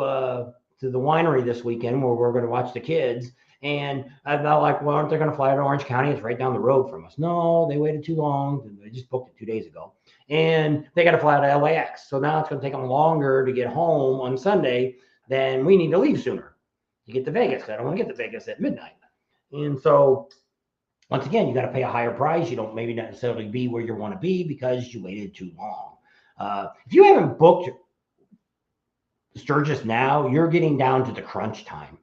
the winery this weekend where we're going to watch the kids. And I'm not like, well, aren't they going to fly to Orange County? It's right down the road from us. No, they waited too long. They just booked it 2 days ago. And they got to fly to LAX. So now it's going to take them longer to get home on Sunday. Then we need to leave sooner to get to Vegas. I don't want to get to Vegas at midnight. And so once again, you got to pay a higher price. You don't maybe not necessarily be where you want to be because you waited too long. If you haven't booked Sturgis now, you're getting down to the crunch time.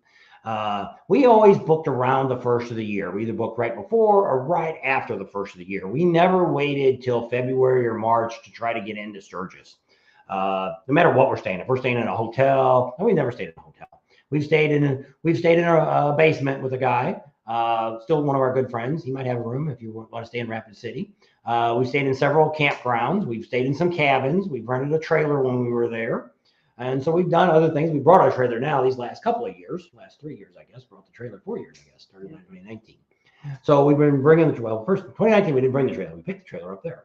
We always booked around the first of the year. We either booked right before or right after the first of the year. We never waited till February or March to try to get into Sturgis. No matter what we're staying. If we're staying in a hotel, and we never stayed in a hotel. We've stayed in a basement with a guy, still one of our good friends. He might have a room if you want to stay in Rapid City. We've stayed in several campgrounds. We've stayed in some cabins. We've rented a trailer when we were there. And so we've done other things. We brought our trailer now these last couple of years, last 3 years, I guess. Brought the trailer 4 years, I guess, started in 2019. So we've been bringing the trailer. First, 2019, we didn't bring the trailer. We picked the trailer up there.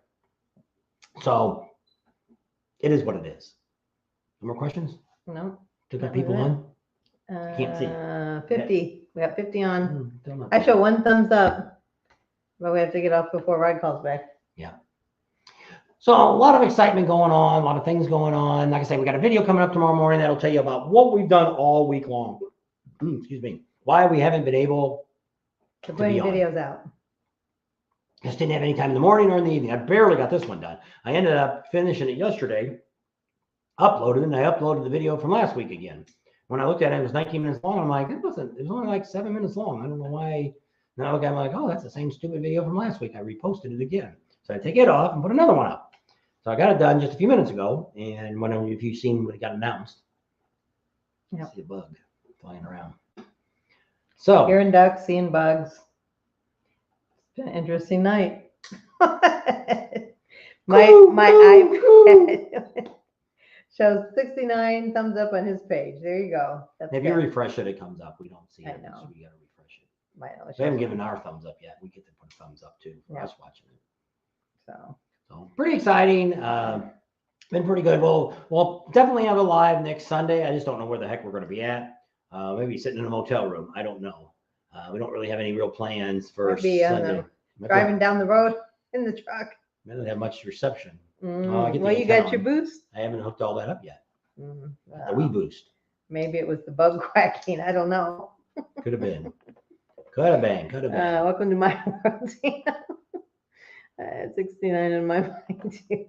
So it is what it is. No more questions? No. Took our people on? Can't see. 50. We got 50 on. I show 1 thumbs up, but we have to get off before Ride calls back. Yeah. So a lot of excitement going on, a lot of things going on. Like I say, we got a video coming up tomorrow morning that'll tell you about what we've done all week long. Excuse me. Why we haven't been able to put videos out. Just didn't have any time in the morning or in the evening. I barely got this one done. I ended up finishing it yesterday, uploaded it, and I uploaded the video from last week again. When I looked at it, it was 19 minutes long. I'm like, it was only like 7 minutes long. I don't know why. Now I'm like, oh, that's the same stupid video from last week. I reposted it again. So I take it off and put another one up. So I got it done just a few minutes ago. And if you've seen when it got announced, yep. See a bug flying around. So hearing ducks, seeing bugs. It's been an interesting night. my iPad shows 69 thumbs up on his page. There you go. That's if good. You refresh it, it comes up. We don't see it. I know. So we got to refresh it. We haven't given our thumbs up yet. We get to put a thumbs up too for us watching it. So pretty exciting. Been pretty good. We'll definitely have a live next Sunday. I just don't know where the heck we're going to be at. Maybe sitting in a motel room. I don't know. We don't really have any real plans for Sunday. Driving down the road in the truck. I don't have much reception. Well, you got your boost. I haven't hooked all that up yet. The Wii boost. Maybe it was the bug quacking. I don't know. Could have been. Could have been. Welcome to my world. 69 in my mind too.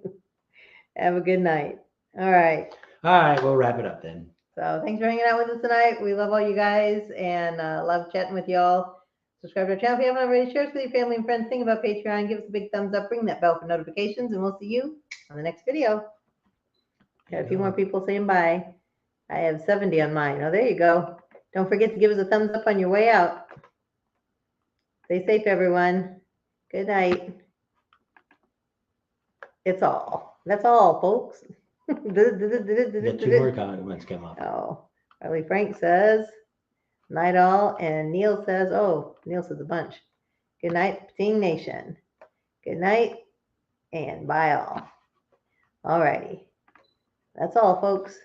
Have a good night. All right. We'll wrap it up then. So thanks for hanging out with us tonight. We love all you guys and love chatting with y'all. Subscribe to our channel if you haven't already. Share us with your family and friends. Think about Patreon. Give us a big thumbs up. Ring that bell for notifications, and we'll see you on the next video. Got a few more people saying bye. I have 70 on mine. Oh, there you go. Don't forget to give us a thumbs up on your way out. Stay safe, everyone. Good night. That's all, folks. Got 2 more comments come up. Oh, Harley Frank says, night all, and Neil says a bunch. Good night, Pating Nation. Good night, and bye all. All righty. That's all, folks.